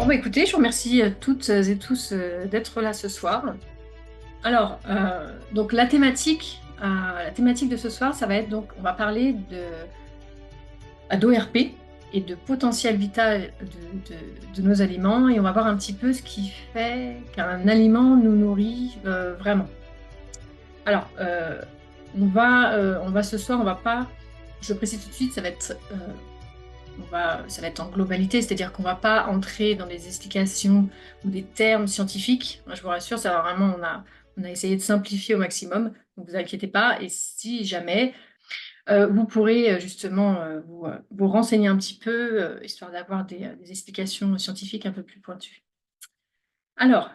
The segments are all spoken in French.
Bon, bah, écoutez, je vous remercie toutes et tous d'être là ce soir. Alors, donc la thématique de ce soir, ça va être donc, on va parler d'ORP et de potentiel vital de nos aliments, et on va voir un petit peu ce qui fait qu'un aliment nous nourrit vraiment. Alors, on va ce soir, on va pas, je précise tout de suite, ça va être en globalité, c'est-à-dire qu'on ne va pas entrer dans des explications ou des termes scientifiques. Moi, je vous rassure, ça va vraiment, on a essayé de simplifier au maximum, donc vous inquiétez pas. Et si jamais, vous pourrez justement vous renseigner un petit peu, histoire d'avoir des explications scientifiques un peu plus pointues. Alors,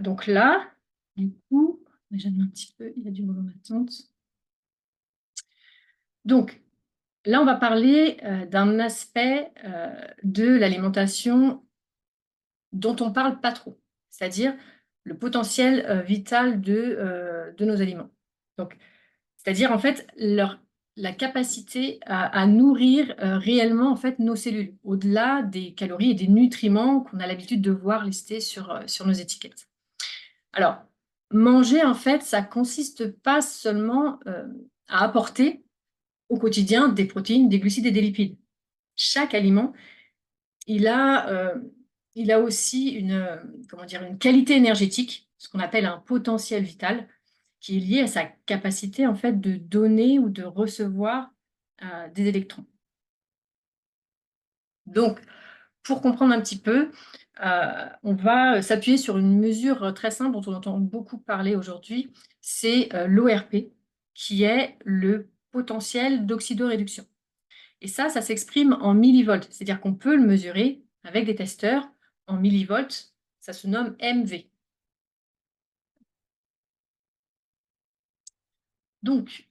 donc là, du coup, j'admets un petit peu, il y a du moment d'attente. Donc, là, on va parler d'un aspect de l'alimentation dont on ne parle pas trop, c'est-à-dire le potentiel vital de nos aliments. Donc, c'est-à-dire en fait la capacité à nourrir réellement en fait nos cellules, au-delà des calories et des nutriments qu'on a l'habitude de voir listés sur nos étiquettes. Alors, manger en fait, ça consiste pas seulement à apporter au quotidien des protéines, des glucides et des lipides. Chaque aliment il a, il a aussi comment dire, une qualité énergétique, ce qu'on appelle un potentiel vital, qui est lié à sa capacité en fait de donner ou de recevoir des électrons. Donc, pour comprendre un petit peu, on va s'appuyer sur une mesure très simple dont on entend beaucoup parler aujourd'hui, c'est l'ORP, qui est le potentiel d'oxydoréduction. Et ça s'exprime en millivolts, c'est-à-dire qu'on peut le mesurer avec des testeurs en millivolts, ça se nomme MV. Donc,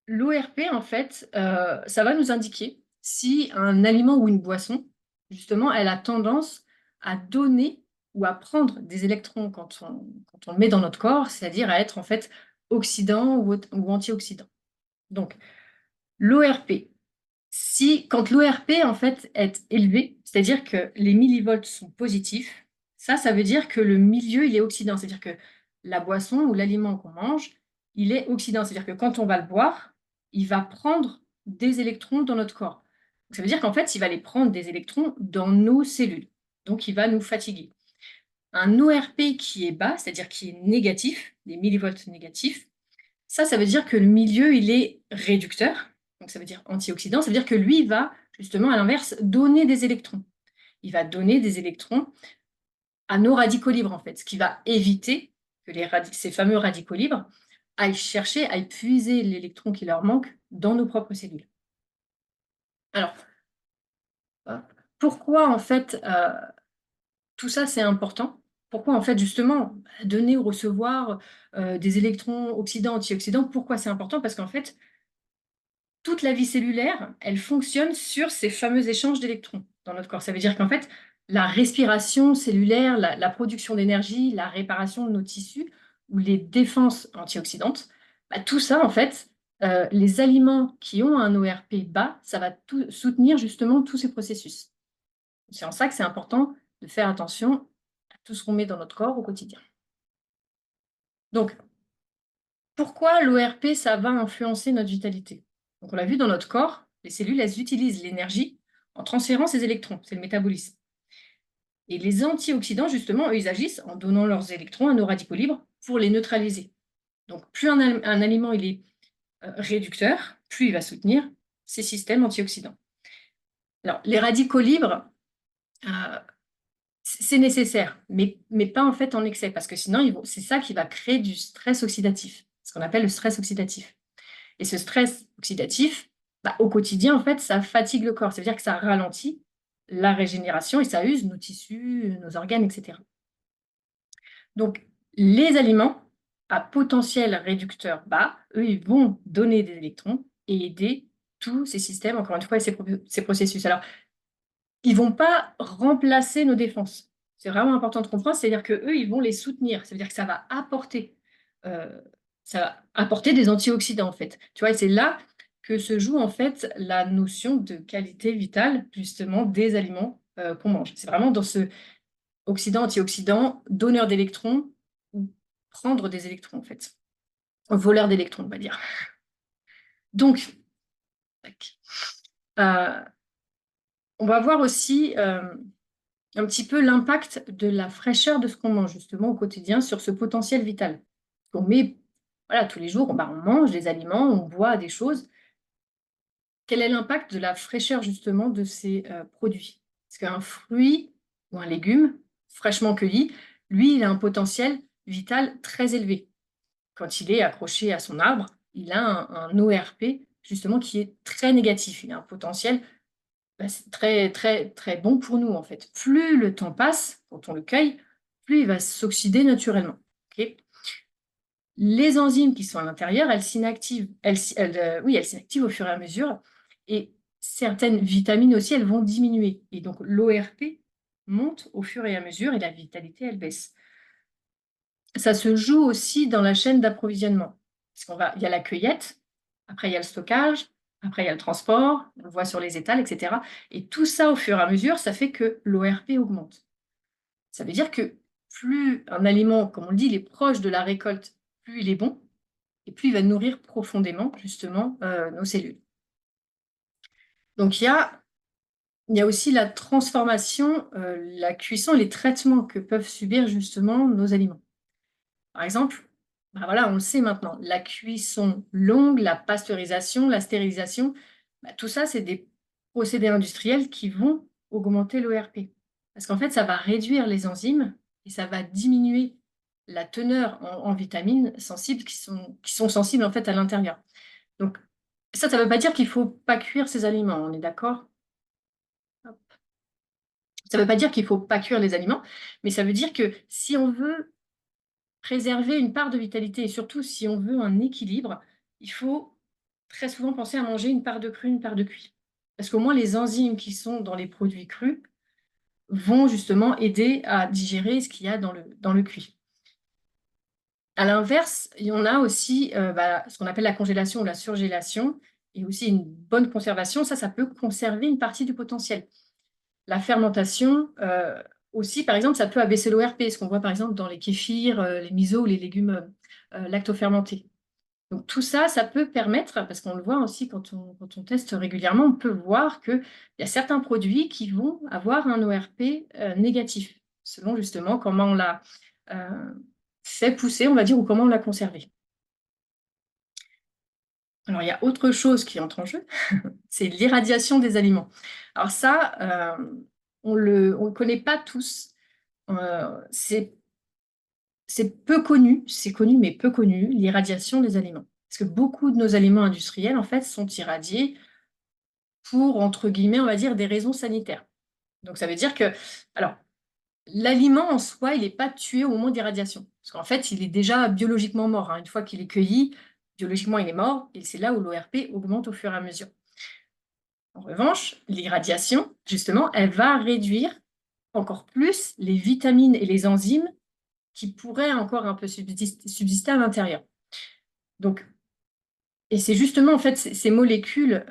l'ORP, en fait, ça va nous indiquer si un aliment ou une boisson, justement, elle a tendance à donner ou à prendre des électrons quand on le met dans notre corps, c'est-à-dire à être en fait oxydant ou antioxydant. Donc, l'ORP, quand l'ORP en fait est élevé, c'est-à-dire que les millivolts sont positifs, ça veut dire que le milieu il est oxydant, c'est-à-dire que la boisson ou l'aliment qu'on mange, il est oxydant, c'est-à-dire que quand on va le boire, il va prendre des électrons dans notre corps. Donc, ça veut dire qu'en fait, il va aller prendre des électrons dans nos cellules, donc il va nous fatiguer. Un ORP qui est bas, c'est-à-dire qui est négatif, des millivolts négatifs, ça veut dire que le milieu, il est réducteur, donc ça veut dire antioxydant, ça veut dire que lui, il va justement, à l'inverse, donner des électrons. Il va donner des électrons à nos radicaux libres, en fait, ce qui va éviter que ces fameux radicaux libres aillent chercher, aillent puiser l'électron qui leur manque dans nos propres cellules. Alors, pourquoi, en fait, tout ça, c'est important? Pourquoi, en fait, justement, donner ou recevoir des électrons oxydants, antioxydants, pourquoi c'est important? Parce qu'en fait, toute la vie cellulaire, elle fonctionne sur ces fameux échanges d'électrons dans notre corps. Ça veut dire qu'en fait, la respiration cellulaire, la production d'énergie, la réparation de nos tissus ou les défenses antioxydantes, bah, tout ça, en fait, les aliments qui ont un ORP bas, ça va soutenir justement tous ces processus. C'est en ça que c'est important de faire attention à tout ce qu'on met dans notre corps au quotidien. Donc, pourquoi l'ORP, ça va influencer notre vitalité? Donc, on l'a vu dans notre corps, les cellules, elles utilisent l'énergie en transférant ces électrons, c'est le métabolisme. Et les antioxydants, justement, eux, ils agissent en donnant leurs électrons à nos radicaux libres pour les neutraliser. Donc, plus un aliment il est réducteur, plus il va soutenir ces systèmes antioxydants. Alors, les radicaux libres, euh, c'est nécessaire, mais pas en fait en excès, parce que sinon, c'est ça qui va créer du stress oxydatif, ce qu'on appelle le stress oxydatif. Et ce stress oxydatif, bah, au quotidien, en fait, ça fatigue le corps. Ça veut dire que ça ralentit la régénération et ça use nos tissus, nos organes, etc. Donc, les aliments à potentiel réducteur bas, eux, ils vont donner des électrons et aider tous ces systèmes, encore une fois, et ces processus. Alors, ils ne vont pas remplacer nos défenses. C'est vraiment important de comprendre, c'est-à-dire qu'eux, ils vont les soutenir. Ça veut dire que ça va apporter des antioxydants, en fait. Tu vois, et c'est là que se joue, en fait, la notion de qualité vitale, justement, des aliments qu'on mange. C'est vraiment dans ce oxydant, antioxydant, donneur d'électrons ou prendre des électrons, en fait. Voleur d'électrons, on va dire. Donc, euh, on va voir aussi un petit peu l'impact de la fraîcheur de ce qu'on mange, justement, au quotidien sur ce potentiel vital. On met, voilà, tous les jours, on mange des aliments, on boit des choses. Quel est l'impact de la fraîcheur, justement, de ces produits? Parce qu'un fruit ou un légume fraîchement cueilli, lui, il a un potentiel vital très élevé. Quand il est accroché à son arbre, il a un ORP, justement, qui est très négatif. Il a un potentiel c'est très, très, très bon pour nous, en fait. Plus le temps passe, quand on le cueille, plus il va s'oxyder naturellement. Ok. Les enzymes qui sont à l'intérieur, elles s'inactivent. Oui, elles s'inactivent au fur et à mesure. Et certaines vitamines aussi, elles vont diminuer. Et donc, l'ORP monte au fur et à mesure et la vitalité, elle baisse. Ça se joue aussi dans la chaîne d'approvisionnement. Il y a la cueillette, après il y a le stockage, après il y a le transport, on le voit sur les étals, etc. Et tout ça, au fur et à mesure, ça fait que l'ORP augmente. Ça veut dire que plus un aliment, comme on le dit, il est proche de la récolte, plus il est bon, et plus il va nourrir profondément, justement, nos cellules. Donc il y a aussi la transformation, la cuisson et les traitements que peuvent subir, justement, nos aliments. Par exemple, voilà, on le sait maintenant, la cuisson longue, la pasteurisation, la stérilisation, tout ça, c'est des procédés industriels qui vont augmenter l'ORP. Parce qu'en fait, ça va réduire les enzymes et ça va diminuer la teneur en vitamines sensibles qui sont sensibles en fait à l'intérieur. Donc, ça ne veut pas dire qu'il ne faut pas cuire ces aliments, on est d'accord? Ça ne veut pas dire qu'il ne faut pas cuire les aliments, mais ça veut dire que si on veut préserver une part de vitalité et surtout si on veut un équilibre, il faut très souvent penser à manger une part de cru, une part de cuit. Parce qu'au moins les enzymes qui sont dans les produits crus vont justement aider à digérer ce qu'il y a dans le cuit. À l'inverse, il y en a aussi ce qu'on appelle la congélation ou la surgélation et aussi une bonne conservation. Ça peut conserver une partie du potentiel. La fermentation, aussi, par exemple, ça peut abaisser l'ORP, ce qu'on voit par exemple dans les kéfirs, les misos ou les légumes lactofermentés. Donc tout ça, ça peut permettre, parce qu'on le voit aussi quand on teste régulièrement, on peut voir qu'il y a certains produits qui vont avoir un ORP négatif, selon justement comment on l'a fait pousser, on va dire, ou comment on l'a conservé. Alors il y a autre chose qui entre en jeu, c'est l'irradiation des aliments. Alors ça, on le connaît pas tous. C'est peu connu, c'est connu mais peu connu, l'irradiation des aliments. Parce que beaucoup de nos aliments industriels, en fait, sont irradiés pour, entre guillemets, on va dire, des raisons sanitaires. Donc ça veut dire que, alors, l'aliment en soi, il n'est pas tué au moment d'irradiation. Parce qu'en fait, il est déjà biologiquement mort, hein. Une fois qu'il est cueilli, biologiquement, il est mort, et c'est là où l'ORP augmente au fur et à mesure. En revanche, l'irradiation, justement, elle va réduire encore plus les vitamines et les enzymes qui pourraient encore un peu subsister à l'intérieur. Donc, et c'est justement en fait ces molécules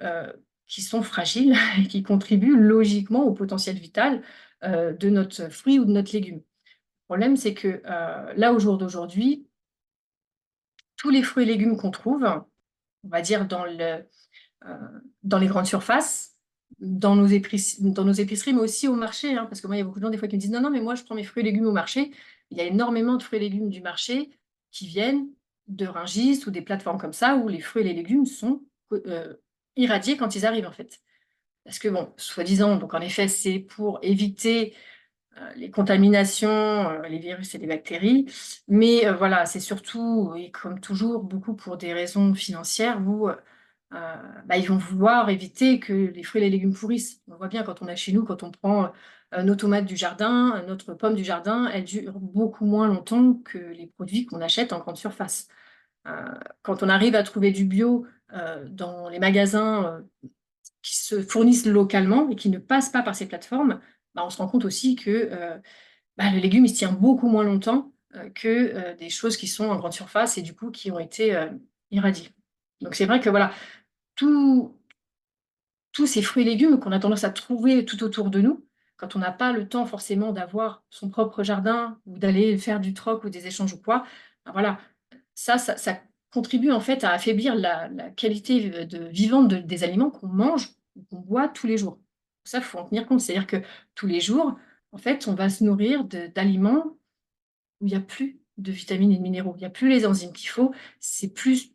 qui sont fragiles et qui contribuent logiquement au potentiel vital de notre fruit ou de notre légume. Le problème, c'est que là, au jour d'aujourd'hui, tous les fruits et légumes qu'on trouve, on va dire dans les grandes surfaces, dans nos épiceries, mais aussi au marché, hein, parce que moi, il y a beaucoup de gens des fois qui me disent non, non, mais moi, je prends mes fruits et légumes au marché. Il y a énormément de fruits et légumes du marché qui viennent de Rungis ou des plateformes comme ça où les fruits et les légumes sont irradiés quand ils arrivent, en fait. Parce que, bon, soi-disant, donc en effet, c'est pour éviter les contaminations, les virus et les bactéries. Mais voilà, c'est surtout, et comme toujours, beaucoup pour des raisons financières où ils vont vouloir éviter que les fruits et les légumes pourrissent. On voit bien quand on est chez nous, quand on prend nos tomates du jardin, notre pomme du jardin, elles durent beaucoup moins longtemps que les produits qu'on achète en grande surface. Quand on arrive à trouver du bio dans les magasins qui se fournissent localement et qui ne passent pas par ces plateformes, on se rend compte aussi que le légume, il se tient beaucoup moins longtemps que des choses qui sont en grande surface et du coup qui ont été irradiées. Donc c'est vrai que voilà, tous ces fruits et légumes qu'on a tendance à trouver tout autour de nous, quand on n'a pas le temps forcément d'avoir son propre jardin ou d'aller faire du troc ou des échanges ou quoi, ben voilà, ça contribue en fait à affaiblir la qualité vivante des aliments qu'on mange ou qu'on boit tous les jours. Ça, il faut en tenir compte. C'est-à-dire que tous les jours, en fait, on va se nourrir d'aliments où il n'y a plus de vitamines et de minéraux. Il n'y a plus les enzymes qu'il faut. C'est plus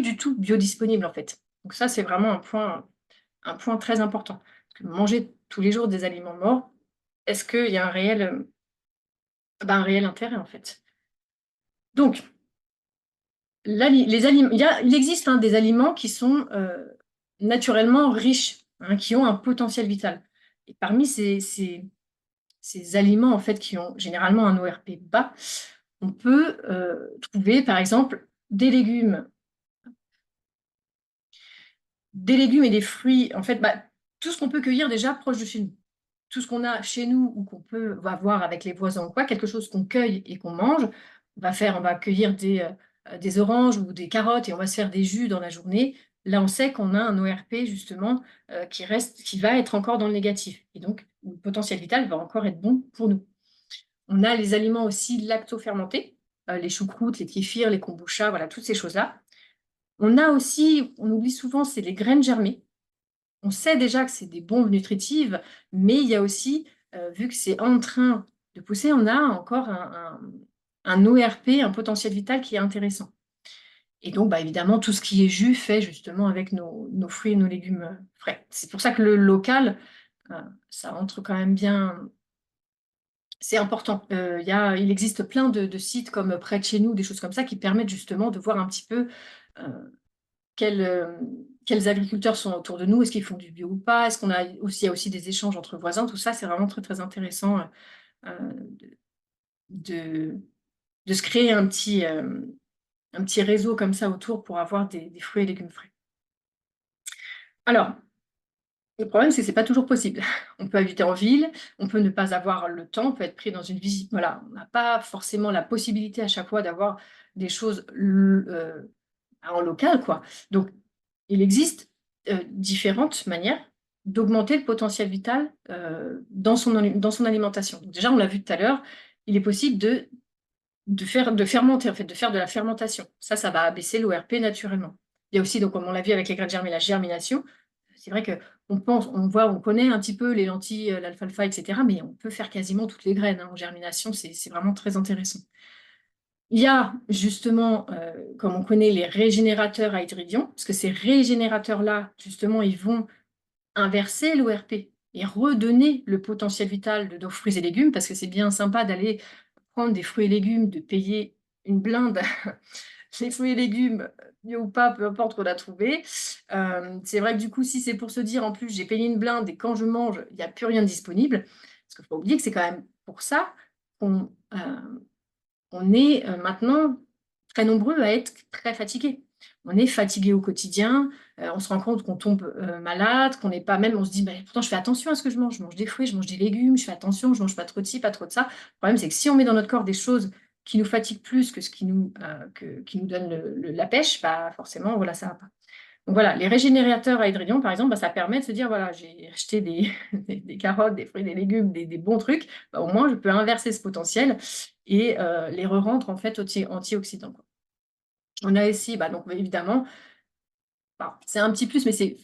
du tout biodisponible, en fait. Donc ça, c'est vraiment un point très important. Parce que manger tous les jours des aliments morts, est-ce qu'il y a un réel intérêt, en fait? Donc, il existe hein, des aliments qui sont naturellement riches, hein, qui ont un potentiel vital. Et parmi ces aliments, en fait, qui ont généralement un ORP bas, on peut trouver, par exemple, des légumes et des fruits, en fait, bah, tout ce qu'on peut cueillir déjà proche de chez nous. Tout ce qu'on a chez nous ou va voir avec les voisins ou quoi, quelque chose qu'on cueille et qu'on mange. On va cueillir des oranges ou des carottes et on va se faire des jus dans la journée. Là, on sait qu'on a un ORP justement qui va être encore dans le négatif. Et donc, le potentiel vital va encore être bon pour nous. On a les aliments aussi lactofermentés, les choucroutes, les kéfirs, les kombucha, voilà, toutes ces choses-là. On a aussi, on oublie souvent, c'est les graines germées. On sait déjà que c'est des bombes nutritives, mais il y a aussi, vu que c'est en train de pousser, on a encore un ORP, un potentiel vital qui est intéressant. Et donc, bah, évidemment, tout ce qui est jus fait justement avec nos fruits et nos légumes frais. C'est pour ça que le local, ça entre quand même bien. C'est important. Il existe plein de sites comme près de chez nous, des choses comme ça, qui permettent justement de voir un petit peu euh, quels agriculteurs sont autour de nous, est-ce qu'ils font du bio ou pas, il y a aussi des échanges entre voisins, tout ça, c'est vraiment très, très intéressant euh, de, de se créer un petit réseau comme ça autour pour avoir des fruits et légumes frais. Alors, le problème, c'est que ce n'est pas toujours possible. On peut habiter en ville, on peut ne pas avoir le temps, on peut être pris dans une visite. Voilà, on n'a pas forcément la possibilité à chaque fois d'avoir des choses en local, quoi. Donc, il existe différentes manières d'augmenter le potentiel vital dans son alimentation. Donc déjà, on l'a vu tout à l'heure, il est possible de fermenter, en fait, de faire de la fermentation. Ça va abaisser l'ORP naturellement. Il y a aussi, donc, comme on l'a vu avec les graines germées, la germination. C'est vrai on connaît un petit peu les lentilles, l'alfalfa, etc., mais on peut faire quasiment toutes les graines hein, en germination, c'est vraiment très intéressant. Il y a justement, comme on connaît, les régénérateurs à hydridion, parce que ces régénérateurs-là, justement, ils vont inverser l'ORP et redonner le potentiel vital de nos fruits et légumes, parce que c'est bien sympa d'aller prendre des fruits et légumes, de payer une blinde les fruits et légumes, bio ou pas, peu importe qu'on a trouvé. C'est vrai que du coup, si c'est pour se dire, en plus, j'ai payé une blinde et quand je mange, il n'y a plus rien de disponible, parce qu'il faut pas oublier que c'est quand même pour ça qu'on on est maintenant très nombreux à être très fatigués. On est fatigué au quotidien, on se rend compte qu'on tombe malade, qu'on n'est pas même, on se dit, bah, pourtant je fais attention à ce que je mange des fruits, je mange des légumes, je fais attention, je mange pas trop de ci, pas trop de ça. Le problème, c'est que si on met dans notre corps des choses qui nous fatiguent plus que ce qui nous donne la pêche, bah, forcément, voilà, ça va pas. Donc voilà, les régénérateurs à hydrogène, par exemple, bah, ça permet de se dire, voilà, j'ai acheté des carottes, des fruits, des légumes, des bons trucs, bah, au moins je peux inverser ce potentiel et les re-rendre en fait antioxydants, quoi. On a aussi, bah, donc évidemment, bah, c'est un petit plus, mais c'est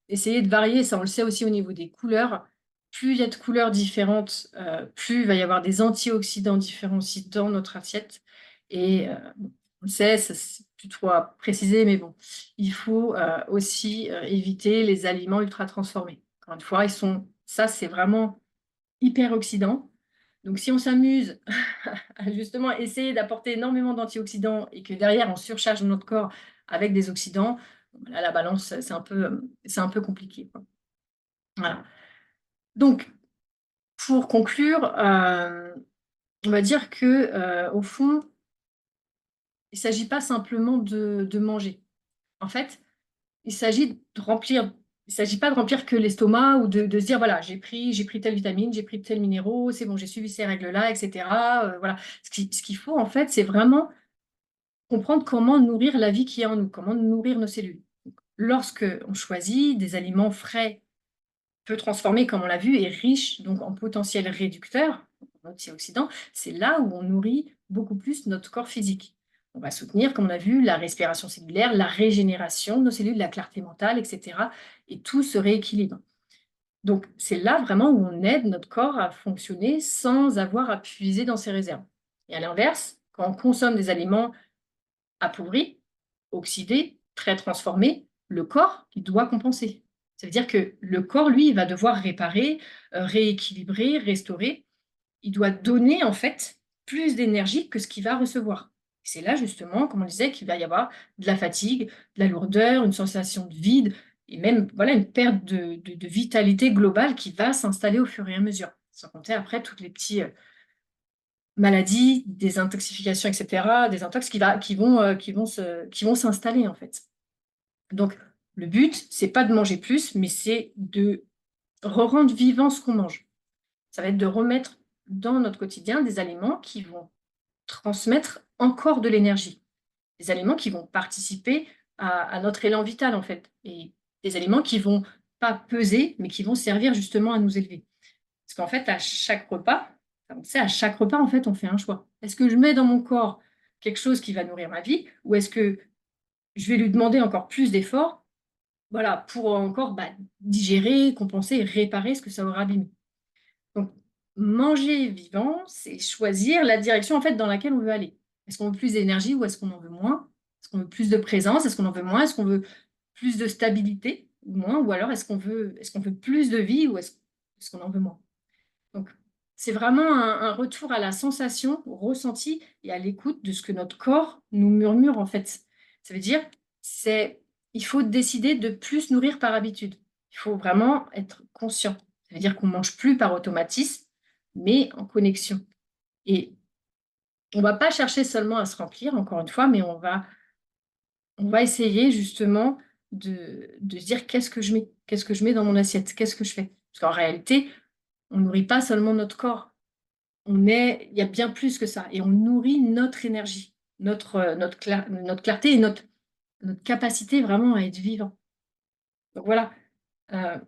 essayer de varier, ça on le sait aussi au niveau des couleurs. Plus il y a de couleurs différentes, plus il va y avoir des antioxydants différents aussi dans notre assiette. Et on le sait, c'est plus trop à préciser, mais bon, il faut aussi éviter les aliments ultra transformés. Encore une fois, ça c'est vraiment hyper oxydant. Donc si on s'amuse à justement essayer d'apporter énormément d'antioxydants et que derrière on surcharge notre corps avec des oxydants, bon, là, la balance, c'est un peu compliqué, quoi. Voilà. Donc, pour conclure, on va dire que au fond, il ne s'agit pas simplement de manger. En fait, il s'agit de remplir. Il ne s'agit pas de remplir que l'estomac ou de se dire, voilà, j'ai pris telle vitamine, j'ai pris tel minéraux, c'est bon, j'ai suivi ces règles-là, etc. Voilà. Ce qu'il faut, en fait, c'est vraiment comprendre comment nourrir la vie qui est en nous, comment nourrir nos cellules. Lorsque on choisit des aliments frais, peu transformé, comme on l'a vu, et riche donc en potentiel réducteur, en antioxydants, c'est là où on nourrit beaucoup plus notre corps physique. On va soutenir, comme on a vu, la respiration cellulaire, la régénération de nos cellules, la clarté mentale, etc. Et tout se rééquilibre. Donc, c'est là vraiment où on aide notre corps à fonctionner sans avoir à puiser dans ses réserves. Et à l'inverse, quand on consomme des aliments appauvris, oxydés, très transformés, le corps, il doit compenser. Ça veut dire que le corps, lui, il va devoir réparer, rééquilibrer, restaurer. Il doit donner, en fait, plus d'énergie que ce qu'il va recevoir. C'est là, justement, comme on disait, qu'il va y avoir de la fatigue, de la lourdeur, une sensation de vide, et même voilà, une perte de vitalité globale qui va s'installer au fur et à mesure. Sans compter après toutes les petites maladies, désintoxification, etc., des intox qui vont s'installer, en fait. Donc, le but, c'est pas de manger plus, mais c'est de rendre vivant ce qu'on mange. Ça va être de remettre dans notre quotidien des aliments qui vont transmettre encore de l'énergie. Des aliments qui vont participer à notre élan vital, en fait. Et des aliments qui vont pas peser, mais qui vont servir justement à nous élever. Parce qu'en fait, à chaque repas, enfin, tu sais, à chaque repas, en fait, on fait un choix. Est-ce que je mets dans mon corps quelque chose qui va nourrir ma vie, ou est-ce que je vais lui demander encore plus d'efforts, voilà, pour encore digérer, compenser, réparer ce que ça aura abîmé. Donc, manger vivant, c'est choisir la direction en fait dans laquelle on veut aller. Est-ce qu'on veut plus d'énergie ou est-ce qu'on en veut moins? Est-ce qu'on veut plus de présence? Est-ce qu'on en veut moins? Est-ce qu'on veut plus de stabilité ou moins? Ou alors est-ce qu'on veut plus de vie ou est-ce qu'on en veut moins? Donc, c'est vraiment un retour à la sensation, au ressenti et à l'écoute de ce que notre corps nous murmure en fait. Ça veut dire, il faut décider de plus nourrir par habitude. Il faut vraiment être conscient. Ça veut dire qu'on mange plus par automatisme, mais en connexion. Et on va pas chercher seulement à se remplir, encore une fois, mais on va essayer justement de se dire qu'est-ce que je mets? Qu'est-ce que je mets dans mon assiette? Qu'est-ce que je fais? Parce qu'en réalité, on nourrit pas seulement notre corps. Il y a bien plus que ça. Et on nourrit notre énergie, notre clarté et notre capacité vraiment à être vivant. Donc voilà. Euh,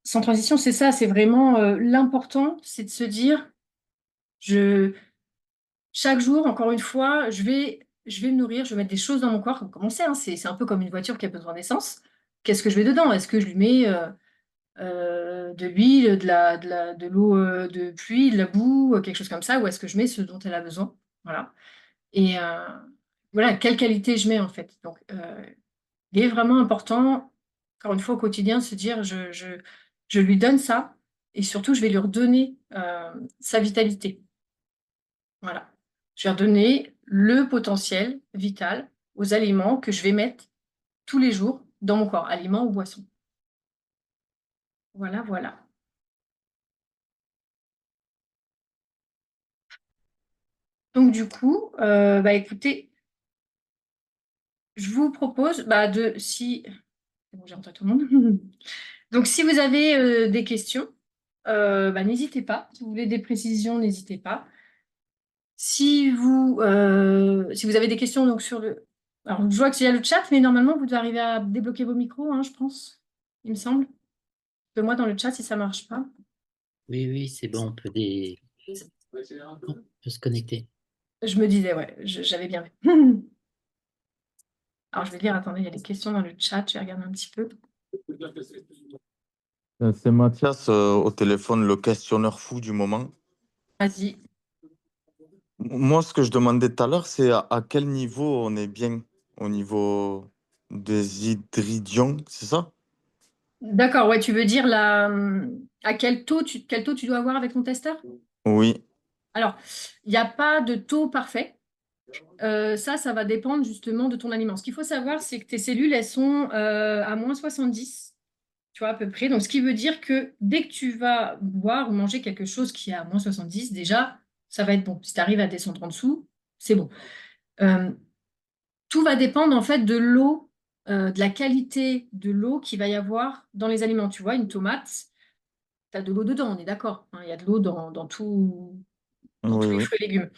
Sans transition, c'est ça, c'est vraiment l'important, c'est de se dire, je, chaque jour, encore une fois, je vais me nourrir, je vais mettre des choses dans mon corps, comme on sait, hein, c'est un peu comme une voiture qui a besoin d'essence. Qu'est-ce que je mets dedans? Est-ce que je lui mets de l'huile, de l'eau de pluie, de la boue, quelque chose comme ça, ou est-ce que je mets ce dont elle a besoin? Voilà. Et voilà, quelle qualité je mets en fait. Donc, il est vraiment important, encore une fois au quotidien, de se dire je lui donne ça et surtout je vais lui redonner sa vitalité. Voilà. Je vais redonner le potentiel vital aux aliments que je vais mettre tous les jours dans mon corps, aliments ou boissons. Voilà, voilà. Donc du coup, écoutez, je vous propose si c'est bon, j'ai entendu tout le monde. Donc si vous avez des questions, n'hésitez pas. Si vous voulez des précisions, n'hésitez pas. Si vous avez des questions donc sur le... Alors, je vois qu'il y a le chat, mais normalement, vous devez arriver à débloquer vos micros, hein, je pense, il me semble. Moi dans le chat si ça ne marche pas. Oui, oui, c'est bon, on peut se connecter. Je me disais, ouais, j'avais bien vu. Alors, je vais lire, attendez, il y a des questions dans le chat, je vais regarder un petit peu. C'est Mathias au téléphone, le questionneur fou du moment. Vas-y. Moi, ce que je demandais tout à l'heure, c'est à quel niveau on est bien au niveau des hydridions, c'est ça? D'accord, ouais, tu veux dire à quel taux tu dois avoir avec ton testeur? Oui, Alors, il n'y a pas de taux parfait. Ça va dépendre justement de ton aliment. Ce qu'il faut savoir, c'est que tes cellules, elles sont à -70, tu vois, à peu près. Donc, ce qui veut dire que dès que tu vas boire ou manger quelque chose qui est à -70, déjà, ça va être bon. Si tu arrives à descendre en dessous, c'est bon. Euh, Tout va dépendre en fait de l'eau, de la qualité de l'eau qu'il va y avoir dans les aliments. Tu vois, une tomate, tu as de l'eau dedans, on est d'accord, hein. Il y a de l'eau dans dans Oui, tous les oui. fruits et légumes.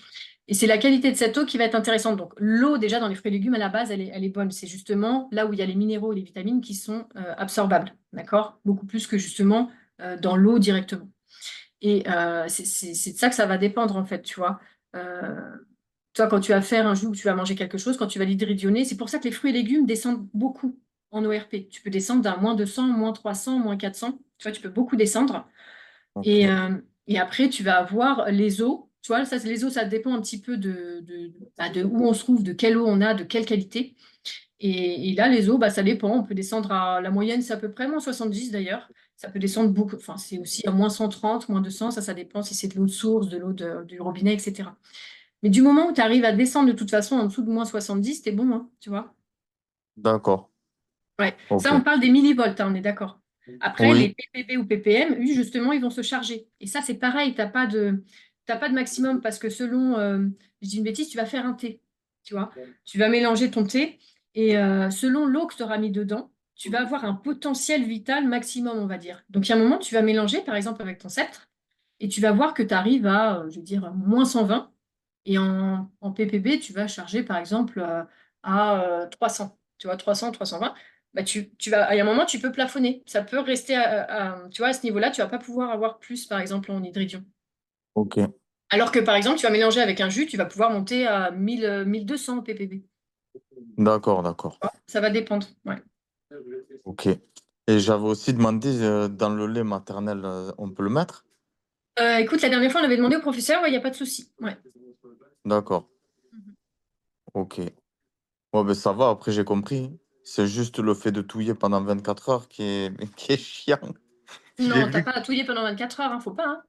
Et c'est la qualité de cette eau qui va être intéressante. Donc, l'eau, déjà, dans les fruits et légumes, à la base, elle est bonne. C'est justement là où il y a les minéraux et les vitamines qui sont absorbables, d'accord? Beaucoup plus que justement dans l'eau directement. Et c'est de ça que ça va dépendre, en fait, tu vois. Euh, Toi, quand tu vas faire un jus ou tu vas manger quelque chose, quand tu vas l'hydridionner, c'est pour ça que les fruits et légumes descendent beaucoup en ORP. Tu peux descendre d'un -200, -300, -400. Tu vois, tu peux beaucoup descendre. Et, Ok. euh, et après, tu vas avoir les eaux. Tu vois, ça, les eaux, ça dépend un petit peu de où on se trouve, de quelle eau on a, de quelle qualité. Et là, les eaux, bah, ça dépend. On peut descendre à la moyenne, c'est à peu près -70 d'ailleurs. Ça peut descendre beaucoup. Enfin, c'est aussi à -130, -200. Ça dépend si c'est de l'eau de source, de l'eau du robinet, etc. Mais du moment où tu arrives à descendre de toute façon en dessous de -70, t'es bon, hein, tu vois. D'accord. Ouais. Ok. Ça, on parle des millivolts, hein, on est d'accord. Après, les Oui. ppb ou ppm, eux, justement, ils vont se charger. Et ça, c'est pareil, t'as pas de maximum parce que selon, je dis une bêtise, tu vas faire un thé, tu vois. Tu vas mélanger ton thé et selon l'eau que tu auras mis dedans, tu vas avoir un potentiel vital maximum, on va dire. Donc, il y a un moment, tu vas mélanger, par exemple, avec ton sceptre et tu vas voir que tu arrives à, je veux dire, -120. Et en ppb, tu vas charger, par exemple, à 300. Tu vois, 300, 320. Bah, il y a un moment, tu peux plafonner. Ça peut rester tu vois, à ce niveau-là, tu vas pas pouvoir avoir plus, par exemple, en hydridion. Ok. Alors que, par exemple, tu vas mélanger avec un jus, tu vas pouvoir monter à 1000, 1200 ppb. D'accord, d'accord. Ça va dépendre. Ouais. Ok. Et j'avais aussi demandé dans le lait maternel, on peut le mettre? Écoute, la dernière fois, on avait demandé au professeur, il n'y a pas de souci. Ouais. D'accord. Mhm. Ok. Ouais, ben ça va, après j'ai compris. C'est juste le fait de touiller pendant 24 heures qui est, qui est chiant. J'ai Non, t'as vu. pas à touiller pendant 24 heures, hein, faut pas. Hein.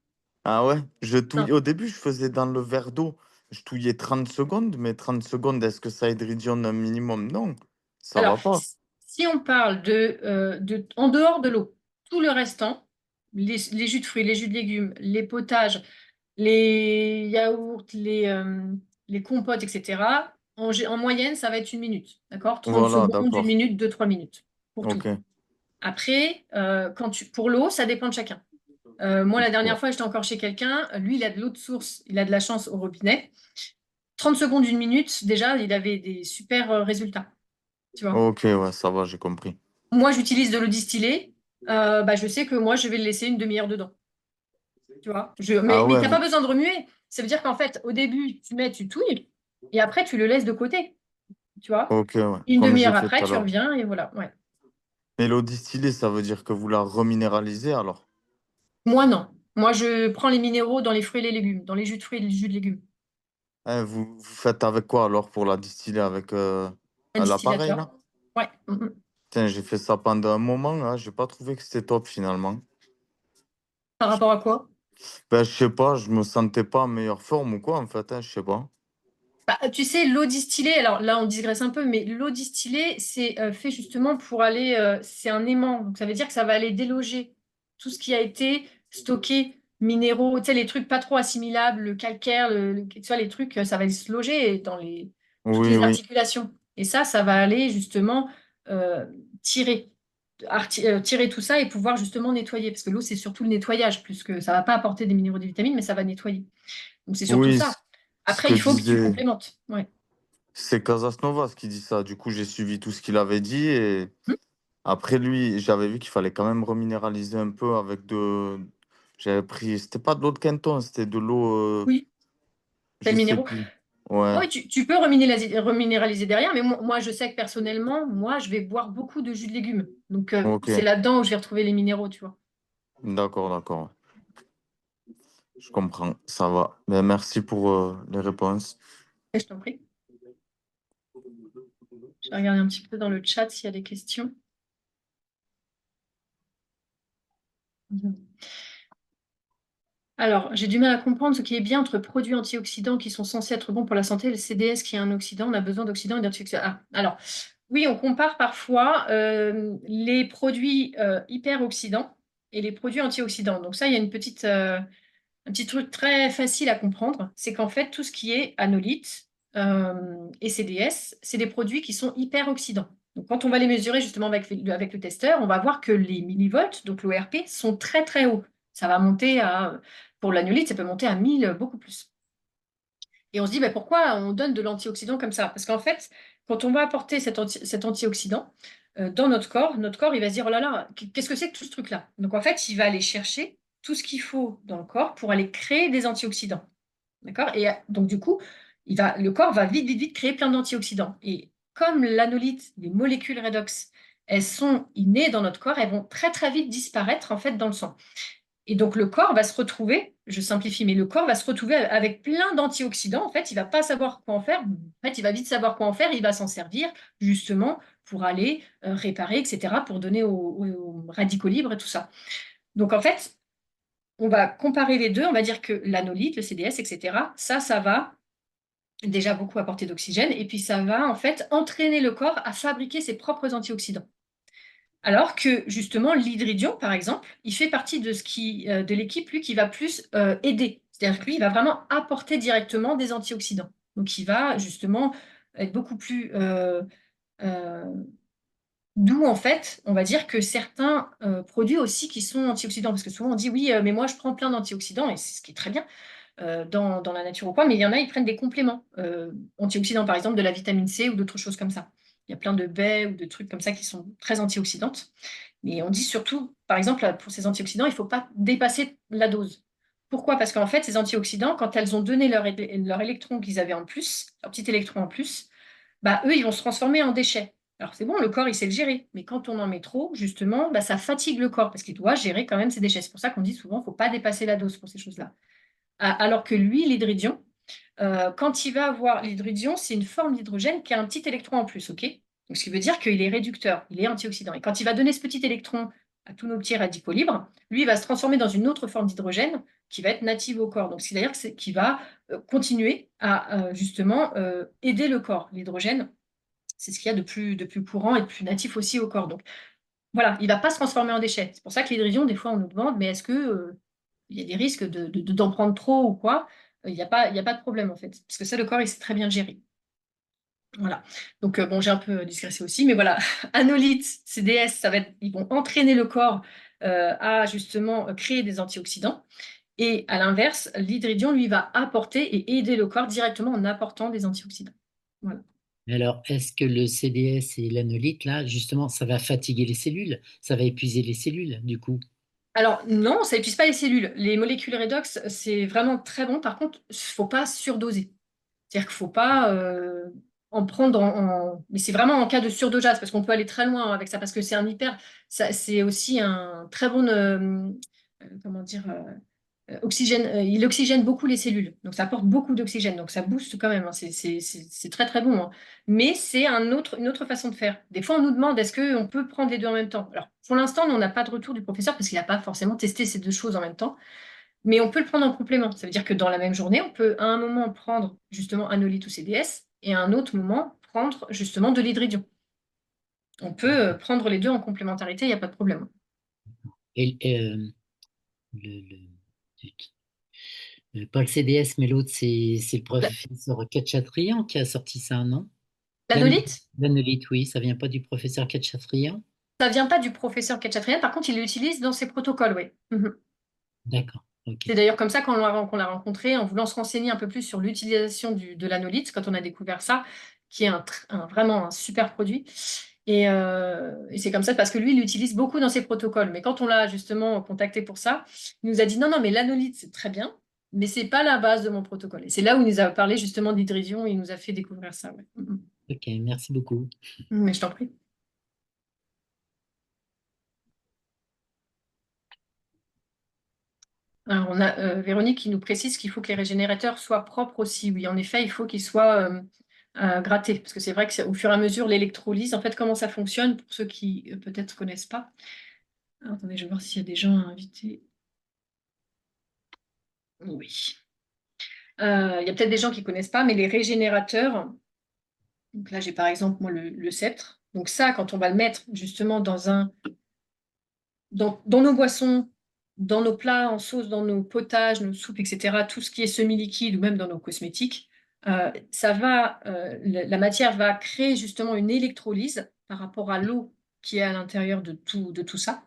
Ah ouais? Je touille. Non. Au début, je faisais dans le verre d'eau. Je touillais 30 secondes, mais 30 secondes, est-ce que ça hydridionne un minimum? Non, ça Alors, va pas. si on parle en dehors de l'eau, tout le restant, les jus de fruits, les jus de légumes, les potages, les yaourts, les compotes, etc., en moyenne, ça va être 1 minute. D'accord? 30 Voilà, secondes, 1 minute, d'accord. 2, 3 minutes pour tout. Ok. Après, pour l'eau, ça dépend de chacun. Moi, la Ouais. dernière fois, j'étais encore chez quelqu'un. Lui, il a de l'eau de source. Il a de la chance au robinet. 30 secondes, 1 minute, déjà, il avait des super résultats. Tu vois? Ok, ouais, ça va, j'ai compris. Moi, j'utilise de l'eau distillée. Bah, je sais que moi, je vais le laisser une demi-heure dedans. Tu vois? Mais, Ah mais ouais, tu n'as pas besoin de remuer. Ça veut dire qu'en fait, au début, tu touilles, et après, tu le laisses de côté. Tu vois? ok, ouais. Une Comme j'ai demi-heure fait après, tout à tu l'heure. reviens, et voilà. Ouais. Mais l'eau distillée, ça veut dire que vous la reminéralisez alors? Moi, non. Moi, je prends les minéraux dans les fruits et les légumes, dans les jus de fruits et les jus de légumes. Hein, vous faites avec quoi alors pour la distiller avec Un l'appareil distillateur. là? Ouais. Mhm. Tiens, j'ai fait ça pendant un moment, là, j'ai pas trouvé que c'était top finalement. Par rapport à quoi? Ben, je sais pas, je me sentais pas en meilleure forme ou quoi en fait, hein, je sais pas. Bah, tu sais, l'eau distillée, alors là, on digresse un peu, mais l'eau distillée, c'est fait justement pour aller, c'est un aimant. Donc, ça veut dire que ça va aller déloger tout ce qui a été stocké, minéraux, tu sais, les trucs pas trop assimilables, le calcaire, tu vois, les trucs, ça va se loger dans toutes Oui, les oui. articulations. Et ça va aller justement euh, tirer, tirer tout ça et pouvoir justement nettoyer. Parce que l'eau, c'est surtout le nettoyage, plus que ça va pas apporter des minéraux, des vitamines, mais ça va nettoyer. Donc, c'est surtout Oui, ça. ce Après, que il faut que tu disait, complémentes. Ouais. c'est Casasnovas qui dit ça. Du coup, j'ai suivi tout ce qu'il avait dit et Hmm. après lui, j'avais vu qu'il fallait quand même reminéraliser un peu avec de. J'avais pris, c'était pas de l'eau de Kenton, c'était de l'eau, Oui, tel je sais minéraux. plus. Ouais, Oui, tu peux reminéraliser derrière, mais moi, je sais que personnellement, moi, je vais boire beaucoup de jus de légumes. Donc, ok, c'est là-dedans où je vais retrouver les minéraux, tu vois. d'accord, d'accord. Je comprends, ça va. Ben, merci pour les réponses. Et je t'en prie. Je vais regarder un petit peu dans le chat s'il y a des questions. Mhm. Alors, j'ai du mal à comprendre ce qui est bien entre produits antioxydants qui sont censés être bons pour la santé et le CDS qui est un oxydant. On a besoin d'oxydants et d'antioxydants. Ah, alors, oui, on compare parfois les produits hyperoxydants et les produits antioxydants. Donc ça, il y a un petit truc très facile à comprendre. C'est qu'en fait, tout ce qui est anolyte et CDS, c'est des produits qui sont hyperoxydants. Donc quand on va les mesurer justement avec le testeur, on va voir que les millivolts, donc l'ORP, sont très très hauts. Ça va monter à, pour l'anolite, ça peut monter à 1000, beaucoup plus. Et on se dit, bah, pourquoi on donne de l'antioxydant comme ça? Parce qu'en fait, quand on va apporter cet antioxydant dans notre corps, il va se dire, oh là là, qu'est-ce que c'est que tout ce truc-là? Donc en fait, il va aller chercher tout ce qu'il faut dans le corps pour aller créer des antioxydants. D'accord? Et donc du coup, le corps va vite, vite, vite créer plein d'antioxydants. Et comme l'anolyte, les molécules redox, elles sont innées dans notre corps, elles vont très, très vite disparaître en fait dans le sang. Et donc, le corps va se retrouver, je simplifie, mais le corps va se retrouver avec plein d'antioxydants. En fait, il ne va pas savoir quoi en faire. En fait, il va vite savoir quoi en faire. Il va s'en servir justement pour aller réparer, etc., pour donner aux radicaux libres et tout ça. Donc, en fait, on va comparer les deux. On va dire que l'anolyte, le CDS, etc., ça va déjà beaucoup apporter d'oxygène. Et puis, ça va en fait entraîner le corps à fabriquer ses propres antioxydants. Alors que justement, l'hydridion, par exemple, il fait partie de l'équipe, lui, qui va plus aider. C'est-à-dire que lui, il va vraiment apporter directement des antioxydants. Donc, il va justement être beaucoup plus euh, doux, en fait, on va dire, que certains produits aussi qui sont antioxydants. Parce que souvent, on dit, oui, mais moi, je prends plein d'antioxydants, et c'est ce qui est très bien dans la nature ou quoi, mais il y en a, ils prennent des compléments antioxydants, par exemple, de la vitamine C ou d'autres choses comme ça. Il y a plein de baies ou de trucs comme ça qui sont très antioxydantes. Mais on dit surtout, par exemple, pour ces antioxydants, il ne faut pas dépasser la dose. Pourquoi? Parce qu'en fait, ces antioxydants, quand elles ont donné leur électron qu'ils avaient en plus, leur petit électron en plus, bah, eux, ils vont se transformer en déchets. Alors c'est bon, le corps, il sait le gérer. Mais quand on en met trop, justement, bah, ça fatigue le corps parce qu'il doit gérer quand même ses déchets. C'est pour ça qu'on dit souvent, il ne faut pas dépasser la dose pour ces choses-là. Alors que lui, l'hydridion, quand il va avoir l'hydridion, c'est une forme d'hydrogène qui a un petit électron en plus, ok? Donc, ce qui veut dire qu'il est réducteur, il est antioxydant. Et quand il va donner ce petit électron à tous nos petits radicaux libres, lui, il va se transformer dans une autre forme d'hydrogène qui va être native au corps. Donc, c'est-à-dire qu'il va continuer à justement aider le corps. L'hydrogène, c'est ce qu'il y a de plus courant et de plus natif aussi au corps. Donc, voilà, il ne va pas se transformer en déchet. C'est pour ça que l'hydridion, des fois, on nous demande, mais est-ce que il y a des risques d'en prendre trop ou quoi? Il n'y a pas, y a pas de problème, en fait. Parce que ça, le corps, il sait très bien le gérer. Voilà. Donc, bon, j'ai un peu digressé aussi, mais voilà. Anolytes, CDS, ils vont entraîner le corps à justement créer des antioxydants. Et à l'inverse, l'hydridion, lui, va apporter et aider le corps directement en apportant des antioxydants. Voilà. Mais alors, est-ce que le CDS et l'anolyte, là, justement, ça va fatiguer les cellules? Ça va épuiser les cellules, du coup? Alors non, ça n'épuise pas les cellules. Les molécules redox, c'est vraiment très bon. Par contre, il ne faut pas surdoser. C'est-à-dire qu'il ne faut pas en prendre Mais c'est vraiment en cas de surdosage, parce qu'on peut aller très loin avec ça, parce que c'est un hyper... C'est aussi un très bon... comment dire oxygène, il oxygène beaucoup les cellules, donc ça apporte beaucoup d'oxygène, donc ça booste quand même, hein, c'est très très bon, hein. Mais c'est une autre façon de faire. Des fois, on nous demande est-ce qu'on peut prendre les deux en même temps? Alors, pour l'instant, on n'a pas de retour du professeur parce qu'il n'a pas forcément testé ces deux choses en même temps, mais on peut le prendre en complément. Ça veut dire que dans la même journée, on peut à un moment prendre justement anolyte ou CDS et à un autre moment prendre justement de l'hydridion. On peut prendre les deux en complémentarité, il n'y a pas de problème. Et le, le- pas le CDS, mais l'autre, c'est le professeur Katchatrian qui a sorti ça, non? L'an- L'anolyte, L'anolyte, oui, ça vient pas du professeur Katchatrian? ça vient pas du professeur Khatchatrian, par contre, il l'utilise dans ses protocoles, oui. Mhm. D'accord, ok. C'est d'ailleurs comme ça qu'on l'a rencontré, en voulant se renseigner un peu plus sur l'utilisation de l'anolithe, quand on a découvert ça, qui est vraiment un super produit. Et c'est comme ça parce que lui, il l'utilise beaucoup dans ses protocoles. Mais quand on l'a justement contacté pour ça, il nous a dit non, non, mais l'anolithe, c'est très bien, mais c'est pas la base de mon protocole. Et c'est là où il nous a parlé justement d'hydridion, il nous a fait découvrir ça. Ouais. Ok, merci beaucoup. Mais je t'en prie. Alors, on a Véronique qui nous précise qu'il faut que les régénérateurs soient propres aussi. Oui, en effet, il faut qu'ils soient grattés. Parce que c'est vrai qu'au fur et à mesure, l'électrolyse, en fait, comment ça fonctionne, pour ceux qui peut-être ne connaissent pas. Alors, attendez, je vais voir s'il y a des gens à inviter. Oui. Il y a peut-être des gens qui ne connaissent pas, mais les régénérateurs, donc là, j'ai par exemple, moi, le sceptre. Donc ça, quand on va le mettre justement dans nos boissons, dans nos plats en sauce, dans nos potages, nos soupes, etc., tout ce qui est semi-liquide ou même dans nos cosmétiques, la matière va créer justement une électrolyse par rapport à l'eau qui est à l'intérieur de tout ça.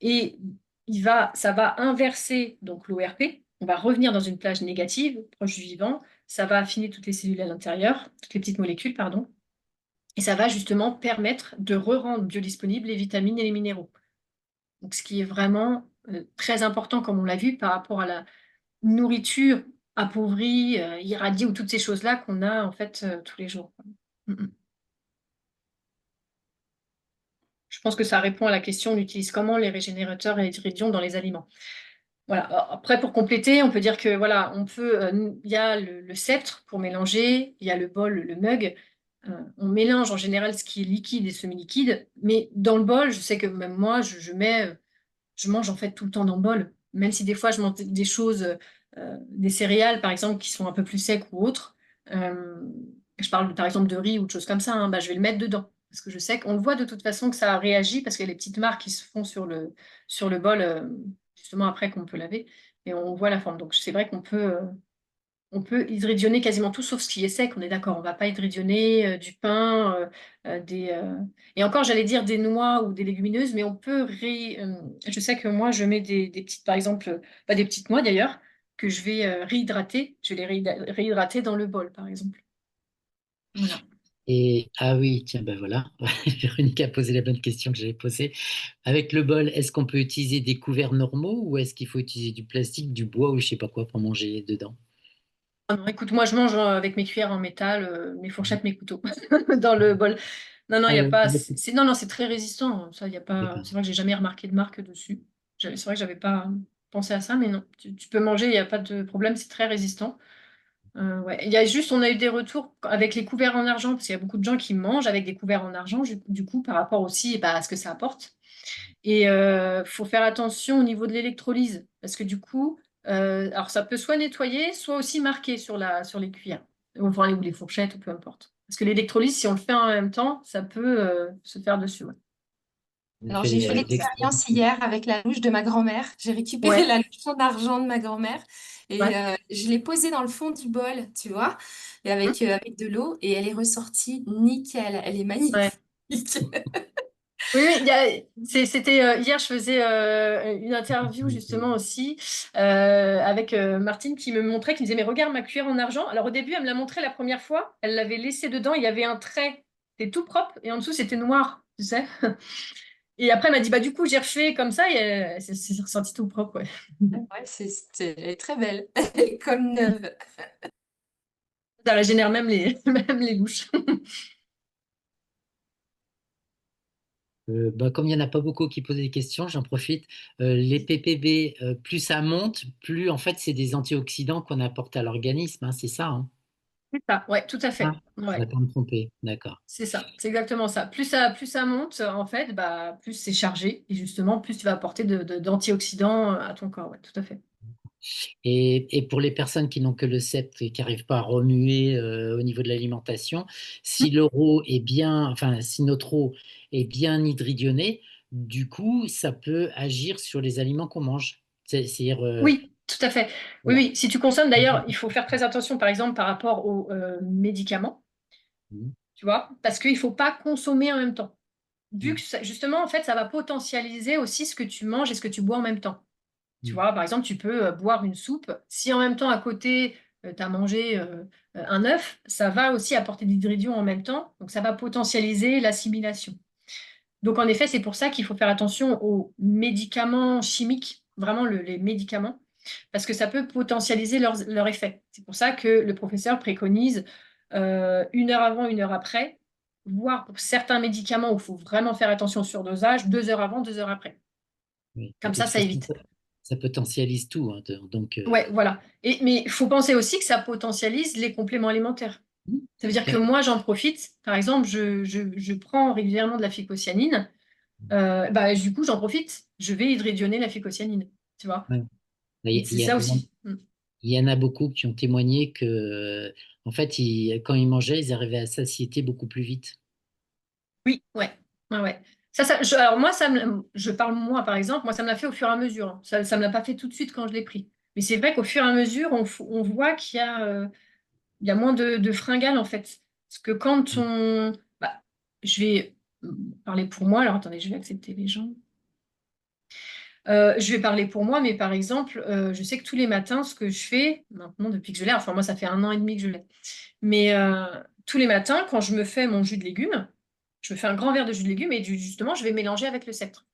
Et ça va inverser donc l'ORP. On va revenir dans une plage négative, proche du vivant. ça va affiner toutes les cellules à l'intérieur, toutes les petites molécules, pardon, et ça va justement permettre de re-rendre biodisponibles les vitamines et les minéraux. Donc, ce qui est vraiment très important, comme on l'a vu, par rapport à la nourriture appauvrie, irradiée ou toutes ces choses-là qu'on a en fait tous les jours. Mm, mm. Je pense que ça répond à la question, on utilise comment les régénérateurs et les ingrédients dans les aliments. Voilà. Après, pour compléter, on peut dire que voilà, il y a le sceptre pour mélanger, il y a le bol, le mug. On mélange en général ce qui est liquide et semi-liquide, mais dans le bol, je sais que même moi, je mange en fait tout le temps dans le bol, même si des fois je mange des choses, des céréales par exemple, qui sont un peu plus secs ou autres. Euh, je parle par exemple de riz ou de choses comme ça, hein, bah, je vais le mettre dedans. Parce que je sais qu'on le voit de toute façon que ça réagit, parce qu'il y a les petites marques qui se font sur le bol, justement après qu'on peut laver, et on voit la forme. Donc c'est vrai on peut hydridionner quasiment tout sauf ce qui est sec, on est d'accord. On ne va pas hydridionner du pain, et encore, j'allais dire des noix ou des légumineuses, mais on peut je sais que moi, je mets des petites, par exemple, pas des petites noix d'ailleurs, que je vais réhydrater. Je vais les réhydrater dans le bol, par exemple. Voilà. Et ah oui, tiens, ben voilà, Véronique a posé la bonne question que j'avais posée. Avec le bol, est-ce qu'on peut utiliser des couverts normaux ou est-ce qu'il faut utiliser du plastique, du bois ou je sais pas quoi pour manger dedans? Ah non, écoute, moi, je mange avec mes cuillères en métal, mes fourchettes, mes couteaux dans le bol. Non, non, il Ah y a oui, pas. d'accord. Non, non, c'est très résistant. Ça, il y a pas. D'accord. C'est vrai que j'ai jamais remarqué de marque dessus. C'est vrai que j'avais pas pensé à ça, mais non. Tu peux manger, il n'y a pas de problème. C'est très résistant. Ouais. Il y a juste, on a eu des retours avec les couverts en argent, parce qu'il y a beaucoup de gens qui mangent avec des couverts en argent, du coup, par rapport aussi bah, à ce que ça apporte. Et faut faire attention au niveau de l'électrolyse, parce que du coup, alors ça peut soit nettoyer, soit aussi marquer sur les cuillères, enfin, ou les fourchettes, ou peu importe. Parce que l'électrolyse, si on le fait en même temps, ça peut se faire dessus. Ouais. On Alors, j'ai fait fait l'expérience hier avec la louche de ma grand-mère. J'ai récupéré Ouais, la louche en argent de ma grand-mère et ouais. je l'ai posée dans le fond du bol, tu vois, et Hum, avec de l'eau et elle est ressortie nickel. Elle est magnifique. ouais. Oui, oui, c'était hier, je faisais une interview justement aussi avec Martine qui me montrait, qui me disait, mais regarde ma cuillère en argent. Alors au début, elle me l'a montré la première fois, elle l'avait laissé dedans, il y avait un trait, c'était tout propre, et en dessous, c'était noir, tu sais. Et après, elle m'a dit, bah du coup, j'ai refait comme ça, et c'est ressorti tout propre, ouais. Ouais, elle est très belle. Elle est comme neuve. Ça régénère même même les louches. Bah, comme il n'y en a pas beaucoup qui posent des questions, j'en profite. Les PPB, plus ça monte, plus en fait c'est des antioxydants qu'on apporte à l'organisme, hein, c'est ça, hein. C'est ça, ouais, tout à Ah, fait. je ne Ouais. vais pas me tromper, d'accord. C'est ça, c'est exactement ça. Plus ça monte, en fait, bah, plus c'est chargé. Et justement, plus tu vas apporter d'antioxydants à ton corps. Ouais, tout à fait. Et pour les personnes qui n'ont que le sceptre et qui n'arrivent pas à remuer au niveau de l'alimentation, si l'eau est bien, enfin si notre eau est bien hydridionée, du coup, ça peut agir sur les aliments qu'on mange. C'est-à-dire, Oui, tout à fait. Oui, voilà. oui. Si tu consommes, d'ailleurs, il faut faire très attention, par exemple, par rapport aux médicaments, Mhm. tu vois, parce qu'il ne faut pas consommer en même temps. Vu que, justement, en fait, ça va potentialiser aussi ce que tu manges et ce que tu bois en même temps. Tu Mhm. vois, par exemple, tu peux boire une soupe. Si en même temps, à côté, tu as mangé un œuf, ça va aussi apporter des ingrédients en même temps. Donc, ça va potentialiser l'assimilation. Donc, en effet, c'est pour ça qu'il faut faire attention aux médicaments chimiques, vraiment les médicaments, parce que ça peut potentialiser leur effet. C'est pour ça que le professeur préconise 1 heure avant, 1 heure après, voire pour certains médicaments où il faut vraiment faire attention au surdosage, 2 heures avant, 2 heures après. Oui. De Comme toute ça façon, évite. ça potentialise tout, hein, donc, Ouais, voilà. Mais il faut penser aussi que ça potentialise les compléments alimentaires. Ça veut dire que ben, moi, j'en profite. Par exemple, je prends régulièrement de la phycocyanine. Bah, du coup, j'en profite. Je vais hydridionner la phycocyanine. Tu vois? ouais. Donc, c'est ça aussi. Mm. Il y en a beaucoup qui ont témoigné que, en fait, quand ils mangeaient, ils arrivaient à satiété beaucoup plus vite. Oui, ouais. Ouais, ouais. Alors moi, je parle moi, par exemple. Moi, ça me l'a fait au fur et à mesure, hein. Ça me l'a pas fait tout de suite quand je l'ai pris. Mais c'est vrai qu'au fur et à mesure, on voit il y a moins de fringales en fait. Parce que quand on... Bah, je vais parler pour moi, alors attendez, je vais accepter les gens. Je vais parler pour moi, mais par exemple, je sais que tous les matins, ce que je fais, maintenant depuis que je l'ai, enfin moi ça fait 1 an et demi que je l'ai, mais tous les matins, quand je me fais mon jus de légumes, je me fais un grand verre de jus de légumes et justement, je vais mélanger avec le sceptre.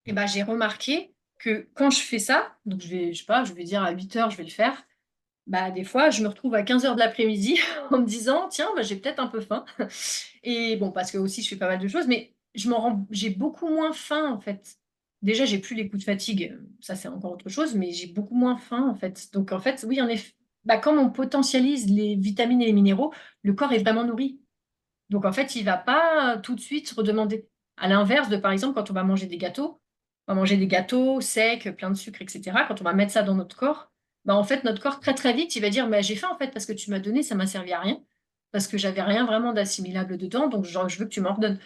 Et ben, j'ai remarqué que quand je fais ça, donc je sais pas, je vais dire à 8 heures, je vais le faire, bah, des fois, je me retrouve à 15 heures de l'après-midi en me disant, tiens, bah, j'ai peut-être un peu faim. Et bon, parce que aussi, je fais pas mal de choses, mais j'ai beaucoup moins faim, en fait. Déjà, j'ai plus les coups de fatigue, ça, c'est encore autre chose, mais j'ai beaucoup moins faim, en fait. Donc, en fait, oui, en effet, bah, comme on potentialise les vitamines et les minéraux, le corps est vraiment nourri. Donc, en fait, il va pas tout de suite redemander. À l'inverse de, par exemple, quand on va manger des gâteaux, on va manger des gâteaux secs, plein de sucre, etc. Quand on va mettre ça dans notre corps, bah, en fait, notre corps, très, très vite, il va dire, bah, j'ai faim, en fait, parce que tu m'as donné, ça m'a servi à rien, parce que j'avais rien vraiment d'assimilable dedans, donc genre, je veux que tu m'en redonnes.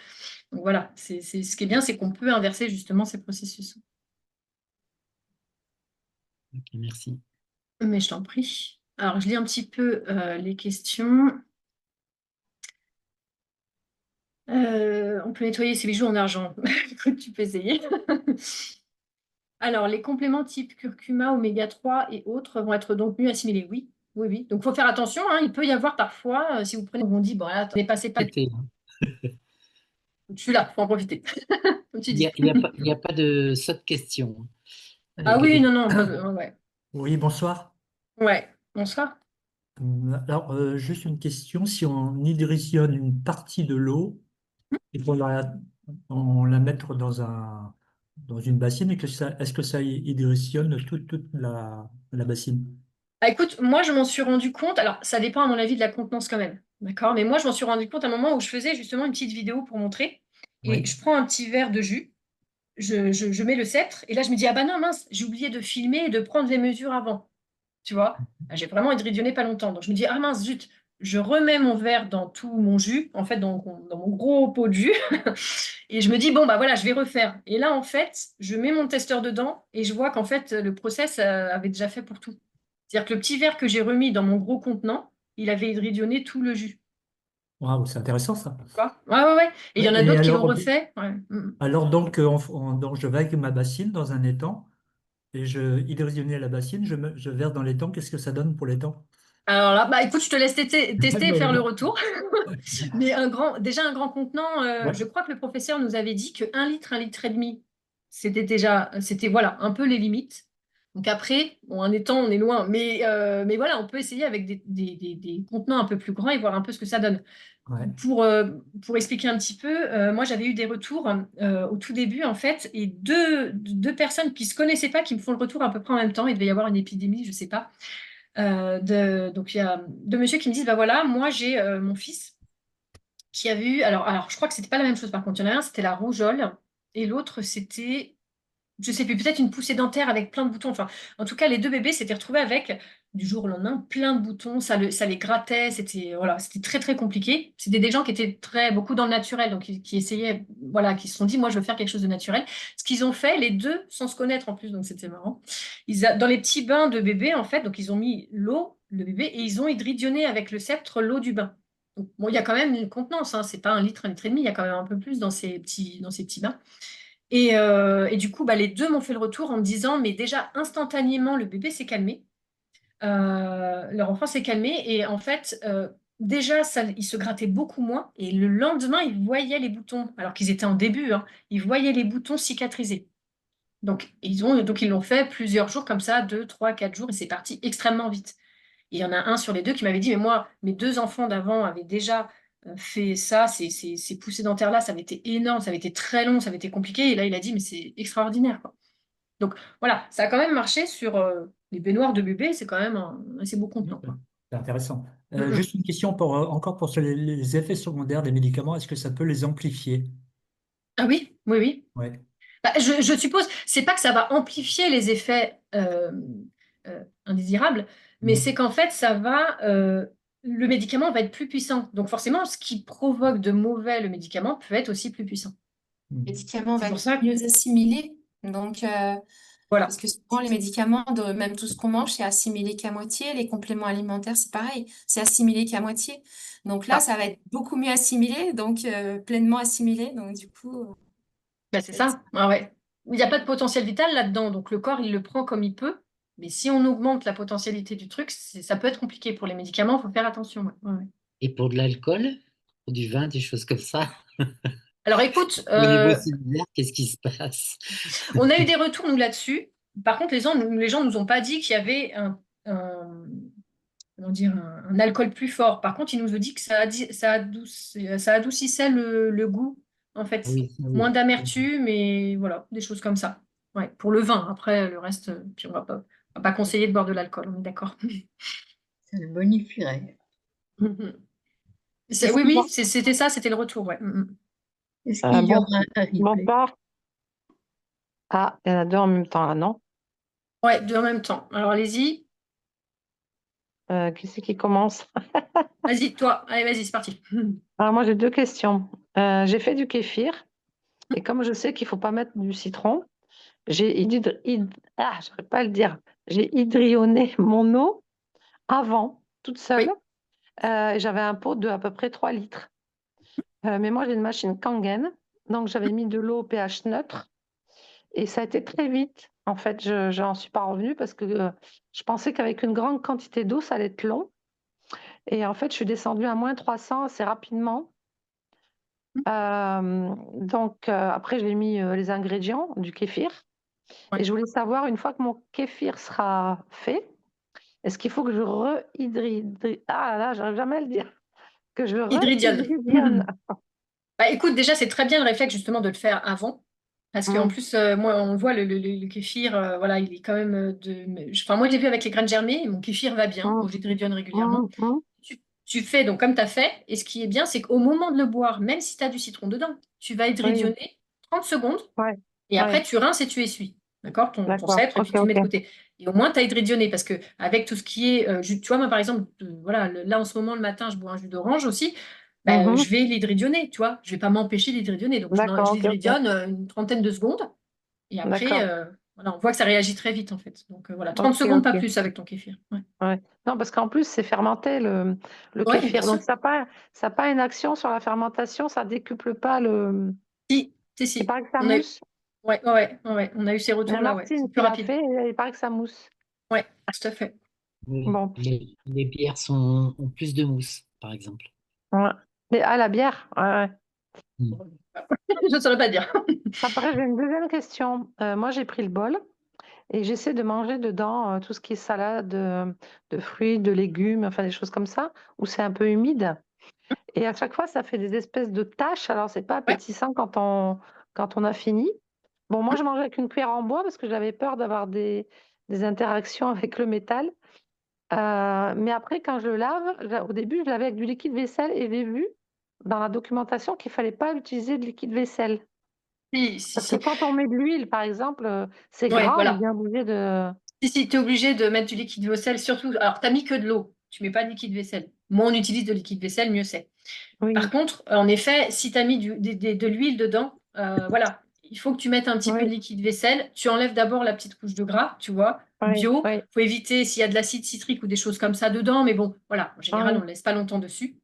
Donc, voilà, ce qui est bien, c'est qu'on peut inverser justement ces processus. Ok, merci. Mais je t'en prie. Alors, je lis un petit peu les questions. On peut nettoyer ses bijoux en argent. Écoute, tu peux essayer. Alors, les compléments type curcuma, oméga 3 et autres vont être donc mieux assimilés. Oui, oui, oui. Donc, il faut faire attention, hein. Il peut y avoir parfois, si vous prenez, on dit, bon, là, dépassez pas. C'était, hein. Je suis là, il faut en profiter, comme tu Il n'y dis. a, il y a pas de sotte question. Ah Avec oui, les- non, non, ouais. Oui, bonsoir. Ouais, bonsoir. Alors, juste une question. Si on hydrosionne une partie de l'eau et on la mettre dans une bassine, est-ce que ça hydrosionne toute la bassine? Ah, écoute, moi, je m'en suis rendu compte. Alors, ça dépend, à mon avis, de la contenance quand même. D'accord? Mais moi, je m'en suis rendu compte à un moment où je faisais justement une petite vidéo pour montrer. Et Oui. je prends un petit verre de jus, je mets le sceptre, et là, je me dis, ah bah non, mince, j'ai oublié de filmer et de prendre les mesures avant. Tu vois? Ah, j'ai vraiment hydridionné pas longtemps. Donc, je me dis, ah mince, zut, je remets mon verre dans tout mon jus, en fait, dans mon gros pot de jus. Et je me dis, bon, bah voilà, je vais refaire. Et là, en fait, je mets mon testeur dedans et je vois qu'en fait, le process avait déjà fait pour tout. C'est-à-dire que le petit verre que j'ai remis dans mon gros contenant, il avait hydridionné tout le jus. Waouh, c'est intéressant ça. Quoi. Ouais, ouais, ouais. Et il y en a Et d'autres qui l'ont refait. Ouais. Mm. alors donc, donc je vais avec ma bassine dans un étang et je hydrosionne la bassine, je verse dans l'étang. Qu'est-ce que ça donne pour l'étang? Alors là, bah écoute, je te laisse tester et Non, faire le non. retour. Mais déjà un grand contenant, Ouais. je crois que le professeur nous avait dit que 1 litre et demi, c'était voilà, un peu les limites. Donc après, bon, un étang, on est loin, mais voilà, on peut essayer avec des contenants un peu plus grands et voir un peu ce que ça donne. Ouais. Pour expliquer un petit peu, moi j'avais eu des retours au tout début en fait, et deux personnes qui ne se connaissaient pas qui me font le retour à peu près en même temps. Il devait y avoir une épidémie, je ne sais pas. Donc il y a deux messieurs qui me disent, bah voilà, moi j'ai mon fils qui avait eu, alors je crois que c'était pas la même chose par contre, il y en a un c'était la rougeole et l'autre c'était, je sais plus, peut-être une poussée dentaire avec plein de boutons. Enfin, en tout cas, les deux bébés s'étaient retrouvés avec, du jour au lendemain, plein de boutons. Ça les grattait. C'était voilà, c'était très, très compliqué. C'était des gens qui étaient beaucoup dans le naturel, donc qui essayaient, voilà, qui se sont dit, moi, je veux faire quelque chose de naturel. Ce qu'ils ont fait, les deux, sans se connaître en plus, donc c'était marrant. Dans les petits bains de bébé, en fait, donc ils ont mis l'eau, le bébé, et ils ont hydridionné avec le sceptre l'eau du bain. Donc, bon, il y a quand même une contenance, hein, c'est pas 1 litre et demi, il y a quand même un peu plus dans ces petits bains. Et du coup, bah, les deux m'ont fait le retour en me disant, mais déjà, instantanément, le bébé s'est calmé. Leur enfant s'est calmé. Et en fait, déjà, ils se grattaient beaucoup moins. Et le lendemain, ils voyaient les boutons, alors qu'ils étaient en début, hein, ils voyaient les boutons cicatriser. Donc, ils l'ont fait plusieurs jours comme ça, 2, 3, 4 jours, et c'est parti extrêmement vite. Et il y en a un sur les deux qui m'avait dit, mais moi, mes deux enfants d'avant avaient déjà fait ça, ces poussées dentaires-là, ça avait été énorme, ça avait été très long, ça avait été compliqué. Et là, il a dit, mais c'est extraordinaire, quoi. Donc voilà, ça a quand même marché sur les baignoires de bébé, c'est quand même un assez beau contenant, quoi. C'est intéressant. Mm, mm. Juste une question encore pour les effets secondaires des médicaments. Est-ce que ça peut les amplifier? Ah oui, oui, oui. Ouais. Bah, je suppose, c'est pas que ça va amplifier les effets indésirables, mais c'est qu'en fait, le médicament va être plus puissant. Donc forcément, ce qui provoque de mauvais le médicament peut être aussi plus puissant. Mm. Le médicament C'est va pour être ça que, mieux assimilé. Donc, voilà. parce que souvent, les médicaments, même tout ce qu'on mange, c'est assimilé qu'à moitié. Les compléments alimentaires, c'est pareil, c'est assimilé qu'à moitié. Donc là, Ah, ça va être beaucoup mieux assimilé, donc pleinement assimilé. Donc du coup, bah, c'est ça va être ça. Ah ouais. il n'y a pas de potentiel vital là-dedans, donc le corps, il le prend comme il peut. Mais si on augmente la potentialité du truc, ça peut être compliqué pour les médicaments, il faut faire attention. Ouais. Et pour de l'alcool, pour du vin, des choses comme ça, Alors écoute, au niveau cellulaire, qu'est-ce qui se passe? on a eu des retours, nous, là-dessus. Par contre, les gens nous ont pas dit qu'il y avait comment dire, un alcool plus fort. Par contre, ils nous ont dit que ça adoucissait le goût, en fait. Oui, ça, Moins oui. d'amertume et voilà, des choses comme ça. Ouais, pour le vin. Après, le reste, puis on va pas conseiller de boire de l'alcool, on est d'accord. Ça le bonifierait. Mhm. Est-ce Oui, qu'il oui, va- c'était ça, c'était le retour, ouais. Est-ce qu'il y bon, aura un bon, replay? part. Ah, il y en a deux en même temps là, non? Ouais, deux en même temps. Alors, allez-y. Qui c'est qui commence? Vas-y, toi. Allez, vas-y, c'est parti. Alors moi j'ai deux questions. J'ai fait du kéfir et comme je sais qu'il faut pas mettre du citron, j'arrive pas à le dire. J'ai hydrionné mon eau avant, toute seule. Oui. Et j'avais un pot de à peu près 3 litres. Mais moi j'ai une machine Kangen, donc j'avais mis de l'eau au pH neutre et ça a été très vite. En fait, je n'en suis pas revenue parce que je pensais qu'avec une grande quantité d'eau, ça allait être long. Et en fait, je suis descendue à -300 assez rapidement. Après, j'ai mis les ingrédients du kéfir. Ouais. Et je voulais savoir, une fois que mon kéfir sera fait, est-ce qu'il faut que je Ah là, j'arrive jamais à le dire. Que je Hydridione. re-hydridionne. Bah, écoute, déjà, c'est très bien le réflexe justement de le faire avant. Parce qu'en Hum, plus, moi, on voit le kéfir, voilà, il est quand même Enfin, moi, je l'ai vu avec les graines germées, et mon kéfir va bien. hum, Bon, j'hydridionne régulièrement. hum, hum. Tu fais donc comme tu as fait. Et ce qui est bien, c'est qu'au moment de le boire, même si tu as du citron dedans, tu vas Oui, hydridionner 30 secondes. ouais, Et après, ouais, tu rinces et tu essuies. D'accord? Ton d'accord. sceptre, et puis Ok, tu mets de ok. côté. Et au moins, tu as hydridionné. Parce que avec tout ce qui est. Tu vois, moi, par exemple, voilà, là, en ce moment, le matin, je bois un jus d'orange aussi. Ben, Mhm. je vais l'hydridionner, tu vois. Je vais pas m'empêcher d'hydridionner. Donc, je D'accord, ok, ok. l'hydridionne une trentaine de secondes. Et après, D'accord. voilà, on voit que ça réagit très vite, en fait. Donc, voilà, 30 Ok, secondes, pas ok. plus avec ton kéfir. Ouais, Ouais. Non, parce qu'en plus, c'est fermenté le ouais, bien kéfir. sûr. Donc, ça n'a pas une action sur la fermentation, ça décuple pas le. Si, si, Il si. paraît que ça On a eu, mousse. ouais, ouais, ouais, ouais, on a eu ces Il y a retours-là, ouais. C'est Martine plus qui l'a rapide. fait et il paraît que ça mousse. Ouais, tout à fait. Oui. Bon. Les bières ont plus de mousse, par exemple. Ouais. Mais la bière. Ouais, ouais. Mm. Je ne saurais pas dire. Après, j'ai une deuxième question. Moi, j'ai pris le bol et j'essaie de manger dedans tout ce qui est salade, de fruits, de légumes, enfin des choses comme ça, où c'est un peu humide. Et à chaque fois, ça fait des espèces de taches. Alors, c'est pas Ouais. appétissant quand on a fini. Bon, moi, je mangeais avec une cuillère en bois parce que j'avais peur d'avoir des interactions avec le métal. Mais après, quand je le lave, au début, je lavais avec du liquide vaisselle et j'ai vu dans la documentation qu'il fallait pas utiliser de liquide vaisselle. Si, si, Parce que si. quand on met de l'huile, par exemple, c'est Ouais, gras, on est voilà. bien obligé de. Si, si, tu es obligé de mettre du liquide vaisselle, surtout. Alors, tu n'as mis que de l'eau. Tu mets pas de liquide vaisselle. Moins on utilise de liquide vaisselle, mieux c'est. Par Oui, contre, en effet, si tu as mis de l'huile dedans, voilà, il faut que tu mettes un petit peu de oui, liquide vaisselle. Tu enlèves d'abord la petite couche de gras, tu vois, oui, bio. oui, Il faut éviter s'il y a de l'acide citrique ou des choses comme ça dedans, mais bon, voilà, en général, on oui. ne laisse pas longtemps dessus.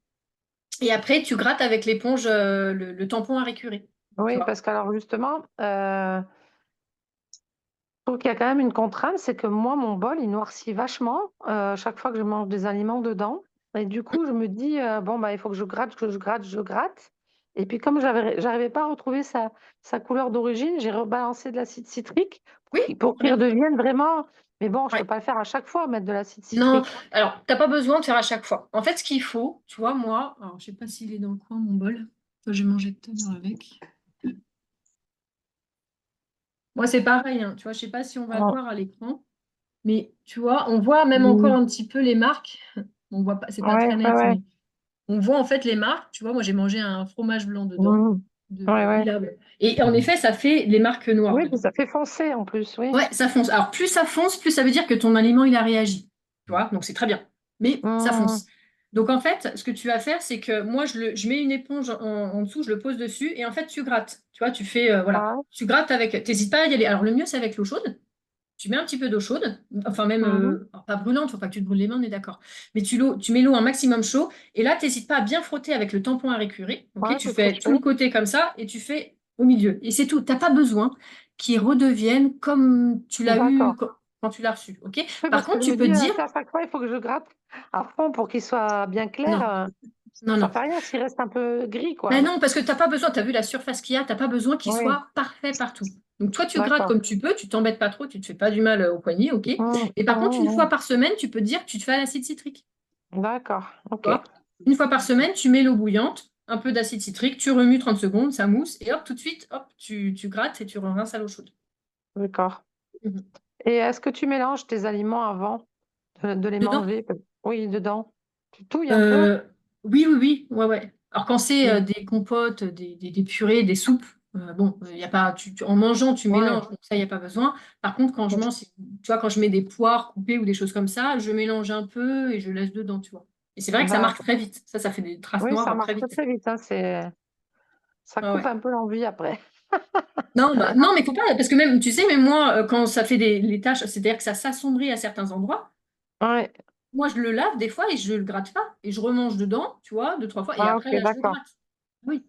Et après, tu grattes avec l'éponge le tampon à récurer, tu Oui, vois. parce qu'alors justement, je trouve qu'il y a quand même une contrainte, c'est que moi, mon bol, il noircit vachement chaque fois que je mange des aliments dedans. Et du coup, je me dis, bon, bah, il faut que je gratte, que je gratte, je gratte. Et puis, comme j'arrivais pas à retrouver sa couleur d'origine, j'ai rebalancé de l'acide citrique Oui, pour très qu'il bien. redevienne vraiment. Mais bon, je peux Ouais. pas le faire à chaque fois, mettre de l'acide Non, citrique. alors, t'as pas besoin de faire à chaque fois. En fait, ce qu'il faut, tu vois, moi, alors, je sais pas s'il est dans le coin, mon bol. Toi, j'ai mangé tout à l'heure avec. Moi, c'est pareil, hein, tu vois, je sais pas si on va le Oh, voir à l'écran, mais tu vois, on voit même encore oui. un petit peu les marques. On voit pas, c'est pas Ouais, très ouais, net, ouais. mais on voit en fait les marques. Tu vois, moi, j'ai mangé un fromage blanc dedans, Mhm. de Ouais, ouais. Ilave. Et en Mm. effet, ça fait les marques noires Oui, puis dedans. ça fait foncer en plus, oui. Ouais, ça fonce. Alors, plus ça fonce, plus ça veut dire que ton aliment, il a réagi. Tu vois, donc c'est très bien. Mais ça fonce. Mhm. Donc, en fait, ce que tu vas faire, c'est que moi, je mets une éponge en dessous, je le pose dessus, et en fait, tu grattes. Tu vois, tu fais, voilà, Ouais. tu grattes avec. T'hésites pas à y aller. Alors, le mieux, c'est avec l'eau chaude. Tu mets un petit peu d'eau chaude, enfin même, Mhm. alors, pas brûlante, faut pas que tu te brûles les mains, on est d'accord. Mais tu mets l'eau un maximum chaud, et là, t'hésites pas à bien frotter avec le tampon à récurer. Ok, Ouais, tu c'est ce que fais je tout fais. le côté comme ça, et tu fais au milieu. Et c'est tout. T'as pas besoin. qui redevienne comme tu l'as eu D'accord. quand tu l'as reçu. OK? Oui, Par parce que contre, je tu me peux dis, dire à chaque fois, il faut que je gratte à fond pour qu'il soit bien clair. non, non, Ça non. fait rien s'il reste un peu gris, Mais quoi. non, parce que tu n'as pas besoin, tu as vu la surface qu'il y a, tu n'as pas besoin qu'il Oui, soit parfait partout. Donc toi, tu grattes d'accord. comme tu peux, tu t'embêtes pas trop, tu te fais pas du mal au poignet, OK? Et par contre, une fois par semaine, tu peux te dire que tu te fais à l'acide citrique. D'accord, Tu ok. vois. Une fois par semaine, tu mets l'eau bouillante, un peu d'acide citrique, tu remues 30 secondes, ça mousse, et hop, tout de suite, hop, tu grattes et tu rinces à l'eau chaude. D'accord. Mhm. Et est-ce que tu mélanges tes aliments avant de les Dedans? manger? Oui, dedans. Tu touilles un peu? Euh, oui, oui, oui, ouais, ouais. Alors quand c'est Oui. des compotes, des purées, des soupes, bon, y a pas, en mangeant, tu Ouais. mélanges, donc ça, il n'y a pas besoin. Par contre, quand je mange, tu vois, quand je mets des poires coupées ou des choses comme ça, je mélange un peu et je laisse dedans, tu vois. Et c'est vrai que ça marque D'accord. très vite. Ça fait des traces Oui, ça noires très marche très vite. très vite, hein, ça Ouais, coupe ouais. un peu l'envie après. Non, bah, non, mais faut pas, parce que même, tu sais, même moi, quand ça fait les taches, c'est-à-dire que ça s'assombrit à certains endroits, Ouais. moi, je le lave des fois et je le gratte pas. Et je remange dedans, tu vois, deux, trois fois, et Ah, ok, après, là, je le d'accord. gratte. Oui.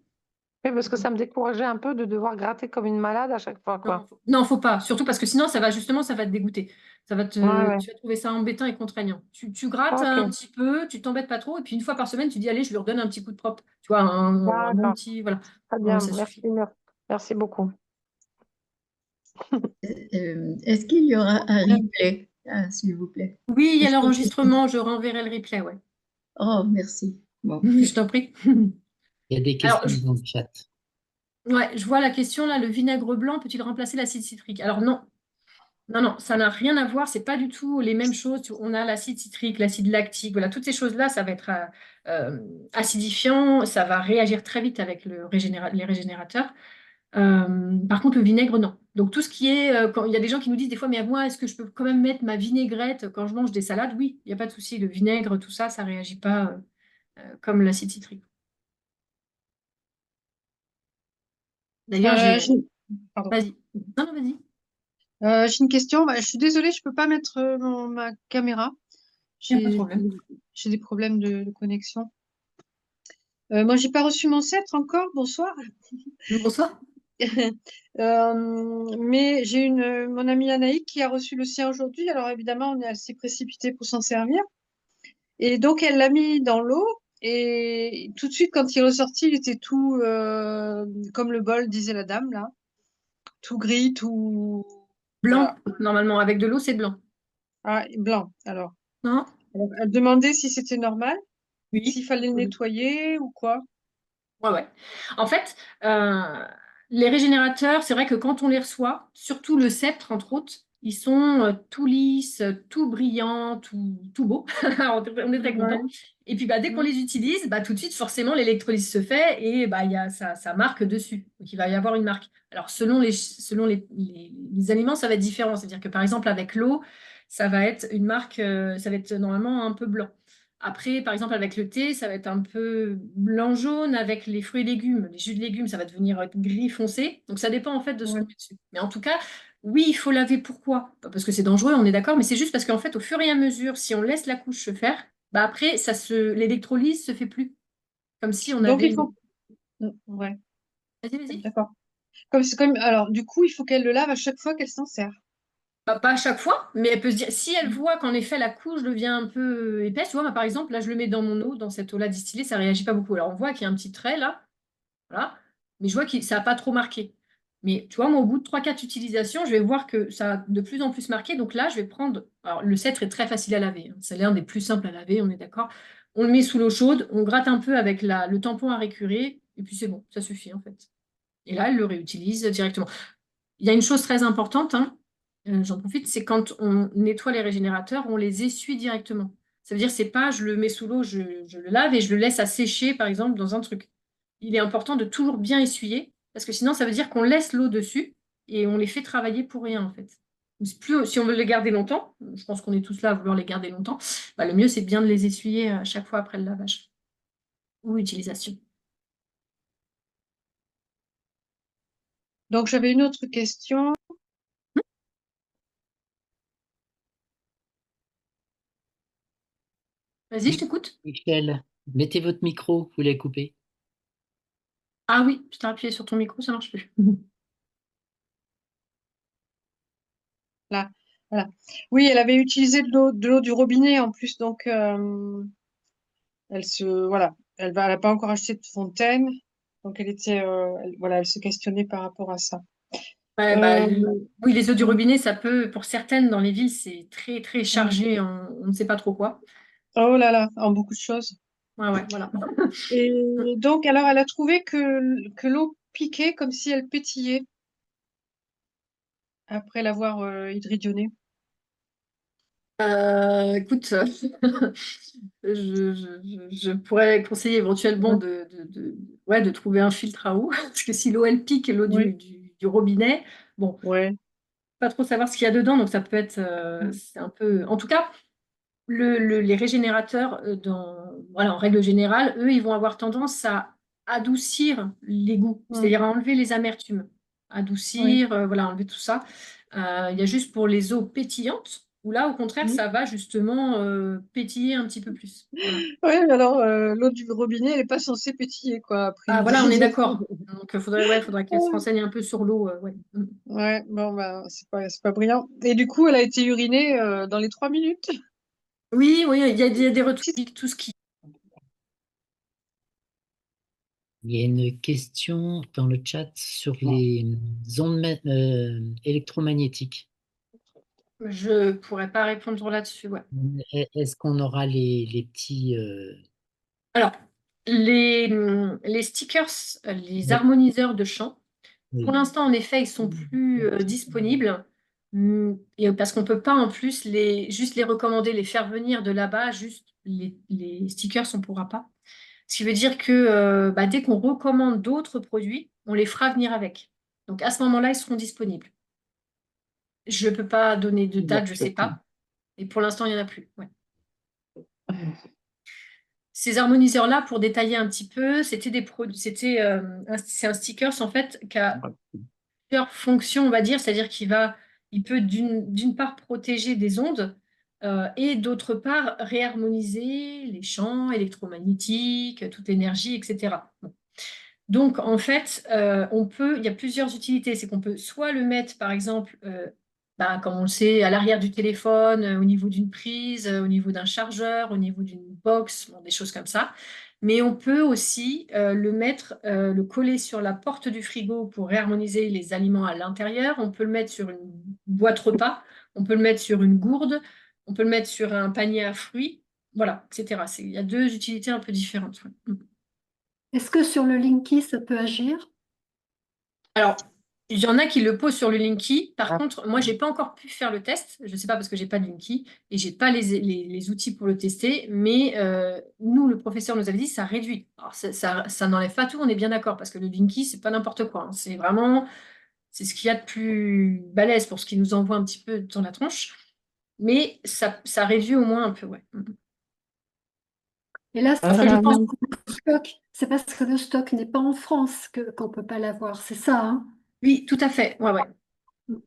Oui, parce que ça me décourageait un peu de devoir gratter comme une malade à chaque fois, Non, quoi. non, faut pas. Surtout parce que sinon, ça va justement, ça va te dégoûter. Ouais, ouais. Tu vas trouver ça embêtant et contraignant. Tu grattes Ok, un petit peu, tu t'embêtes pas trop, et puis une fois par semaine, tu dis, allez, je lui redonne un petit coup de propre. Tu vois, un bon d'accord. petit, voilà. Très Non, bien, ça merci, suffit. merci beaucoup. Est-ce qu'il y aura un replay, s'il vous plaît? Oui, il y a Est-ce que- l'enregistrement, je renverrai le replay, ouais. Oh, merci. Bon. Je t'en prie. Il y a des Alors, questions dans le chat. ouais, je vois la question là, le vinaigre blanc peut-il remplacer l'acide citrique? Alors non, non, non, ça n'a rien à voir, c'est pas du tout les mêmes choses. On a l'acide citrique, l'acide lactique, voilà, toutes ces choses-là, ça va être acidifiant, ça va réagir très vite avec les régénérateurs. Par contre, le vinaigre, non. Donc tout ce qui est, quand il y a des gens qui nous disent des fois, mais moi, est-ce que je peux quand même mettre ma vinaigrette quand je mange des salades? Oui, il n'y a pas de souci. Le vinaigre, tout ça, ça réagit pas comme l'acide citrique. D'ailleurs, Pardon. vas-y. Non, non, vas-y. J'ai une question. Bah, je suis désolée, je peux pas mettre ma caméra. Il n'y a pas de J'ai problème. j'ai des problèmes de connexion. Moi, j'ai pas reçu mon sceptre encore. Bonsoir. Bonsoir. Mais j'ai mon amie Anaïk qui a reçu le sien aujourd'hui. Alors évidemment, on est assez précipité pour s'en servir. Et donc, elle l'a mis dans l'eau. Et tout de suite, quand il est ressorti, il était tout comme le bol, disait la dame, là. Tout gris, tout... Blanc, Voilà. normalement, avec de l'eau, c'est blanc. Ah, blanc, alors. Non? Alors, elle demandait si c'était normal, Oui. s'il fallait le Oui. nettoyer ou quoi. Ouais, ouais. En fait, les régénérateurs, c'est vrai que quand on les reçoit, surtout le sceptre, entre autres, ils sont tout lisses, tout brillants, tout beaux. On est très content. Ouais. Et puis bah, dès qu'on Mm. les utilise, bah, tout de suite, forcément, l'électrolyse se fait et bah, il y a ça marque dessus. Donc il va y avoir une marque. Alors selon les aliments, ça va être différent. C'est-à-dire que par exemple, avec l'eau, ça va être une marque, ça va être normalement un peu blanc. Après, par exemple, avec le thé, ça va être un peu blanc-jaune. Avec les fruits et légumes, les jus de légumes, ça va devenir gris foncé. Donc, ça dépend en fait de ce qu'on Ouais. met dessus. Mais en tout cas, oui, il faut laver. Pourquoi? Pas parce que c'est dangereux, on est d'accord, mais c'est juste parce qu'en fait, au fur et à mesure, si on laisse la couche se faire, bah après, l'électrolyse se fait plus. Comme si on Donc, avait il une... faut... Ouais, Vas-y, vas-y. d'accord. Alors, du coup, il faut qu'elle le lave à chaque fois qu'elle s'en sert. Pas à chaque fois, mais elle peut se dire, si elle voit qu'en effet la couche devient un peu épaisse, tu vois, moi, par exemple, là je le mets dans mon eau, dans cette eau-là distillée, ça réagit pas beaucoup. Alors on voit qu'il y a un petit trait là, voilà. Mais je vois que ça n'a pas trop marqué. Mais tu vois, moi, au bout de 3-4 utilisations, je vais voir que ça a de plus en plus marqué. Donc là, je vais prendre. Alors, le cèdre est très facile à laver, hein. C'est l'un des plus simples à laver, on est d'accord. On le met sous l'eau chaude, on gratte un peu avec le tampon à récurer, et puis c'est bon, ça suffit en fait. Et là, elle le réutilise directement. Il y a une chose très importante, hein, j'en profite, c'est quand on nettoie les régénérateurs, on les essuie directement. Ça veut dire, c'est pas je le mets sous l'eau, je le lave et je le laisse à sécher, par exemple, dans un truc. Il est important de toujours bien essuyer, parce que sinon, ça veut dire qu'on laisse l'eau dessus et on les fait travailler pour rien, en fait. Si on veut les garder longtemps, je pense qu'on est tous là à vouloir les garder longtemps, bah, le mieux, c'est bien de les essuyer à chaque fois après le lavage ou utilisation. Donc, j'avais une autre question. Vas-y, je t'écoute. Michel, mettez votre micro, vous l'avez coupé. Ah oui, je t'ai appuyé sur ton micro, ça marche plus. Voilà. Oui, elle avait utilisé de l'eau du robinet en plus, donc voilà, elle n'a pas encore acheté de fontaine, donc voilà, elle se questionnait par rapport à ça. Ouais, Euh, oui, les eaux du robinet, ça peut, pour certaines dans les villes, c'est très très mm. chargé on ne sait pas trop quoi. Oh là là, en beaucoup de choses. Ouais, voilà. Et donc, alors, elle a trouvé que l'eau piquait comme si elle pétillait après l'avoir hydridionnée. Écoute, je pourrais conseiller éventuellement Ouais. ouais, de trouver un filtre à eau, parce que si l'eau elle pique, l'eau Oui, du robinet, bon, ouais. pas trop savoir ce qu'il y a dedans, donc ça peut être, Mm. c'est un peu, en tout cas, les régénérateurs, voilà, en règle générale, eux, ils vont avoir tendance à adoucir les goûts, Mm. c'est-à-dire à enlever les amertumes, Oui. adoucir, voilà, enlever tout ça. Il y a juste pour les eaux pétillantes, où là, au contraire, Mm. ça va justement pétiller un petit peu plus. Voilà. Ouais, mais alors, l'eau du robinet, elle n'est pas censée pétiller, quoi, après Ah, voilà, on est hydration. d'accord. Donc, faudrait qu'elle se renseigne un peu sur l'eau. Ouais. Mm. Ouais, bon, bah, c'est pas brillant. Et du coup, elle a été urinée dans les 3 minutes. Oui, il y a des retours, Petite- tout ce qui. Il y a une question dans le chat sur les ondes électromagnétiques. Je pourrais pas répondre là-dessus, ouais. Est-ce qu'on aura les petits... Alors, les stickers, les Oui, harmoniseurs de chant, pour oui. l'instant, en effet, ils sont plus disponibles. Et parce qu'on peut pas en plus juste les recommander, les faire venir de là-bas, juste les stickers, on pourra pas. Ce qui veut dire que bah, dès qu'on recommande d'autres produits, on les fera venir avec. Donc à ce moment-là, ils seront disponibles. Je ne peux pas donner de date, je ne sais pas. Et pour l'instant, il n'y en a plus. Ouais. Ces harmoniseurs-là, pour détailler un petit peu, c'était des produits, c'est un sticker en fait qui a plusieurs fonctions, on va dire, c'est-à-dire il peut d'une part protéger des ondes et d'autre part réharmoniser les champs électromagnétiques, toute l'énergie, etc. Bon. Donc, en fait, il y a plusieurs utilités. C'est qu'on peut soit le mettre, par exemple, bah, comme on le sait, à l'arrière du téléphone, au niveau d'une prise, au niveau d'un chargeur, au niveau d'une box, bon, des choses comme ça. Mais on peut aussi le coller sur la porte du frigo pour réharmoniser les aliments à l'intérieur. On peut le mettre sur une boîte repas. On peut le mettre sur une gourde. On peut le mettre sur un panier à fruits. Voilà, etc. Il y a deux utilités un peu différentes. Ouais. Est-ce que sur le Linky, ça peut agir? Alors, il y en a qui le posent sur le Linky. Par contre, moi, j'ai pas encore pu faire le test. Je ne sais pas parce que j'ai pas de Linky et j'ai pas les outils pour le tester. Mais nous, le professeur nous avait dit ça réduit. Alors, ça n'enlève pas tout, on est bien d'accord, parce que le Linky, c'est pas n'importe quoi, hein. C'est ce qu'il y a de plus balèze pour ce qui nous envoie un petit peu dans la tronche. Mais ça réduit au moins un peu, ouais. Et là, c'est Parce que je pense. c'est parce que le stock n'est pas en France qu'on ne peut pas l'avoir, c'est ça, hein? Oui, tout à fait. Ouais, ouais.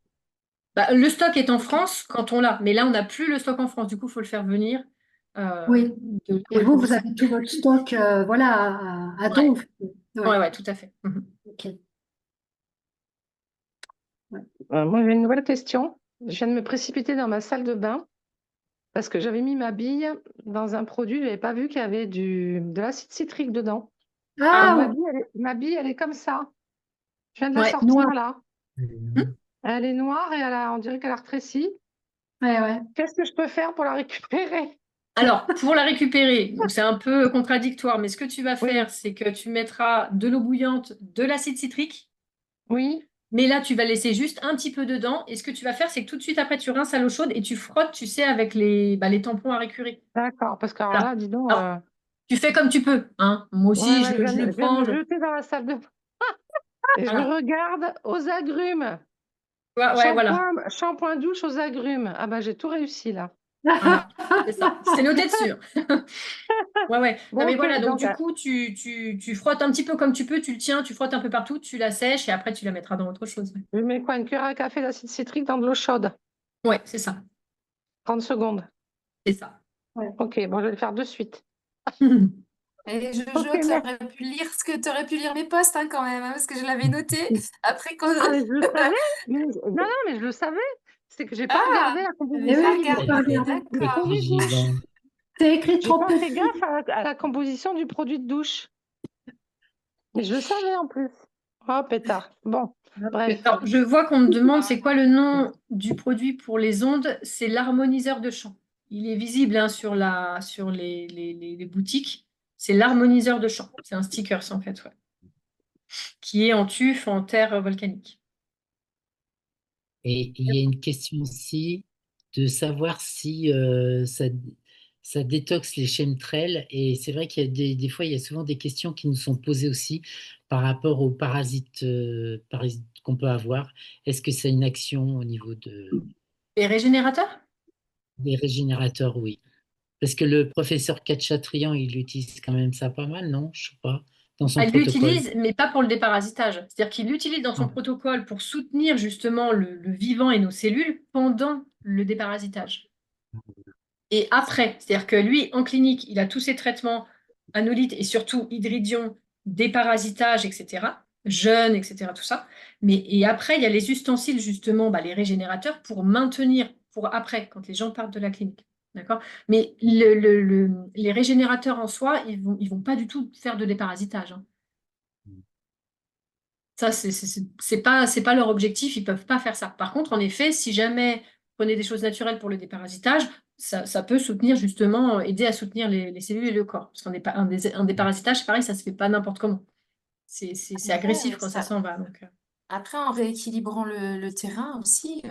Bah, le stock est en France quand on l'a, mais là, on n'a plus le stock en France. Du coup, il faut le faire venir Oui. de là où Et elle vous produit ça. avez tout votre stock voilà, à Ouais, Donf. Ouais, ouais, tout à fait. Mhm. ok. Ouais. Moi, j'ai une nouvelle question. Je viens de me précipiter dans ma salle de bain parce que j'avais mis ma bille dans un produit, je n'avais pas vu qu'il y avait de l'acide citrique dedans. Donc, Ah, ma bille, elle est comme ça. Je viens de la Ouais. sortir noir. là. Elle est noire et on dirait qu'elle a rétréci. Ouais, ouais. Qu'est-ce que je peux faire pour la récupérer? Alors, pour la récupérer, donc c'est un peu contradictoire, mais ce que tu vas Oui, faire, c'est que tu mettras de l'eau bouillante, de l'acide citrique, oui, mais là, tu vas laisser juste un petit peu dedans. Et ce que tu vas faire, c'est que tout de suite après, tu rinces à l'eau chaude et tu frottes, tu sais, avec les tampons à récurer. d'accord. Parce que alors Voilà. là, dis donc, Alors, tu fais comme tu peux, hein. Moi ouais, aussi, ouais, je le je viens de prends. me jeter dans la salle de bain et je Voilà. regarde aux agrumes. Ouais, ouais, voilà. Shampoing douche aux agrumes. Ah ben, j'ai tout réussi là. Voilà, c'est ça. C'est noté dessus. Ouais, ouais. Non, Bon, mais ok, voilà, donc donc du coup, tu frottes un petit peu comme tu peux, tu le tiens, tu frottes un peu partout, tu la sèches et après tu la mettras dans autre chose. je mets quoi? Une cuillère à café d'acide citrique dans de l'eau chaude. Ouais, c'est ça. 30 secondes. C'est ça. Ok, bon, je vais le faire de suite. Et Jojo, Ok, tu merci. aurais pu lire tu aurais pu lire mes posts quand même, hein, parce que je l'avais noté. Après, quand... Ah, mais je le savais. Non, non, mais je le savais. C'est que j'ai pas regardé la Vous Eh n'avez composition pas oui, il faut du, pas regardé, regarder. du d'accord. produit de Petit bouche. Givin. C'est écrit J'ai trop pas fait petit. gaffe à la composition du produit de douche. Mais je le savais en plus. Oh, pétard. Bon, bref. Alors, je vois qu'on me demande c'est quoi le nom du produit pour les ondes. C'est l'harmoniseur de chant. Il est visible hein, sur les boutiques. C'est l'harmoniseur de chant. C'est un sticker en fait, ouais, qui est en tuf, en terre volcanique. Et il y a une question aussi de savoir si ça détoxe les chemtrails. Et c'est vrai qu'il y a des fois, il y a souvent des questions qui nous sont posées aussi par rapport aux parasites qu'on peut avoir. Est-ce que ça a une action au niveau Et régénérateur? des régénérateurs? Oui. Parce que le professeur Katchatrian, il utilise quand même ça pas mal, non? Je sais pas, dans son Elle protocole. l'utilise, mais pas pour le déparasitage. C'est-à-dire qu'il l'utilise dans son Ah, protocole pour soutenir justement le vivant et nos cellules pendant le déparasitage. Et après, c'est-à-dire que lui, en clinique, il a tous ses traitements, anolytes et surtout hydridion, déparasitage, etc., jeûne, etc., tout ça. Et après, il y a les ustensiles, justement, bah, les régénérateurs pour maintenir, pour après, quand les gens partent de la clinique. D'accord? Mais les régénérateurs en soi, ils vont pas du tout faire de déparasitage. Hein. Ça, c'est pas leur objectif, ils peuvent pas faire ça. Par contre, en effet, si jamais vous prenez des choses naturelles pour le déparasitage, ça peut soutenir justement, aider à soutenir les cellules et le corps. Parce un déparasitage, c'est pareil, ça se fait pas n'importe comment. C'est agressif quand ça s'en va. Donc, Après, en rééquilibrant le terrain aussi,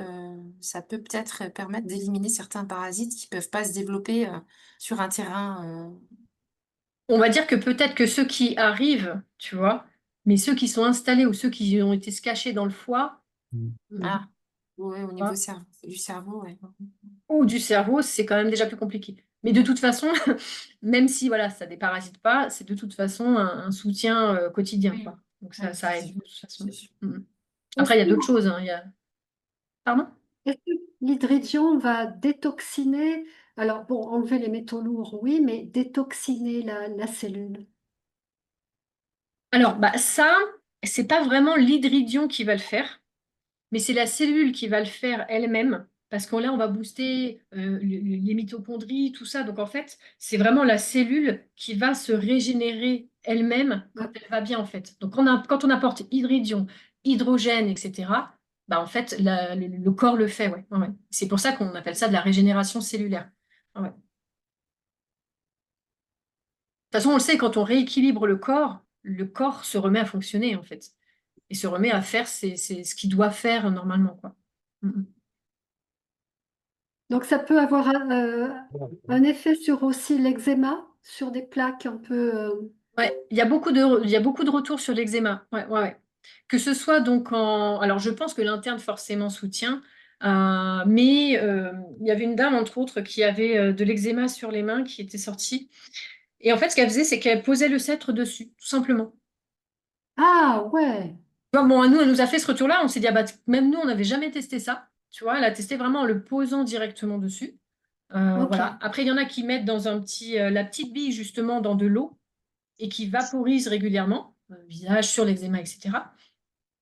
ça peut peut-être permettre d'éliminer certains parasites qui peuvent pas se développer sur un terrain. on va dire que peut-être que ceux qui arrivent, tu vois, mais ceux qui sont installés ou ceux qui ont été se cacher dans le foie, mm. Ah, ouais, au niveau tu du cerveau, ouais. ou du cerveau, c'est quand même déjà plus compliqué. Mais de toute façon, même si voilà, ça déparasite pas, c'est de toute façon un soutien quotidien, Oui, quoi. Donc oui, ça c'est aide sûr, de toute façon. c'est sûr. Mhm. Est-ce Après, il y a que, d'autres choses. Hein, Pardon? est-ce que l'hydridion va détoxiner? Alors, bon, enlever les métaux lourds, oui, mais détoxiner la cellule. Alors, bah, ça, c'est pas vraiment l'hydridion qui va le faire, mais c'est la cellule qui va le faire elle-même. Parce que là, on va booster les mitochondries, tout ça. Donc, en fait, c'est vraiment la cellule qui va se régénérer elle-même quand elle va bien, en fait. Donc, quand on apporte hydridion, hydrogène, etc., bah, en fait, le corps le fait. Ouais. Ouais, ouais. C'est pour ça qu'on appelle ça de la régénération cellulaire. Ouais. De toute façon, on le sait, quand on rééquilibre le corps se remet à fonctionner, en fait. Et se remet à faire ce qu'il doit faire normalement, quoi. Mm, mm. Donc, ça peut avoir un effet sur aussi l'eczéma, sur des plaques un peu. Ouais, il y a beaucoup de retours sur l'eczéma. Ouais, ouais, ouais. Que ce soit donc en. Alors, je pense que l'interne forcément soutient, mais il y avait une dame, entre autres, qui avait de l'eczéma sur les mains qui était sortie. Et en fait, ce qu'elle faisait, c'est qu'elle posait le cètre dessus, tout simplement. Ah, ouais. Bon, à nous, elle nous a fait ce retour-là. On s'est dit, ah bah, même nous, on n'avait jamais testé ça. Tu vois, elle a testé vraiment en le posant directement dessus. Ok. Voilà. Après, il y en a qui mettent dans la petite bille, justement, dans de l'eau et qui vaporisent régulièrement, visage, sur l'eczéma, etc.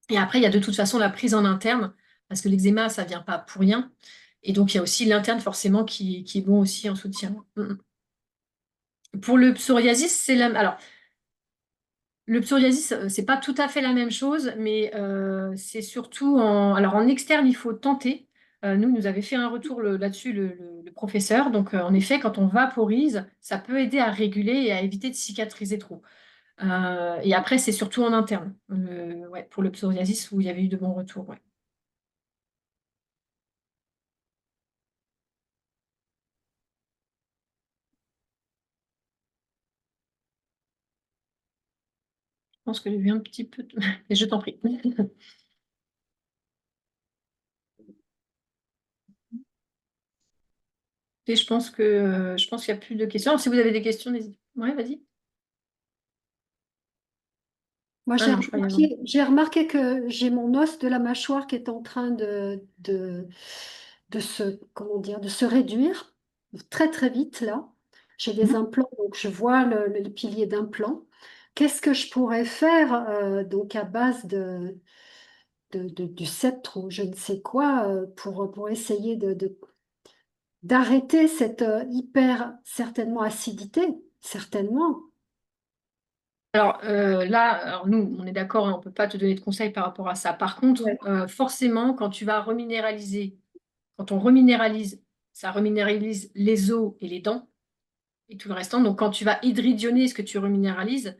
Et après, il y a de toute façon la prise en interne, parce que l'eczéma, ça vient pas pour rien. Et donc, il y a aussi l'interne, forcément, qui est bon aussi en soutien. Pour le psoriasis, Alors, le psoriasis, c'est pas tout à fait la même chose, mais c'est surtout Alors, en externe, il faut tenter. Nous, il nous avait fait un retour là-dessus, le professeur. Donc, en effet, quand on vaporise, ça peut aider à réguler et à éviter de cicatriser trop. Et après, c'est surtout en interne, ouais, pour le psoriasis, où il y avait eu de bons retours. Ouais. Je pense que j'ai vu un petit peu. Mais je t'en prie. Et je pense qu'il n'y a plus de questions. Alors, si vous avez des questions, n'hésitez pas. Ouais, vas-y. Moi, Ah non, je crois y avoir. j'ai remarqué que j'ai mon os de la mâchoire qui est en train de comment dire, de se réduire très, très vite, là. J'ai des Mhm. implants, donc je vois le pilier d'implant. Qu'est-ce que je pourrais faire donc à base du sceptre ou je ne sais quoi pour essayer d'arrêter cette hyper, certainement, acidité, certainement. Alors là, alors nous, on est d'accord, hein, on ne peut pas te donner de conseils par rapport à ça. Par contre, Ouais. forcément, quand tu vas reminéraliser, quand on reminéralise, ça reminéralise les os et les dents et tout le restant. Donc quand tu vas hydridionner ce que tu reminéralises,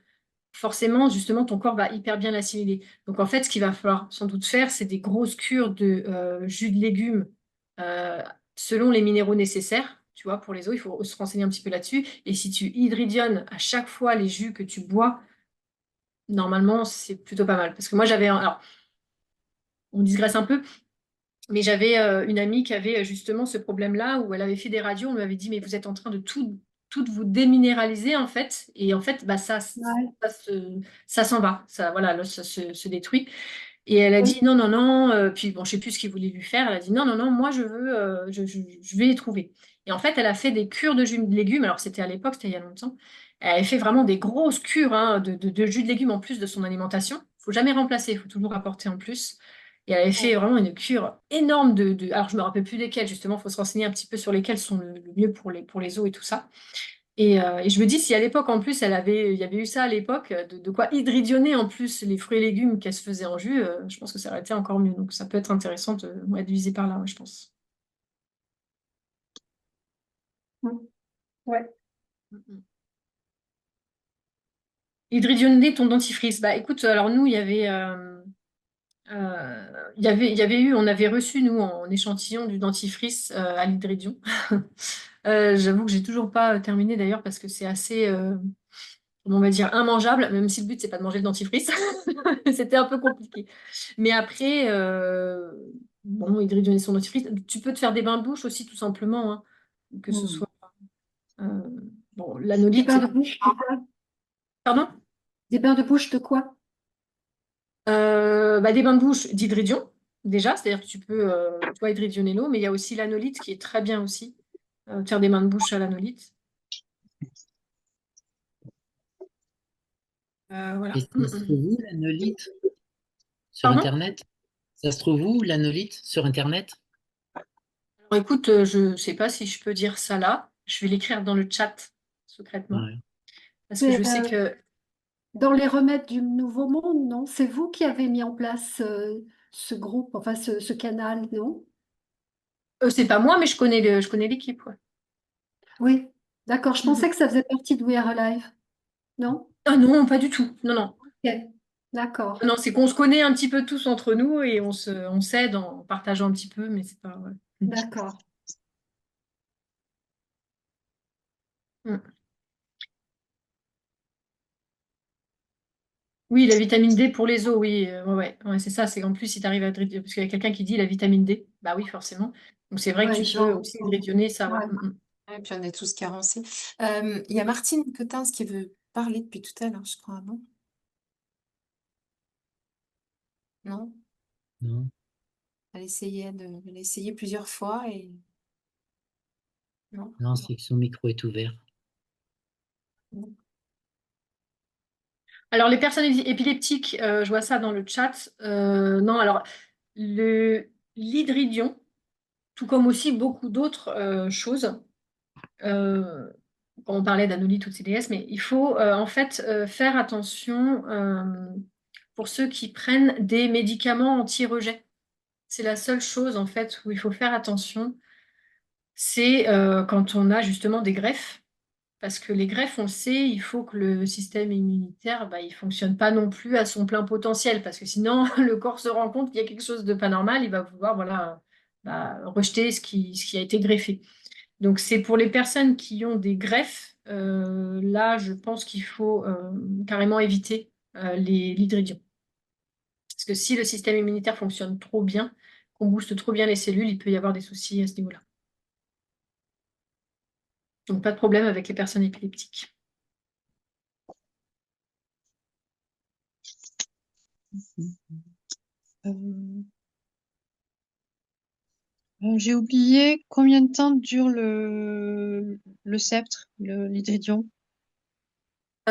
forcément, justement, ton corps va hyper bien l'assimiler. Donc en fait, ce qu'il va falloir sans doute faire, c'est des grosses cures de jus de légumes euh, selon les minéraux nécessaires. Tu vois, pour les os, il faut se renseigner un petit peu là-dessus. Et si tu hydridionnes à chaque fois les jus que tu bois, normalement, c'est plutôt pas mal. Parce que moi, alors, on digresse un peu, mais j'avais une amie qui avait justement ce problème-là où elle avait fait des radios. On lui avait dit, mais vous êtes en train de tout vous déminéraliser, en fait. Et en fait, bah, Ouais. ça s'en va. Ça, voilà, l'os se détruit. Et elle a dit, Oui. non, non, non. Puis, bon, je sais plus ce qu'il voulait lui faire. Elle a dit, non, non, non, moi, je veux, je vais les trouver. Et en fait, elle a fait des cures de jus de légumes. Alors, c'était à l'époque, c'était il y a longtemps. Elle avait fait vraiment des grosses cures hein, de jus de légumes en plus de son alimentation. Il faut jamais remplacer, il faut toujours apporter en plus. Et elle avait fait vraiment une cure énorme alors, je me rappelle plus desquelles, justement, il faut se renseigner un petit peu sur lesquelles sont le mieux pour les os et tout ça. Et je me dis, si à l'époque, en plus, il y avait eu ça à l'époque, de quoi hydridionner en plus les fruits et légumes qu'elle se faisait en jus, je pense que ça aurait été encore mieux. Donc, ça peut être intéressant ouais, de viser par là, ouais, je pense. Ouais. Hydridionner ton dentifrice. Bah, écoute, alors nous, il y avait eu, on avait reçu, nous, en échantillon du dentifrice à l'hydridion. J'avoue que j'ai toujours pas terminé d'ailleurs parce que c'est assez, on va dire, immangeable, même si le but, c'est pas de manger le dentifrice. C'était un peu compliqué. Mais après, bon, hydridionner son dentifrice, tu peux te faire des bains de bouche aussi, tout simplement, hein. Que ce soit. euh, bon, Des l'anolite, bains c'est. de bouche de quoi? Pardon? Des bains de bouche de quoi? Bah, des bains de bouche d'hydridion, déjà, c'est-à-dire que tu peux, tu vois, hydridionner l'eau, mais il y a aussi l'anolite qui est très bien aussi. Faire des bains de bouche à l'anolite. Voilà. Et ça se trouve où, l'anolite? Sur Pardon? Internet? Ça se trouve où, l'anolite? Sur Internet? Alors, écoute, je ne sais pas si je peux dire ça là. Je vais l'écrire dans le chat secrètement. Ouais. Parce que C'est je sais que. dans les remèdes du Nouveau Monde, non? C'est vous qui avez mis en place ce groupe, enfin ce canal, non? C'est pas moi, mais je connais l'équipe. Ouais. Oui, d'accord. Je Mhm. pensais que ça faisait partie de We Are Alive, non? Ah non, pas du tout. Non, non. Ok, d'accord, Non, c'est qu'on se connaît un petit peu tous entre nous et on s'aide en partageant un petit peu, mais c'est pas. Ouais. d'accord. Mm. Oui, la vitamine D pour les os, oui, ouais, ouais, c'est ça. C'est en plus si tu arrives à parce qu'il y a quelqu'un qui dit la vitamine D, bah oui, forcément. Donc c'est vrai que Ouais, tu peux genre, aussi hydrogener ça, ouais. ouais. Mm, mm. Et puis on est tous carencés. Il y a Martine Cotins qui veut parler depuis tout à l'heure, je crois, non? Non? Non. Elle a essayé plusieurs fois et non. Non, c'est que son micro est ouvert. Alors les personnes épileptiques, je vois ça dans le chat. Non, alors l'hydridion, tout comme aussi beaucoup d'autres choses. Quand on parlait d'anolie ou de CDS, mais il faut en fait faire attention pour ceux qui prennent des médicaments anti-rejet. C'est la seule chose en fait où il faut faire attention. C'est quand on a justement des greffes. Parce que les greffes, on le sait, il faut que le système immunitaire, bah, il fonctionne pas non plus à son plein potentiel. Parce que sinon, le corps se rend compte qu'il y a quelque chose de pas normal, il va vouloir voilà, bah, rejeter ce qui a été greffé. Donc, c'est pour les personnes qui ont des greffes, là, je pense qu'il faut carrément éviter l'hydridion. Parce que si le système immunitaire fonctionne trop bien, qu'on booste trop bien les cellules, il peut y avoir des soucis à ce niveau-là. Donc, pas de problème avec les personnes épileptiques. Euh, j'ai oublié combien de temps dure le sceptre, l'hydridion.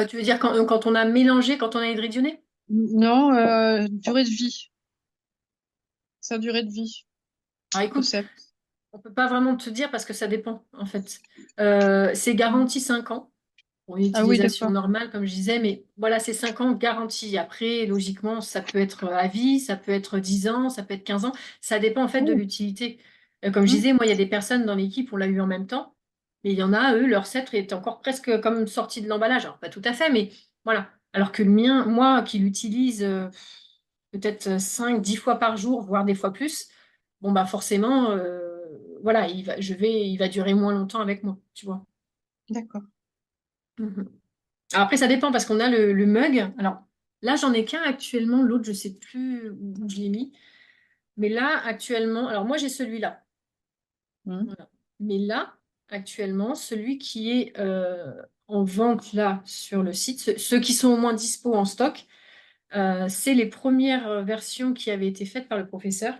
Tu veux dire quand on a mélangé, quand on a hydridionné? Non, durée de vie. sa durée de vie, Alors écoute, concept. on peut pas vraiment te dire parce que ça dépend, en fait. C'est garanti 5 ans pour une Ah oui, utilisation d'accord. normale, comme je disais, mais voilà, c'est 5 ans garantis. Après, logiquement, ça peut être à vie, ça peut être 10 ans, ça peut être 15 ans. Ça dépend, en fait, de Oh. l'utilité. Comme je disais, moi, il y a des personnes dans l'équipe, on l'a eu en même temps, mais il y en a, eux, leur sceptre est encore presque comme sorti de l'emballage. Alors, pas tout à fait, mais voilà. Alors que le mien, moi, qui l'utilise peut-être 5, 10 fois par jour, voire des fois plus, bon, bah forcément, voilà, il va durer moins longtemps avec moi, tu vois. D'accord. Mhm. Alors après, ça dépend parce qu'on a le mug. Alors là, j'en ai qu'un actuellement. L'autre, je sais plus où je l'ai mis. Mais là, actuellement, alors moi, j'ai celui-là. Mhm. Voilà. Mais là, actuellement, celui qui est en vente là sur le site, ceux qui sont au moins dispo en stock, c'est les premières versions qui avaient été faites par le professeur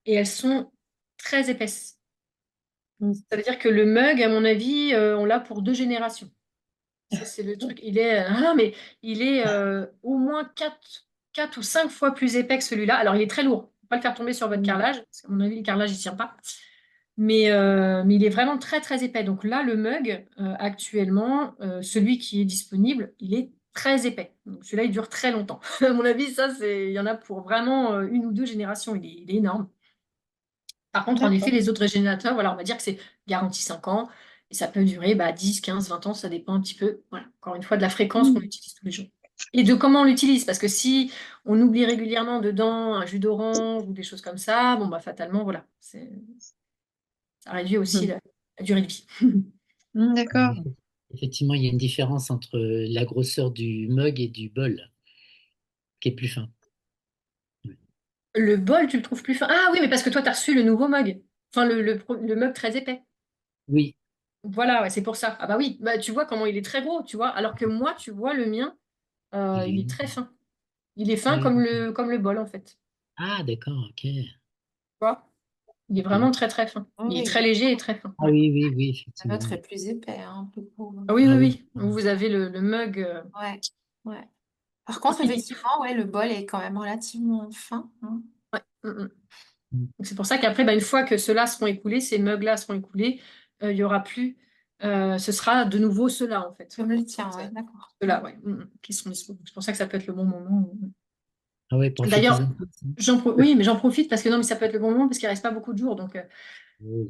et elles sont très épaisses. Mhm. Ça veut dire que le mug, à mon avis, on l'a pour 2 générations. Ça, c'est le truc. Non, mais il est au moins 4 ou 5 fois plus épais que celui-là. Alors, il est très lourd. Faut pas le faire tomber sur votre Mhm. carrelage, parce qu'à mon avis, le carrelage, il tient pas. Mais il est vraiment très, très épais. Donc là, le mug, actuellement, celui qui est disponible, il est très épais. Donc celui-là, il dure très longtemps. À mon avis, il y en a pour vraiment 1 ou 2 générations. Il est énorme. Par contre, en effet, D'accord. les autres régénérateurs, voilà, on va dire que c'est garanti 5 ans et ça peut durer 10, 15, 20 ans, ça dépend un petit peu, voilà, encore une fois, de la fréquence qu'on Mhm. utilise tous les jours. Et de comment on l'utilise, parce que si on oublie régulièrement dedans un jus d'orange ou des choses comme ça, bon, bah, fatalement, voilà, ça réduit aussi Mhm. la durée de vie. D'accord. Effectivement, il y a une différence entre la grosseur du mug et du bol, qui est plus fin. Le bol, tu le trouves plus fin. Ah oui, mais parce que toi, tu as reçu le nouveau mug. Enfin, le mug très épais. Oui, Voilà, ouais, c'est pour ça. Ah bah oui, bah, tu vois comment il est très gros, tu vois. Alors que moi, tu vois, le mien, il il est est... très fin. Il est Ah fin oui. comme le bol, en fait. Ah, d'accord, ok. Tu vois? Il est vraiment Ok. très, très fin. Oui, Il est oui, très léger et très fin. Ah Ouais. oui, oui, oui, le effectivement. nôtre est Oui. plus épais, hein, plus gros. Ah oui, oui, Ah oui. oui. Vous avez le mug. Ouais, ouais. Par contre, Il- effectivement, ouais, le bol est quand même relativement fin, hein. ouais, mm. Mm. Donc, c'est pour ça qu'après, une fois que ceux-là seront écoulés, ces mugs-là seront écoulés, il y aura plus. Ce sera de nouveau ceux-là, en fait. Comme le tien, ouais, d'accord. Ceux-là, ouais, qui seront dispo. C'est pour ça que ça peut être le bon moment. Ah ouais, D'ailleurs, profitez-en tous, hein. oui, mais j'en profite parce que non, mais ça peut être le bon moment parce qu'il ne reste pas beaucoup de jours. Donc, Oui.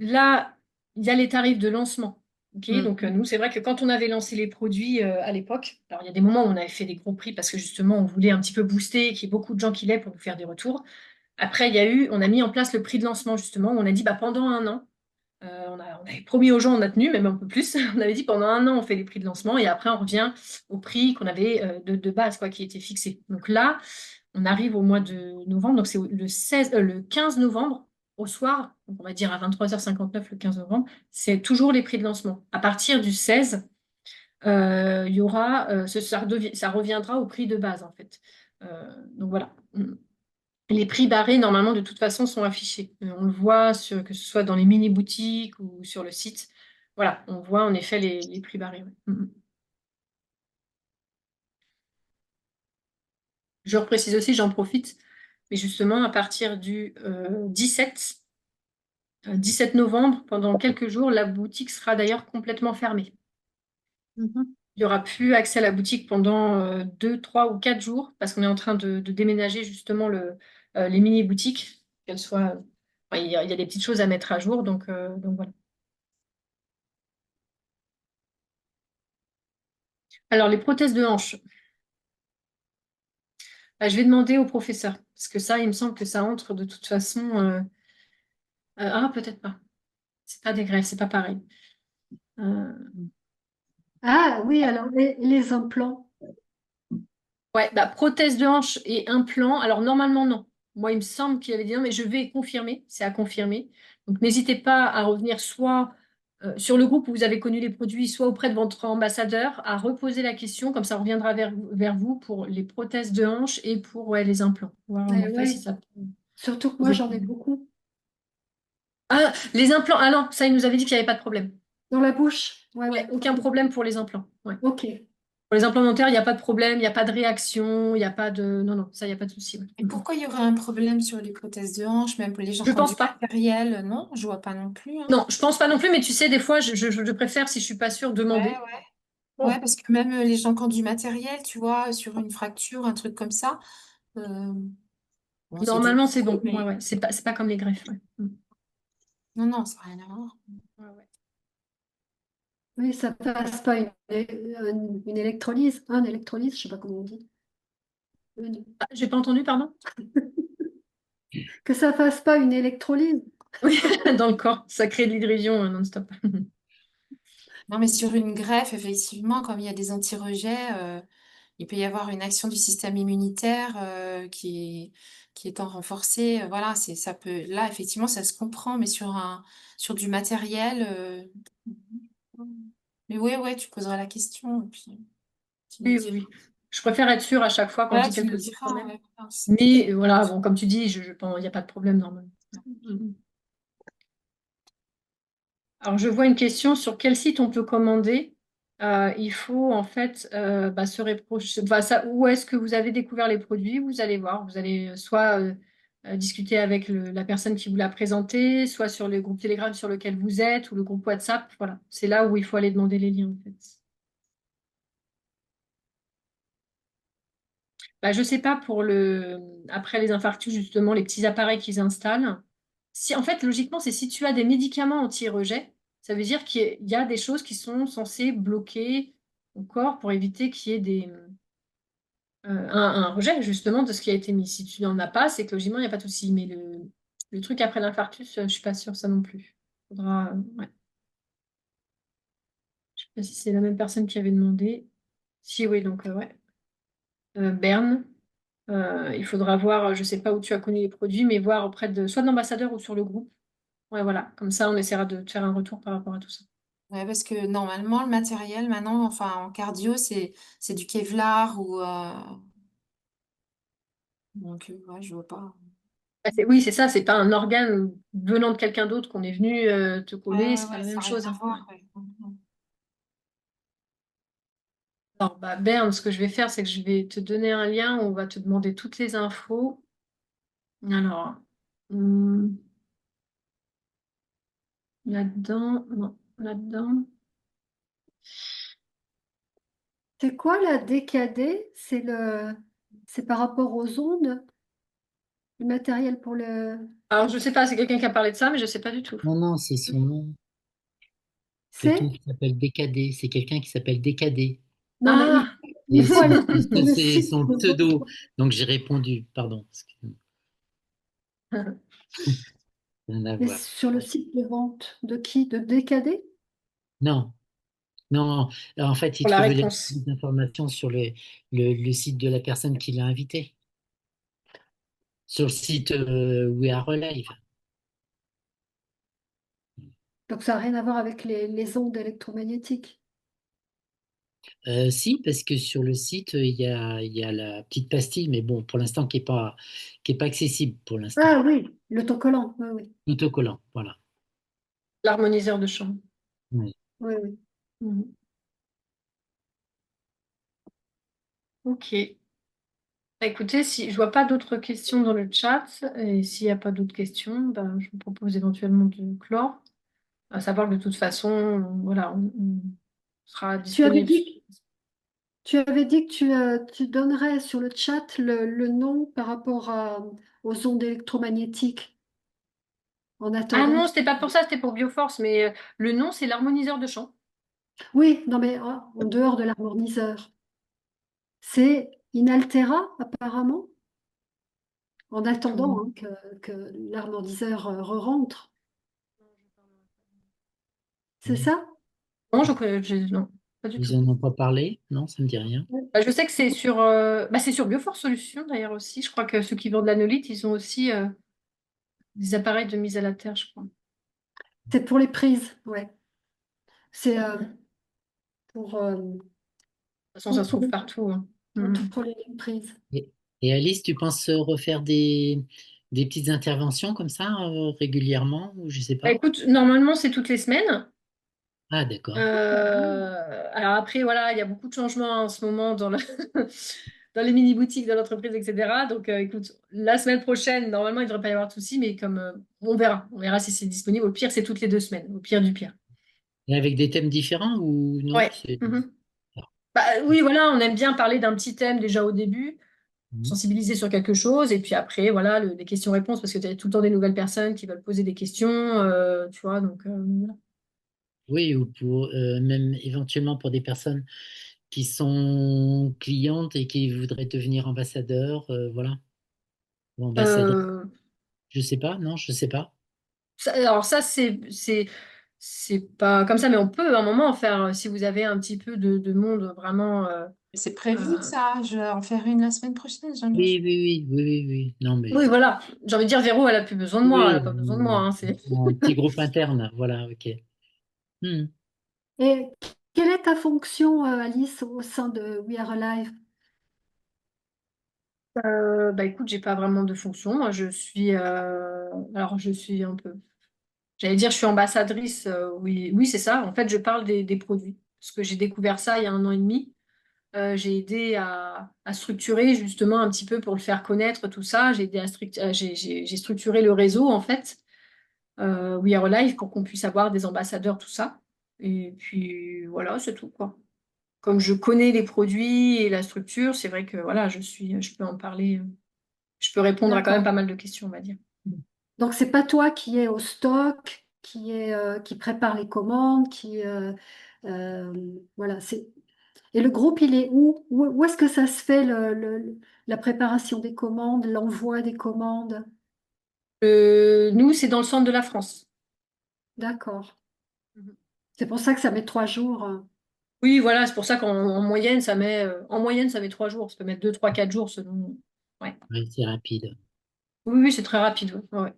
là, il y a les tarifs de lancement. Ok, Mm. donc nous, c'est vrai que quand on avait lancé les produits à l'époque, alors il y a des moments où on avait fait des gros prix parce que justement, on voulait un petit peu booster, qu'il y ait beaucoup de gens qui l'aient pour nous faire des retours. Après, on a mis en place le prix de lancement justement. Où on a dit pendant un an, on avait promis aux gens, on a tenu, même un peu plus. On avait dit pendant un an, on fait les prix de lancement et après, on revient au prix qu'on avait de base, quoi, qui était fixé. Donc là, on arrive au mois de novembre, donc c'est le 15 novembre au soir, donc on va dire à 23h59 le 15 novembre, c'est toujours les prix de lancement. À partir du 16, il y aura, ça reviendra au prix de base en fait. Donc voilà. Les prix barrés, normalement, de toute façon, sont affichés. On le voit que ce soit dans les mini-boutiques ou sur le site. Voilà, on voit en effet les prix barrés. Ouais. Je reprécise aussi, j'en profite, mais justement, à partir du 17 novembre, pendant quelques jours, la boutique sera d'ailleurs complètement fermée. Mhm. Il n'y aura plus accès à la boutique pendant 2, 3 ou 4 jours parce qu'on est en train de déménager justement les mini-boutiques, qu'elles soient. Il y a des petites choses à mettre à jour, donc voilà. Alors, les prothèses de hanche, je vais demander au professeur parce que ça, il me semble que ça entre de toute façon. Peut-être pas. C'est pas des greffes, c'est pas pareil. Euh, Ah oui, alors les implants. Ouais, prothèse de hanche et implant. Alors normalement non. Moi, il me semble qu'il avait dit non, mais je vais confirmer. C'est à confirmer. Donc n'hésitez pas à revenir soit sur le groupe où vous avez connu les produits, soit auprès de votre ambassadeur, à reposer la question. Comme ça, on reviendra vers vous pour les prothèses de hanche et pour les implants. Voir en effet si Ouais, ça peut surtout que moi poser j'en ai problème. beaucoup Ah, les implants. Ah non, ça, il nous avait dit qu'il n'y avait pas de problème. dans la bouche. Ouais, Ouais, ouais. aucun problème pour les implants. Ouais. Ok. Pour les implants dentaires, il n'y a pas de problème, il n'y a pas de réaction, il n'y a pas de... Non, non, ça, il n'y a pas de souci. Ouais. Et pourquoi il y aurait un problème sur les prothèses de hanche, même pour les gens Je qui ont du pense pas. matériel? Non, je vois pas non plus, hein. Non, je pense pas non plus, mais tu sais, des fois, je préfère, si je suis pas sûre, Ouais, demander. ouais. Ouais, Bon. parce que même les gens qui ont du matériel, tu vois, sur une fracture, un truc comme ça, euh, bon, c'est Normalement, c'est délicat, bon. Ouais, mais ouais. C'est pas comme les greffes. Ouais. non, non, ça n'a rien à voir. Ouais, ouais. Oui, ça passe pas une électrolyse, un électrolyse, je sais pas comment on dit. Une- Ah, j'ai pas entendu, pardon? Que ça fasse pas une électrolyse. Oui, dans le corps, ça crée de l'hydration non-stop. Non, mais sur une greffe, effectivement, comme il y a des anti-rejets, il peut y avoir une action du système immunitaire qui étant renforcée. Voilà, ça peut. Là, effectivement, ça se comprend, mais sur du matériel. Mais ouais, ouais, tu poseras la question, et puis tu nous Oui, oui, diras. oui. Je préfère être sûre à chaque fois quand je Voilà, dis tu nous quelque chose quand diras, même. ouais, voilà, c'est Mais voilà, bon, comme tu dis, je pense il n'y a pas de problème normalement. Alors, je vois une question sur quel site on peut commander. Il faut en fait se réprocher. Où est-ce que vous avez découvert les produits? Vous allez voir. Vous allez soit discuter avec la personne qui vous l'a présenté, soit sur le groupe Telegram sur lequel vous êtes ou le groupe WhatsApp. Voilà, c'est là où il faut aller demander les liens en fait. Je sais pas pour après les infarctus, justement, les petits appareils qu'ils installent. Si, en fait, logiquement, c'est si tu as des médicaments anti-rejet, ça veut dire qu'il y a des choses qui sont censées bloquer ton corps pour éviter qu'il y ait un rejet, justement, de ce qui a été mis. Si tu n'en as pas, c'est que logiquement, il n'y a pas de souci. Mais le truc après l'infarctus, je suis pas sûre, ça non plus. Faudra, ouais. Je sais pas si c'est la même personne qui avait demandé. Si, oui, donc, ouais. Berne. Il faudra voir, je ne sais pas où tu as connu les produits, mais voir auprès de soit de l'ambassadeur ou sur le groupe. Ouais, voilà. Comme ça, on essaiera de te faire un retour par rapport à tout ça. ouais, parce que normalement, le matériel, maintenant, enfin, en cardio, c'est du Kevlar ou. Donc, ouais, je vois pas. Oui, c'est ça, c'est pas un organe venant de quelqu'un d'autre qu'on est venu te Ouais, coller, ouais, c'est pas ouais, la ça même n'a rien chose. à Hein. Ouais. voir. Ouais. Mhm. Alors, Berne, ce que je vais faire, c'est que je vais te donner un lien où on va te demander toutes les infos. Alors, hum, là-dedans, non, là-dedans. C'est quoi la DKD? C'est par rapport aux ondes, le matériel pour le. Alors, je sais pas, c'est quelqu'un qui a parlé de ça, mais je sais pas du tout. Non, non, c'est son nom. Quelqu'un C'est? qui s'appelle DKD. C'est quelqu'un qui s'appelle DKD. Non, mais Ah, il Et faut aller sur le c'est site son de pseudo. votre. Donc j'ai répondu. Pardon. Excusez-moi. Rien à Mais voir. sur le site de vente de qui? De DKD? Non, non. En fait, il pour la trouve réponse. les informations sur le site de la personne qui l'a invité. Sur le site We Are Alive. Donc ça n'a rien à voir avec les ondes électromagnétiques. Si, parce que sur le site, il y a la petite pastille, mais bon, pour l'instant, qui est pas accessible pour l'instant. Ah oui, l'autocollant, oui, oui. Autocollant, voilà. L'harmoniseur de chambre. Oui. Oui, oui. Mhm. Ok. Écoutez, si je vois pas d'autres questions dans le chat, et s'il n'y a pas d'autres questions, je vous propose éventuellement de clore. À savoir que de toute façon, voilà, on sera Tu avais disponible. dit, tu avais dit que tu donnerais sur le chat le nom par rapport aux ondes électromagnétiques en Ah attendant. non, c'était pas pour ça, c'était pour Bioforce, mais le nom, c'est l'harmoniseur de champ. Oui, non mais en dehors de l'harmoniseur. C'est Inaltera apparemment, en attendant Tout. hein, que l'harmoniseur re-rentre. C'est ça? Non, non, pas du Ils tout. en ont pas parlé? Non, ça me dit rien. Je sais que c'est sur Bioforce Solutions d'ailleurs aussi. Je crois que ceux qui vendent l'anolite, ils ont aussi des appareils de mise à la terre, je crois. De C'est pour les prises, ouais. C'est pour toute façon, ça se trouve partout. Hein. Mhm. contrôler les prises. Et Alice, tu penses refaire des petites interventions comme ça régulièrement ou je sais pas? Écoute, normalement, c'est toutes les semaines. Ah, d'accord. Alors après, voilà, il y a beaucoup de changements en ce moment dans les mini-boutiques de l'entreprise, etc. Donc, écoute, la semaine prochaine, normalement, il ne devrait pas y avoir de souci, mais comme on verra si c'est disponible. Au pire, c'est toutes les 2 semaines, au pire du pire. Et avec des thèmes différents ou non? Ouais. Mhm. Bah, oui, voilà, on aime bien parler d'un petit thème déjà au début, Mhm. sensibiliser sur quelque chose, et puis après, voilà, les questions-réponses, parce que tu as tout le temps des nouvelles personnes qui veulent poser des questions, tu vois, donc voilà. Oui, ou pour même éventuellement pour des personnes qui sont clientes et qui voudraient devenir ambassadeurs, voilà, ou ambassadrices. Euh, Je sais pas, non, je sais pas. Alors ça, c'est pas comme ça, mais on peut à un moment en faire, si vous avez un petit peu de monde vraiment. C'est prévu, Euh, ça. Je vais en faire une la semaine prochaine, Jean-Louis. Oui, oui, oui, oui, oui, oui. Non, Oui, mais voilà. J'ai envie de dire, Véro, elle a plus besoin de moi, elle a oui, pas besoin de moi, hein, un petit groupe interne, voilà, ok. Hmm. Et quelle est ta fonction, Alice, au sein de We Are Alive? Bah écoute, j'ai pas vraiment de fonction. Moi, alors je suis un peu. J'allais dire, je suis ambassadrice. Oui, oui, c'est ça. En fait, je parle des produits parce que j'ai découvert ça il y a 1 an et demi. J'ai aidé à structurer justement un petit peu pour le faire connaître, tout ça. J'ai aidé j'ai structuré le réseau en fait, We Are Alive, pour qu'on puisse avoir des ambassadeurs, tout ça. Et puis voilà, c'est tout quoi. Comme je connais les produits et la structure, c'est vrai que voilà, je peux en parler, je peux répondre à quand même D'accord. pas mal de questions, on va dire. Donc, c'est pas toi qui es au stock, qui prépare les commandes, euh, voilà. Et le groupe, il est où? Où est-ce que ça se fait, la préparation des commandes, l'envoi des commandes? Nous, c'est dans le centre de la France. D'accord. C'est pour ça que ça met 3 jours. Oui, voilà, c'est pour ça qu'en moyenne, en moyenne, ça met 3 jours. Ça peut mettre 2, 3, 4 jours selon. Ouais. Oui, c'est rapide. Oui, oui, c'est très rapide. Ouais. Ouais.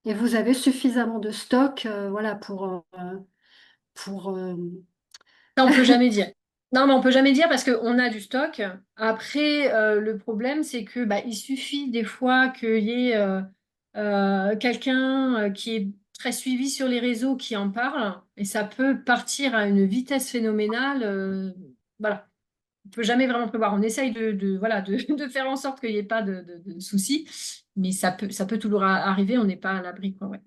Et vous avez suffisamment de stock, voilà, pour Ça, on peut jamais dire. Non, mais on peut jamais dire parce qu'on a du stock. Après, le problème, c'est que bah, il suffit des fois qu'il y ait quelqu'un qui est très suivi sur les réseaux qui en parle, et ça peut partir à une vitesse phénoménale. Voilà. On peut jamais vraiment prévoir. On essaye voilà, de faire en sorte qu'il n'y ait pas de soucis, mais ça peut toujours arriver. On n'est pas à l'abri, quoi. Ouais.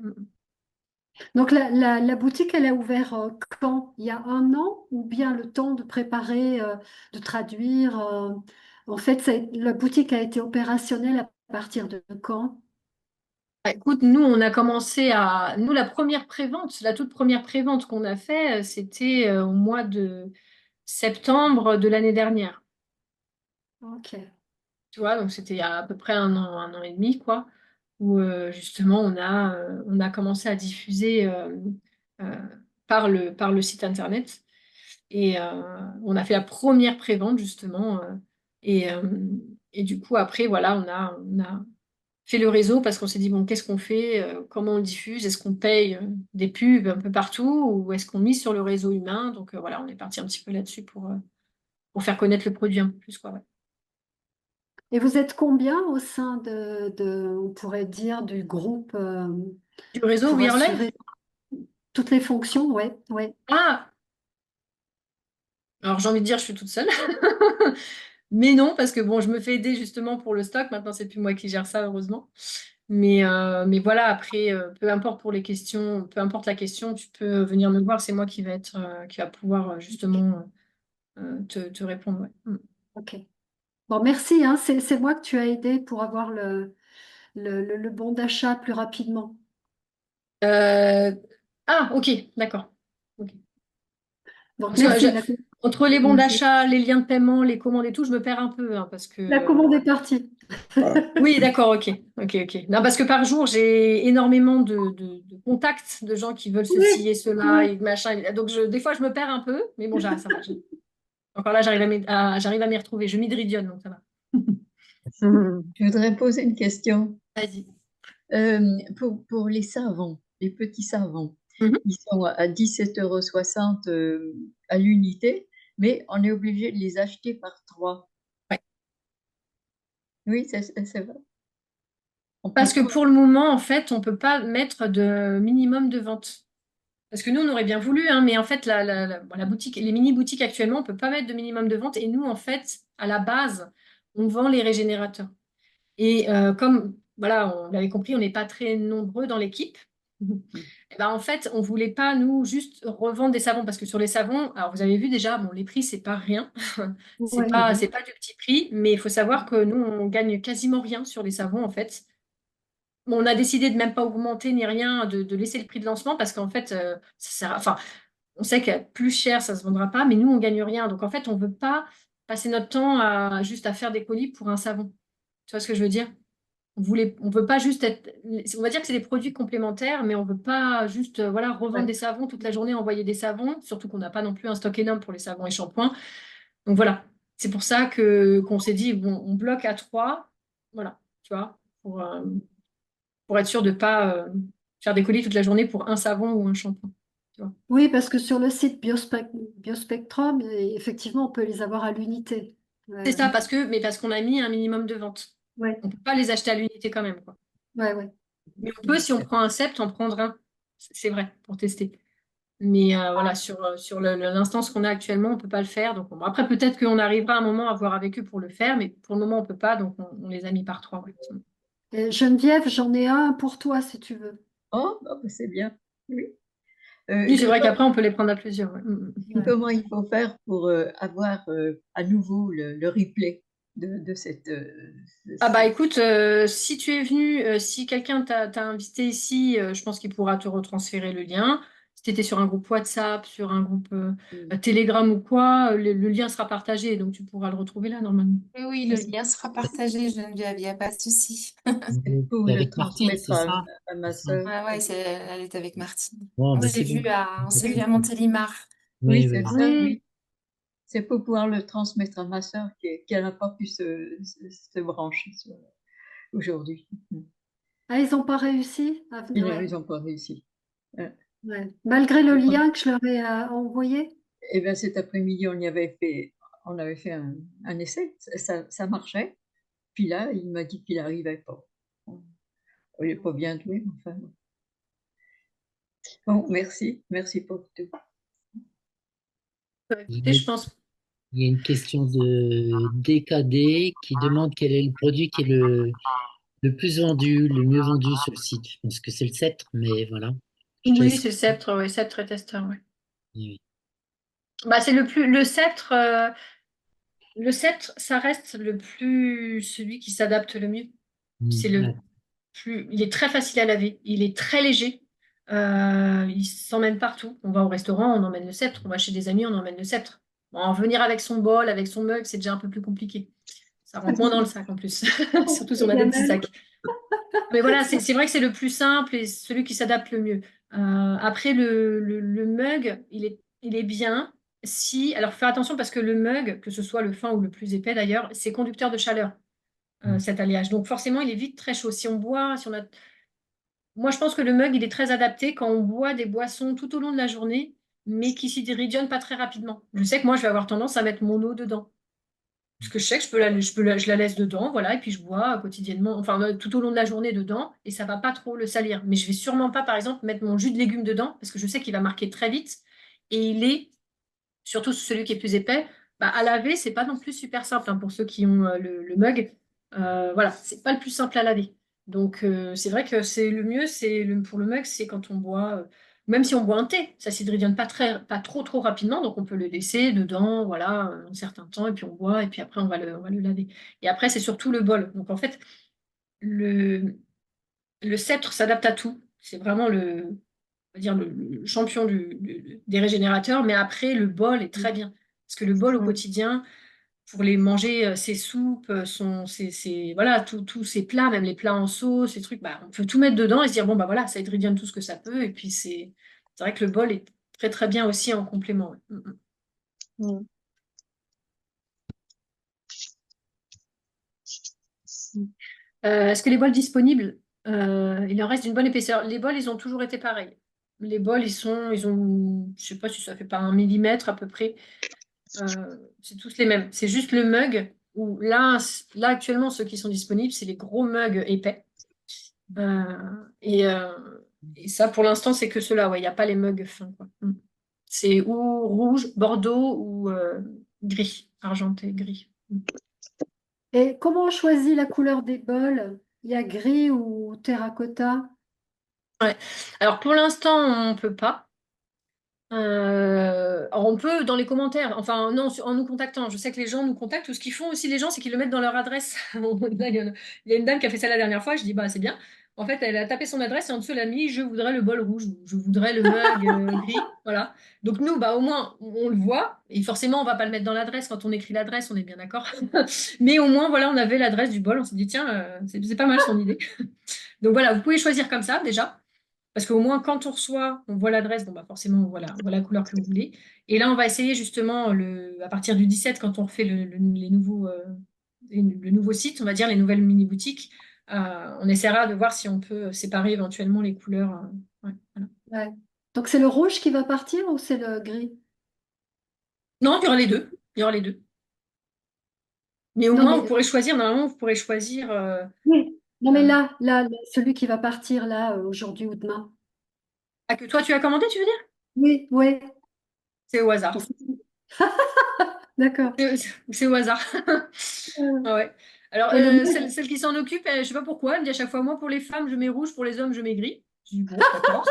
Donc la boutique, elle a ouvert quand? Il y a 1 an ou bien le temps de préparer, de traduire en fait, la boutique a été opérationnelle à partir de quand? Bah, écoute, nous, on a commencé à. Nous, la toute première prévente qu'on a fait, c'était au mois de septembre de l'année dernière. Ok. Tu vois, donc c'était il y a à peu près 1 an et demi, quoi, où justement on a commencé à diffuser euh, par le site internet. Et on a fait la première prévente, justement. Et, euh, et du coup, après, voilà, on a fait le réseau parce qu'on s'est dit, bon, qu'est-ce qu'on fait? Comment on le diffuse? Est-ce qu'on paye des pubs un peu partout ou est-ce qu'on mise sur le réseau humain? Donc voilà, on est parti un petit peu là-dessus pour faire connaître le produit un peu plus, quoi. Ouais. Et vous êtes combien au sein on pourrait dire, du groupe Du réseau pour We Are Live? assurer toutes les fonctions? Ouais, ouais. Ah, alors j'ai envie de dire, je suis toute seule. Mais non, parce que bon, je me fais aider justement pour le stock. Maintenant, c'est plus moi qui gère ça, heureusement. Mais voilà, après, peu importe pour les questions, peu importe la question, tu peux venir me voir. C'est moi qui va pouvoir justement te répondre. Ouais. Ok. Bon, merci, hein. C'est moi que tu as aidé pour avoir le bon d'achat plus rapidement. Euh, Ah, ok, d'accord. Ok. Donc, Parce que merci. entre les bons d'achat, les liens de paiement, les commandes et tout, je me perds un peu, hein, parce La que. commande est partie. Oui, d'accord, ok, ok, ok. Non, parce que par jour, j'ai énormément de contacts de gens qui veulent ceci Oui, et cela oui. et machin. Donc, des fois, je me perds un peu, mais bon, ça va. Encore là, j'arrive à m'y retrouver. Je m'hydridionne, donc ça va. Je voudrais poser une question. Vas-y. Pour les savons, les petits savons, Mhm. ils sont à 17,60 € à l'unité, mais on est obligé de les acheter par 3. Ouais. Oui, c'est vrai. On Parce peut que pas. pour le moment, en fait, on ne peut pas mettre de minimum de vente. Parce que nous, on aurait bien voulu, hein, mais en fait, bon, la boutique, les mini-boutiques actuellement, on ne peut pas mettre de minimum de vente. Et nous, en fait, à la base, on vend les régénérateurs. Et comme, voilà, on l'avait compris, on n'est pas très nombreux dans l'équipe. Eh ben, en fait, on ne voulait pas, nous, juste revendre des savons. Parce que sur les savons, alors vous avez vu déjà, bon, les prix, c'est pas rien. Ouais, C'est pas du petit prix. Mais il faut savoir que nous, on gagne quasiment rien sur les savons, en fait. On a décidé de même pas augmenter ni rien, de laisser le prix de lancement parce qu'en fait, enfin, on sait que plus cher, ça ne se vendra pas, mais nous, on ne gagne rien. Donc, en fait, on ne veut pas passer notre temps juste à faire des colis pour un savon. Tu vois ce que je veux dire? On veut pas juste être. On va dire que c'est des produits complémentaires, mais on ne veut pas juste voilà, revendre Ouais. des savons toute la journée, envoyer des savons, surtout qu'on n'a pas non plus un stock énorme pour les savons et shampoings. Donc, voilà. C'est pour ça qu'on s'est dit, bon, on bloque à 3, voilà, tu vois, pour être sûr de ne pas faire des colis toute la journée pour un savon ou un shampoing. Tu vois. Oui, parce que sur le site Biospectrum, effectivement, on peut les avoir à l'unité. C'est ça, parce qu'on a mis un minimum de vente. Ouais, On ne peut pas les acheter à l'unité quand même, quoi. ouais. Mais on peut, si on prend un sept, en prendre un. C'est vrai, pour tester. Mais voilà, sur l'instance qu'on a actuellement, on ne peut pas le faire. Donc, bon, après, peut-être qu'on arrivera à un moment à voir avec eux pour le faire, mais pour le moment, on ne peut pas. Donc, on les a mis par 3. Ouais. Et Geneviève, j'en ai un pour toi si tu veux. Oh, bah, c'est bien. Oui. Oui, c'est vrai D'abord, qu'après, on peut les prendre à plusieurs. Ouais. Ouais. comment il faut faire pour avoir à nouveau le replay de cette. Ah bah écoute, si tu es venu, si quelqu'un t'a invité ici, je pense qu'il pourra te retransférer le lien. Si tu étais sur un groupe WhatsApp, sur un groupe Telegram ou quoi, le lien sera partagé, donc tu pourras le retrouver là normalement. Oui, oui, le lien sera partagé, Geneviève, il n'y a pas de souci. C'est pour C'est le avec Martine, transmettre c'est ça? à ma C'est ça. sœur. Ouais, ouais, elle est avec Martine. Bon, On ben, s'est c'est bon. on s'est vu à Montélimar. Oui, Oui, c'est oui. ça, oui. C'est pour pouvoir le transmettre à ma sœur qui n'a pas pu se brancher aujourd'hui. Ah, ils n'ont pas réussi à Ils venir. n'ont pas réussi. Ouais. Malgré le lien que je leur ai envoyé. Et bien cet après-midi, on avait fait un essai, ça marchait. Puis là, il m'a dit qu'il n'arrivait pas. Bon, il n'est pas bien doué, mais enfin. Bon, merci pour tout. Écoutez, je pense. Il y a une question de DKD qui demande quel est le produit qui est le plus vendu, le mieux vendu sur le site. Je pense que c'est le sceptre, mais voilà. Je te Oui, laisse. c'est le sceptre, ouais, sceptre et testeur, ouais. Oui, Bah, c'est le sceptre, ça reste celui qui s'adapte le mieux. oui. C'est il est très facile à laver, il est très léger, il s'emmène partout. On va au restaurant, on emmène le sceptre, on va chez des amis, on emmène le sceptre. Bon, venir avec son bol, avec son mug, c'est déjà un peu plus compliqué. Ça rentre moins dans le sac en plus, surtout si on a des petits sacs. Mais voilà, c'est vrai que c'est le plus simple et celui qui s'adapte le mieux. Après, le mug, il est bien si. Alors, faire attention parce que le mug, que ce soit le fin ou le plus épais d'ailleurs, c'est conducteur de chaleur, cet alliage. Donc, forcément, il est vite très chaud. Si on boit, si on a. Moi, je pense que le mug, il est très adapté quand on boit des boissons tout au long de la journée, mais qui s'y dirigent pas très rapidement. Je sais que moi, je vais avoir tendance à mettre mon eau dedans. Parce que je sais que je la laisse dedans, voilà, et puis je bois quotidiennement, enfin tout au long de la journée dedans, et ça va pas trop le salir. Mais je vais sûrement pas, par exemple, mettre mon jus de légumes dedans, parce que je sais qu'il va marquer très vite, et il est, surtout celui qui est plus épais, bah, à laver, c'est pas non plus super simple hein, pour ceux qui ont le mug. Voilà, c'est pas le plus simple à laver. Donc c'est vrai que c'est le mieux, pour le mug, c'est quand on boit, même si on boit un thé, ça s'hydrogenne pas trop rapidement, donc on peut le laisser dedans, voilà, un certain temps, et puis on boit, et puis après on va le laver. Et après, c'est surtout le bol. Donc en fait, le, le sceptre s'adapte à tout. C'est vraiment on va dire le champion des régénérateurs, mais après, le bol est très bien. Parce que le bol au quotidien, pour les manger, ses soupes, voilà, tous ces plats, même les plats en sauce, ces trucs, bah, on peut tout mettre dedans et se dire, bon, bah voilà, ça hydrogenne tout ce que ça peut. Et puis, c'est vrai que le bol est très, très bien aussi en complément. Ouais. Mm. Est-ce que les bols disponibles, il en reste d'une bonne épaisseur? Les bols, ils ont toujours été pareils. Les bols, ils ont, je sais pas si ça fait pas 1 millimètre à peu près. C'est tous les mêmes. C'est juste le mug où là actuellement, ceux qui sont disponibles, c'est les gros mugs épais. Euh, et Et ça, pour l'instant, c'est que cela. Ouais, il n'y a pas les mugs fins, quoi. C'est ou rouge, bordeaux ou gris, argenté, gris. Et comment on choisit la couleur des bols? Il y a gris ou terracotta? Ouais. Alors pour l'instant, on peut pas. Alors, on peut dans les commentaires, enfin non, en nous contactant. Je sais que les gens nous contactent. Tout ce qu'ils font aussi, les gens, c'est qu'ils le mettent dans leur adresse. Bon, là, il y a une dame qui a fait ça la dernière fois. Je dis bah c'est bien. En fait, elle a tapé son adresse et en dessous elle a mis je voudrais le bol rouge, ou je voudrais le mug gris. Voilà. Donc nous, bah au moins on le voit. Et forcément, on va pas le mettre dans l'adresse quand on écrit l'adresse, on est bien d'accord. Mais au moins voilà, on avait l'adresse du bol. On s'est dit tiens, c'est pas mal son idée. Donc voilà, vous pouvez choisir comme ça déjà. Parce qu'au moins, quand on reçoit, on voit l'adresse, bon, bah forcément, voilà, on voit la couleur que vous voulez. Et là, on va essayer justement, à partir du 17, quand on refait les nouveaux, le nouveau site, on va dire, les nouvelles mini-boutiques, on essaiera de voir si on peut séparer éventuellement les couleurs. Ouais, voilà. Ouais. Donc c'est le rouge qui va partir ou c'est le gris? Non, il y aura les deux. Il y aura les deux. Mais au Non moins, mais vous pourrez choisir, normalement, vous pourrez choisir. oui. Non mais Euh, là, celui qui va partir là aujourd'hui ou demain. ah, que toi, tu as commandé, tu veux dire? Oui, oui. C'est au hasard. D'accord. C'est au hasard. Ah ouais. Alors, Et le mug, celle qui s'en occupe, je sais pas pourquoi, elle me dit à chaque fois, moi, pour les femmes, je mets rouge, pour les hommes, je mets gris. Je dis, bon, d'accord.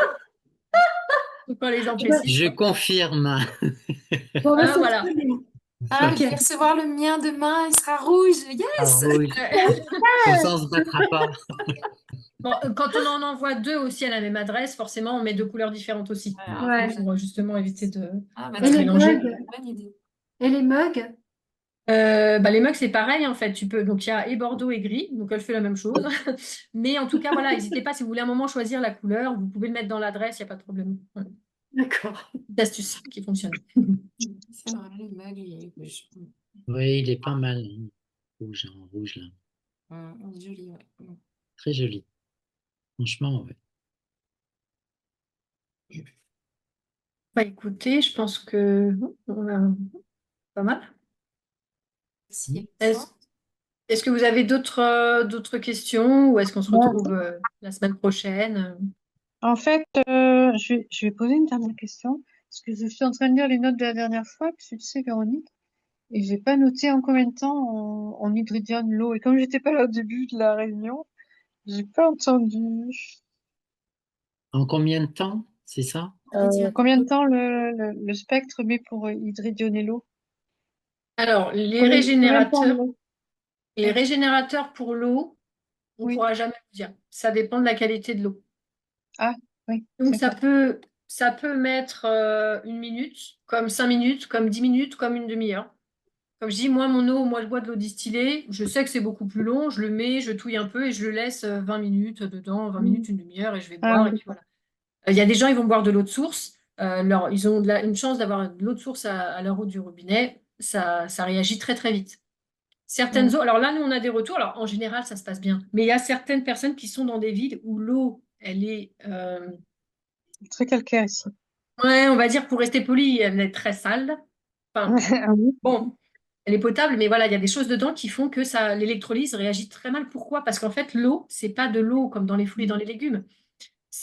Faut pas les gens précisent, Je quoi. confirme. bon, bah, Ah, c'est voilà. très bien. Ah, Ok. je vais recevoir le mien demain, il sera rouge. Ah, Yes! rouge. Comme ça, on se battra pas. Bon, quand on en envoie deux aussi à la même adresse, forcément, on met deux couleurs différentes aussi. Voilà. Ouais. Pour justement éviter de Ah, bah, pas Et se les mélanger. mugs, bonne idée. et les mugs, Bah, les mugs, c'est pareil, en fait. Donc, il y a et bordeaux et gris. Donc, elle fait la même chose. Mais en tout cas, voilà, n'hésitez pas, si vous voulez un moment choisir la couleur, vous pouvez le mettre dans l'adresse, il n'y a pas de problème. Ouais. d'accord. Petite astuce qui fonctionne. C'est vrai, le mug, il est rouge. Oui, il est pas mal, hein. Rouge, en rouge, là. Joli, ouais. Très joli. Franchement, ouais. Bah, écoutez, je pense que on a pas mal. Merci. Est-ce est-ce que vous avez d'autres questions ou est-ce qu'on se Bon, retrouve la semaine prochaine? en fait, je vais poser une dernière question, parce que je suis en train de lire les notes de la dernière fois, parce que tu sais, Véronique, et j'ai pas noté en combien de temps on hydridionne l'eau. Et comme j'étais pas là au début de la réunion, j'ai pas entendu. En combien de temps, c'est ça? Combien de temps le spectre met pour hydridionner l'eau? Alors, Combien de temps l'eau? les Oui, régénérateurs pour l'eau, on ne oui. pourra jamais vous dire. Ça dépend de la qualité de l'eau. Ah, oui, Donc, d'accord. ça peut mettre une minute, comme 5 minutes, comme 10 minutes, comme une demi-heure. Comme je dis, moi, mon eau, moi, je bois de l'eau distillée. Je sais que c'est beaucoup plus long. Je le mets, je touille un peu et je le laisse 20 minutes dedans, 20 minutes, une demi-heure, et je vais Ah, boire. oui, Et puis d'accord. voilà. Il y a des gens, ils vont boire de l'eau de source. Ils ont une chance d'avoir de l'eau de source à leur eau du robinet. Ça réagit très, très vite. Certaines Mm. eaux, alors là, nous, on a des retours. Alors, en général, ça se passe bien. Mais il y a certaines personnes qui sont dans des villes où l'eau, elle est, Très calcaire ici. ouais, on va dire, pour rester poli, elle est très sale. Enfin, Ah oui. bon, elle est potable, mais voilà, il y a des choses dedans qui font que ça, l'électrolyse réagit très mal. Pourquoi? Parce qu'en fait, l'eau, c'est pas de l'eau comme dans les fruits et dans les légumes.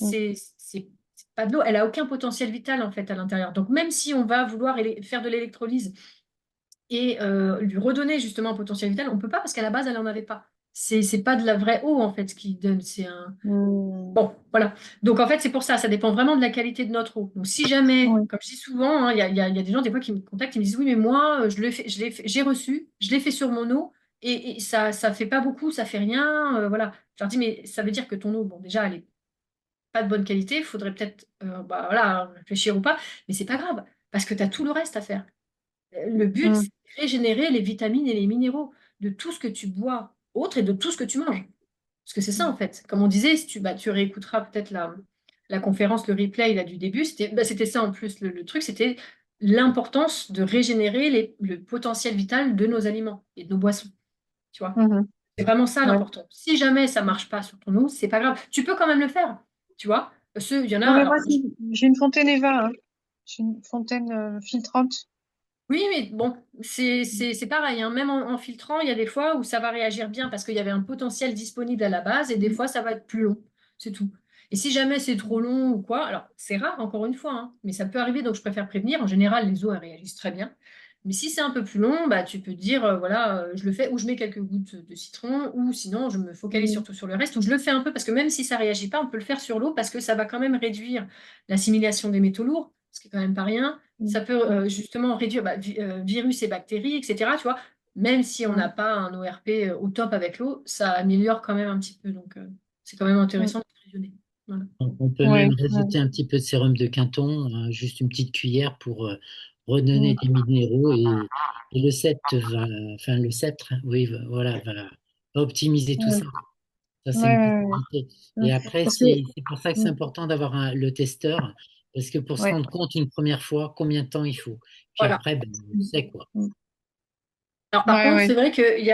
Mm. C'est pas de l'eau. Elle a aucun potentiel vital, en fait, à l'intérieur. Donc, même si on va vouloir faire de l'électrolyse et lui redonner justement un potentiel vital, on peut pas parce qu'à la base, elle n'en avait pas. C'est pas de la vraie eau, en fait, ce qui donne. C'est un. Mm. Bon, voilà. Donc, en fait, c'est pour ça. Ça dépend vraiment de la qualité de notre eau. Donc, si jamais, Oui. comme je dis souvent, hein, il y a des gens, des fois, qui me contactent, qui me disent, oui, mais moi, j'ai reçu, je l'ai fait sur mon eau et ça fait pas beaucoup, ça fait rien. Voilà. Je leur dis, mais ça veut dire que ton eau, bon, déjà, elle est pas de bonne qualité. Il faudrait peut-être, bah, voilà, réfléchir ou pas. Mais c'est pas grave parce que tu as tout le reste à faire. Le but, c'est Mm. de régénérer les vitamines et les minéraux de tout ce que tu bois autre et de tout ce que tu manges. Parce que c'est ça, en fait. Comme on disait, si tu réécouteras peut-être la conférence, le replay là, du début, c'était ça en plus. Le truc, c'était l'importance de régénérer le potentiel vital de nos aliments et de nos boissons. Tu vois? Mhm. C'est vraiment ça Ouais. l'important. Si jamais ça marche pas sur ton eau, c'est pas grave. Tu peux quand même le faire. Tu vois? Il y en a. Non, mais moi, Alors, j'ai une fontaine Eva, hein. J'ai une fontaine filtrante. oui, mais bon, c'est pareil, hein. Même en filtrant, il y a des fois où ça va réagir bien parce qu'il y avait un potentiel disponible à la base et des fois, ça va être plus long. C'est tout. Et si jamais c'est trop long ou quoi, alors c'est rare encore une fois, hein, mais ça peut arriver, donc je préfère prévenir. En général, les eaux elles réagissent très bien. Mais si c'est un peu plus long, bah, tu peux te dire, voilà, je le fais, ou je mets quelques gouttes de citron, ou sinon je me focalise surtout sur le reste, ou je le fais un peu, parce que même si ça réagit pas, on peut le faire sur l'eau, parce que ça va quand même réduire l'assimilation des métaux lourds, ce qui est quand même pas rien. Ça peut justement réduire virus et bactéries, etc. Tu vois, même si on n'a pas un ORP au top avec l'eau, ça améliore quand même un petit peu. Donc, c'est quand même intéressant de fusionner. Voilà. On peut Ouais, même rajouter un petit peu de sérum de Quinton, juste une petite cuillère pour redonner ouais. des minéraux et le sceptre va, enfin le sceptre, oui, voilà, va optimiser tout ça. Ça, c'est Ouais, une ouais, ouais. possibilité. Ouais. Et après, Parce que, c'est pour ça que c'est mm, important d'avoir le testeur, parce que pour se ouais, rendre compte une première fois combien de temps il faut. Puis Voilà. après, ben, on sait quoi. mm. Alors, par Ouais, contre, ouais. c'est vrai qu'il y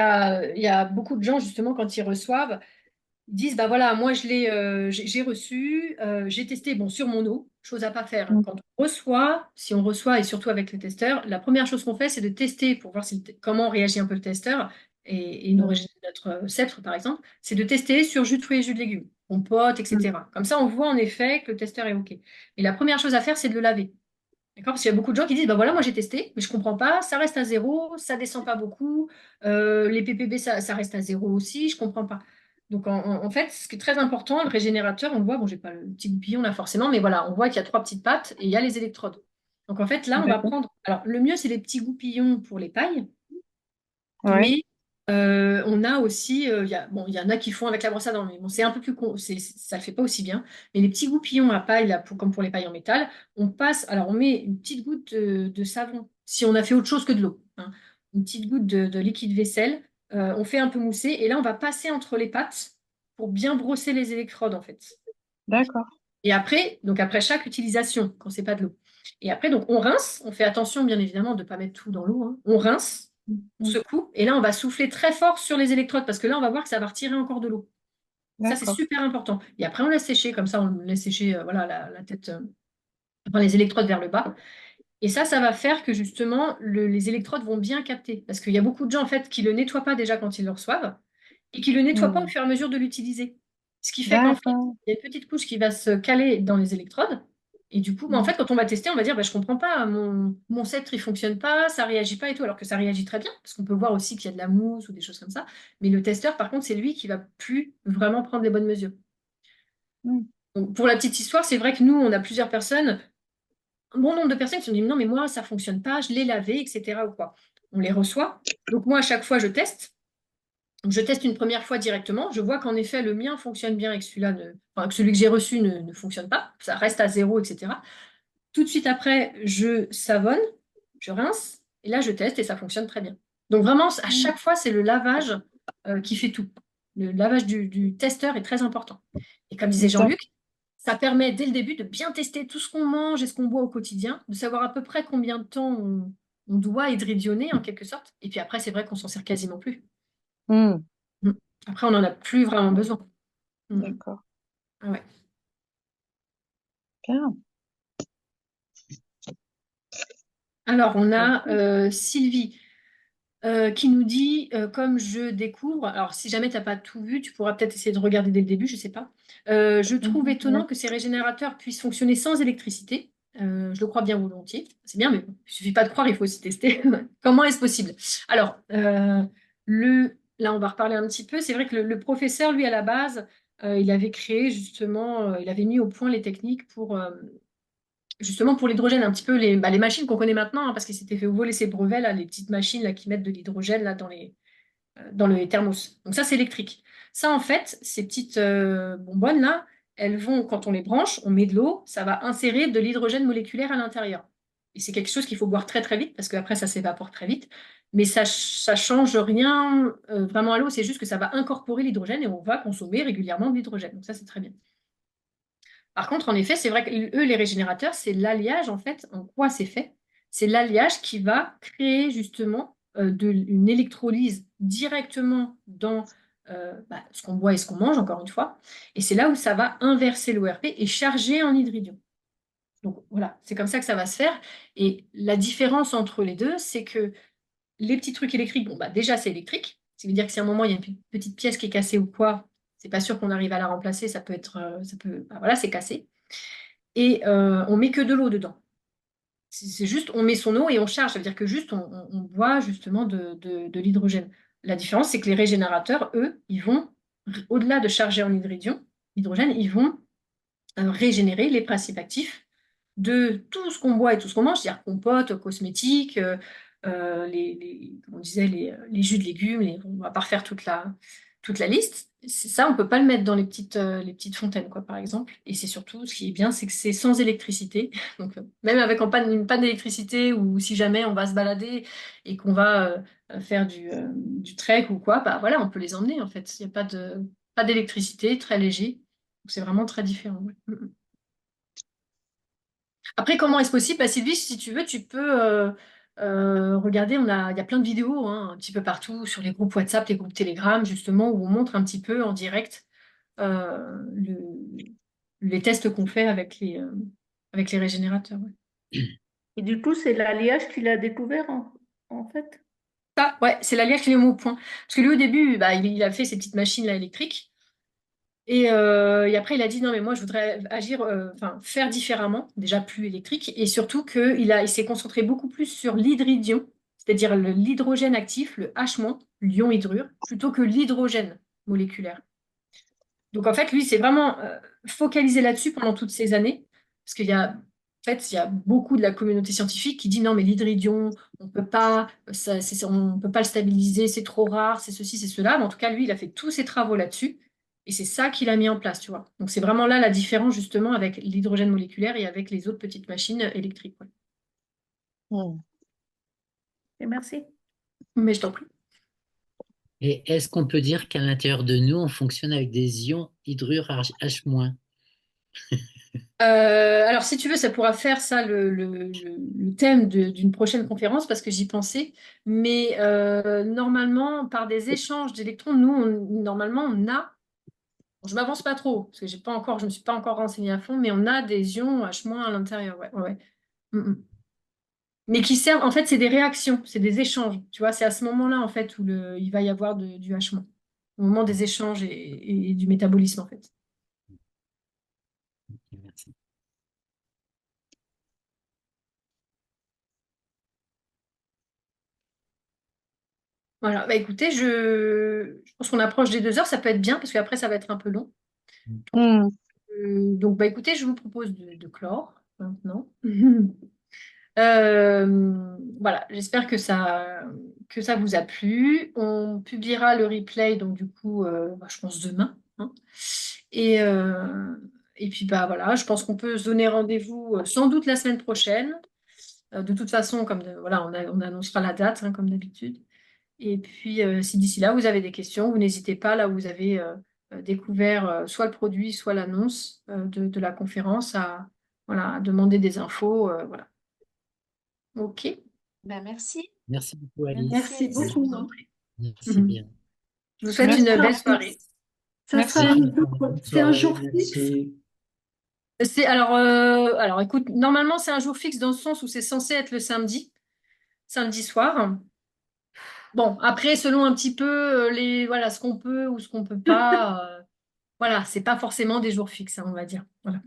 a beaucoup de gens, justement, quand ils reçoivent, ils disent, bah voilà, moi, j'ai reçu, j'ai testé, bon, sur mon eau, chose à pas faire, hein. Mm, Quand on reçoit, si on reçoit, et surtout avec le testeur, la première chose qu'on fait, c'est de tester pour voir comment réagit un peu le testeur et mm, notre sceptre, par exemple, c'est de tester sur jus de fruits et jus de légumes, compote, mm. etc. Comme ça, on voit en effet que le testeur est OK. Et la première chose à faire, c'est de le laver. D'accord? Parce qu'il y a beaucoup de gens qui disent, bah voilà, moi j'ai testé, mais je comprends pas, ça reste à zéro, ça descend pas beaucoup, les ppb, ça reste à zéro aussi, je comprends pas. Donc en fait, ce qui est très important, le régénérateur, on le voit, bon, j'ai pas le petit goupillon là forcément, mais voilà, on voit qu'il y a trois petites pattes et il y a les électrodes. Donc en fait, là, on va D'accord. prendre, alors le mieux, c'est les petits goupillons pour les pailles, Ouais. mais on a aussi, bon, il y en a qui font avec la brosse à dents, mais bon, c'est un peu plus, ça le fait pas aussi bien. Mais les petits goupillons à paille, là, comme pour les pailles en métal, on passe, alors on met une petite goutte de savon, si on a fait autre chose que de l'eau, hein. Une petite goutte de liquide vaisselle, on fait un peu mousser, et là, on va passer entre les pattes pour bien brosser les électrodes, en fait. D'accord. Et après, donc après chaque utilisation, quand c'est pas de l'eau. Et après, donc on rince, on fait attention, bien évidemment, de ne pas mettre tout dans l'eau, hein. On rince, Mm, on mm. secoue, et là, on va souffler très fort sur les électrodes parce que là, on va voir que ça va retirer encore de l'eau. Ça, c'est D'accord. super important. Et après, on laisse sécher, comme ça, on laisse sécher voilà, la tête, enfin, les électrodes vers le bas. Et ça va faire que justement, les électrodes vont bien capter. Parce qu'il y a beaucoup de gens, en fait, qui ne le nettoient pas déjà quand ils le reçoivent et qui ne le nettoient pas au Mm. fur et à mesure de l'utiliser. Ce qui fait qu'en fait, D'accord. il y a une petite couche qui va se caler dans les électrodes. Et du coup, bah, en Mm. fait, quand on va tester, on va dire, bah, je ne comprends pas, mon sceptre, il ne fonctionne pas, ça ne réagit pas et tout, alors que ça réagit très bien, parce qu'on peut voir aussi qu'il y a de la mousse ou des choses comme ça. Mais le testeur, par contre, c'est lui qui va plus vraiment prendre les bonnes mesures. Mm. Donc, pour la petite histoire, c'est vrai que nous, on a plusieurs personnes, un bon nombre de personnes qui se sont dit, non, mais moi, ça ne fonctionne pas, je l'ai lavé, etc. ou quoi. On les reçoit. Donc, moi, à chaque fois, je teste. Donc, je teste une première fois directement. Je vois qu'en effet, le mien fonctionne bien et que enfin, que celui que j'ai reçu ne fonctionne pas. Ça reste à zéro, etc. Tout de suite après, je savonne, je rince, et là, je teste et ça fonctionne très bien. Donc, vraiment, à Mm. chaque fois, c'est le lavage qui fait tout. Le lavage du testeur est très important. Et comme disait D'accord. Jean-Luc, ça permet dès le début de bien tester tout ce qu'on mange et ce qu'on boit au quotidien, de savoir à peu près combien de temps on doit hydridionner en quelque sorte. Et puis après, c'est vrai qu'on s'en sert quasiment plus. Mm. Mm. Après, on n'en a plus vraiment besoin. Mm. D'accord. Ah ouais. Bien. Alors, on a Sylvie qui nous dit, comme je découvre, alors si jamais tu n'as pas tout vu, tu pourras peut-être essayer de regarder dès le début, je ne sais pas. Je trouve Mhm. Ouais. étonnant que ces régénérateurs puissent fonctionner sans électricité. Je le crois bien volontiers. C'est bien, mais bon, il ne suffit pas de croire, il faut aussi tester. Comment est-ce possible? Alors, là, on va reparler un petit peu. C'est vrai que le professeur, lui, à la base, il avait créé justement, il avait mis au point les techniques pour justement pour l'hydrogène, un petit peu les machines qu'on connaît maintenant, hein, parce qu'il s'était fait voler ses brevets, là, les petites machines là, qui mettent de l'hydrogène là, dans le thermos. Donc ça, c'est électrique. Ça, en fait, ces petites bonbonnes là, elles vont, quand on les branche, on met de l'eau, ça va insérer de l'hydrogène moléculaire à l'intérieur. Et c'est quelque chose qu'il faut boire très très vite, parce qu'après, ça s'évapore très vite. Mais ça ne change rien vraiment à l'eau, c'est juste que ça va incorporer l'hydrogène et on va consommer régulièrement de l'hydrogène. Donc ça, c'est très bien. Par contre, en effet, c'est vrai que eux, les régénérateurs, c'est l'alliage, en fait, en quoi c'est fait? C'est l'alliage qui va créer justement une électrolyse directement dans ce qu'on boit et ce qu'on mange, encore une fois. Et c'est là où ça va inverser l'ORP et charger en hydridium. Donc voilà, c'est comme ça que ça va se faire. Et la différence entre les deux, c'est que les petits trucs électriques, bon, bah, déjà, c'est électrique. Ça veut dire que si à un moment, il y a une petite pièce qui est cassée ou quoi, c'est pas sûr qu'on arrive à la remplacer, ça peut être, bah voilà, c'est cassé. Et on met que de l'eau dedans. C'est juste, on met son eau et on charge. Ça veut dire que juste, on boit justement de l'hydrogène. La différence, c'est que les régénérateurs, eux, ils vont, au-delà de charger en hydrogène, ils vont régénérer les principes actifs de tout ce qu'on boit et tout ce qu'on mange, c'est-à-dire compote, cosmétiques, comme on disait, les jus de légumes, on ne va pas refaire toute la liste. Ça, on ne peut pas le mettre dans les petites fontaines, quoi, par exemple. Et c'est surtout, ce qui est bien, c'est que c'est sans électricité. Donc, même avec une panne d'électricité ou si jamais on va se balader et qu'on va faire du trek ou quoi, bah voilà, on peut les emmener, en fait. Il n'y a pas d'électricité, très léger. Donc, c'est vraiment très différent. Ouais. Après, comment est-ce possible? Bah, Sylvie, si tu veux, tu peux regarder, il y a plein de vidéos hein, un petit peu partout sur les groupes WhatsApp, les groupes Telegram, justement, où on montre un petit peu en direct les tests qu'on fait avec les régénérateurs. Ouais. Et du coup, c'est l'alliage qu'il a découvert en fait. Ça, ouais, c'est l'alliage qui est au point. Parce que lui, au début, bah, il a fait ces petites machines là, électriques. Et après, il a dit non, mais moi, je voudrais agir, enfin, faire différemment, déjà plus électrique, et surtout il s'est concentré beaucoup plus sur l'hydridion, c'est-à-dire l'hydrogène actif, le H-, l'ion hydrure, plutôt que l'hydrogène moléculaire. Donc, en fait, lui, c'est vraiment focalisé là-dessus pendant toutes ces années, parce il y a beaucoup de la communauté scientifique qui dit non, mais l'hydridion, on peut pas, on peut pas le stabiliser, c'est trop rare, c'est ceci, c'est cela. Mais en tout cas, lui, il a fait tous ses travaux là-dessus. Et c'est ça qu'il a mis en place, tu vois. Donc, c'est vraiment là la différence, justement, avec l'hydrogène moléculaire et avec les autres petites machines électriques. Ouais. Et merci. Mais je t'en prie. Et est-ce qu'on peut dire qu'à l'intérieur de nous, on fonctionne avec des ions hydrure H-? Alors, si tu veux, ça pourra faire ça le thème d'une prochaine conférence parce que j'y pensais. Mais normalement, par des échanges d'électrons, normalement, on a. Je m'avance pas trop parce que je me suis pas encore renseignée à fond, mais on a des ions H- à l'intérieur. Ouais, ouais, ouais. Mm, mm. Mais qui servent, en fait, c'est des réactions, c'est des échanges. Tu vois, c'est à ce moment-là, en fait, où il va y avoir du H-, au moment des échanges et du métabolisme, en fait. Merci. Voilà, bah écoutez, je pense qu'on approche des 2 heures, ça peut être bien parce qu'après ça va être un peu long. Donc bah écoutez, je vous propose de clore maintenant. Voilà, j'espère que ça vous a plu. On publiera le replay, donc du coup, bah, je pense demain. Hein. Et puis bah voilà, je pense qu'on peut se donner rendez-vous sans doute la semaine prochaine. De toute façon, voilà, on annoncera la date, hein, comme d'habitude. Et puis, si d'ici là, vous avez des questions, vous n'hésitez pas, là où vous avez découvert soit le produit, soit l'annonce de la conférence, voilà, à demander des infos. Voilà. OK. Ben, merci. Merci beaucoup, Alice. Merci Alice. Je vous en beaucoup. prie. Merci bien. Je vous souhaite Merci. une belle soirée. Ça Merci. sera Bonne c'est un soirée, jour fixe. merci. Alors, écoute, normalement, c'est un jour fixe dans le sens où c'est censé être le samedi soir. Bon, après, selon un petit peu voilà, ce qu'on peut ou ce qu'on peut pas, voilà, c'est pas forcément des jours fixes, hein, on va dire. Voilà.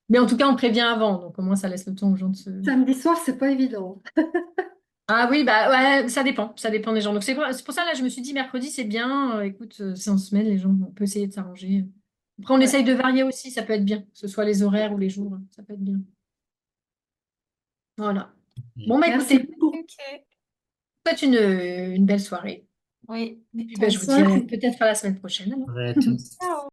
Mais en tout cas, on prévient avant, donc au moins ça laisse le temps aux gens de se. Samedi soir, c'est pas évident. Ah oui, bah ouais, ça dépend des gens. Donc c'est pour ça là, je me suis dit mercredi, c'est bien. Écoute, c'est en semaine, les gens, on peut essayer de s'arranger. Après, on Ouais. essaye de varier aussi, ça peut être bien, que ce soit les horaires ou les jours, hein, ça peut être bien. Voilà. Bon, bah Merci écoutez, beaucoup. Ok. je vous souhaite une belle soirée. Oui. Et puis bah, Bonne je vous dirai soirée. peut-être à la semaine prochaine. Alors. Au revoir à tous. Ciao.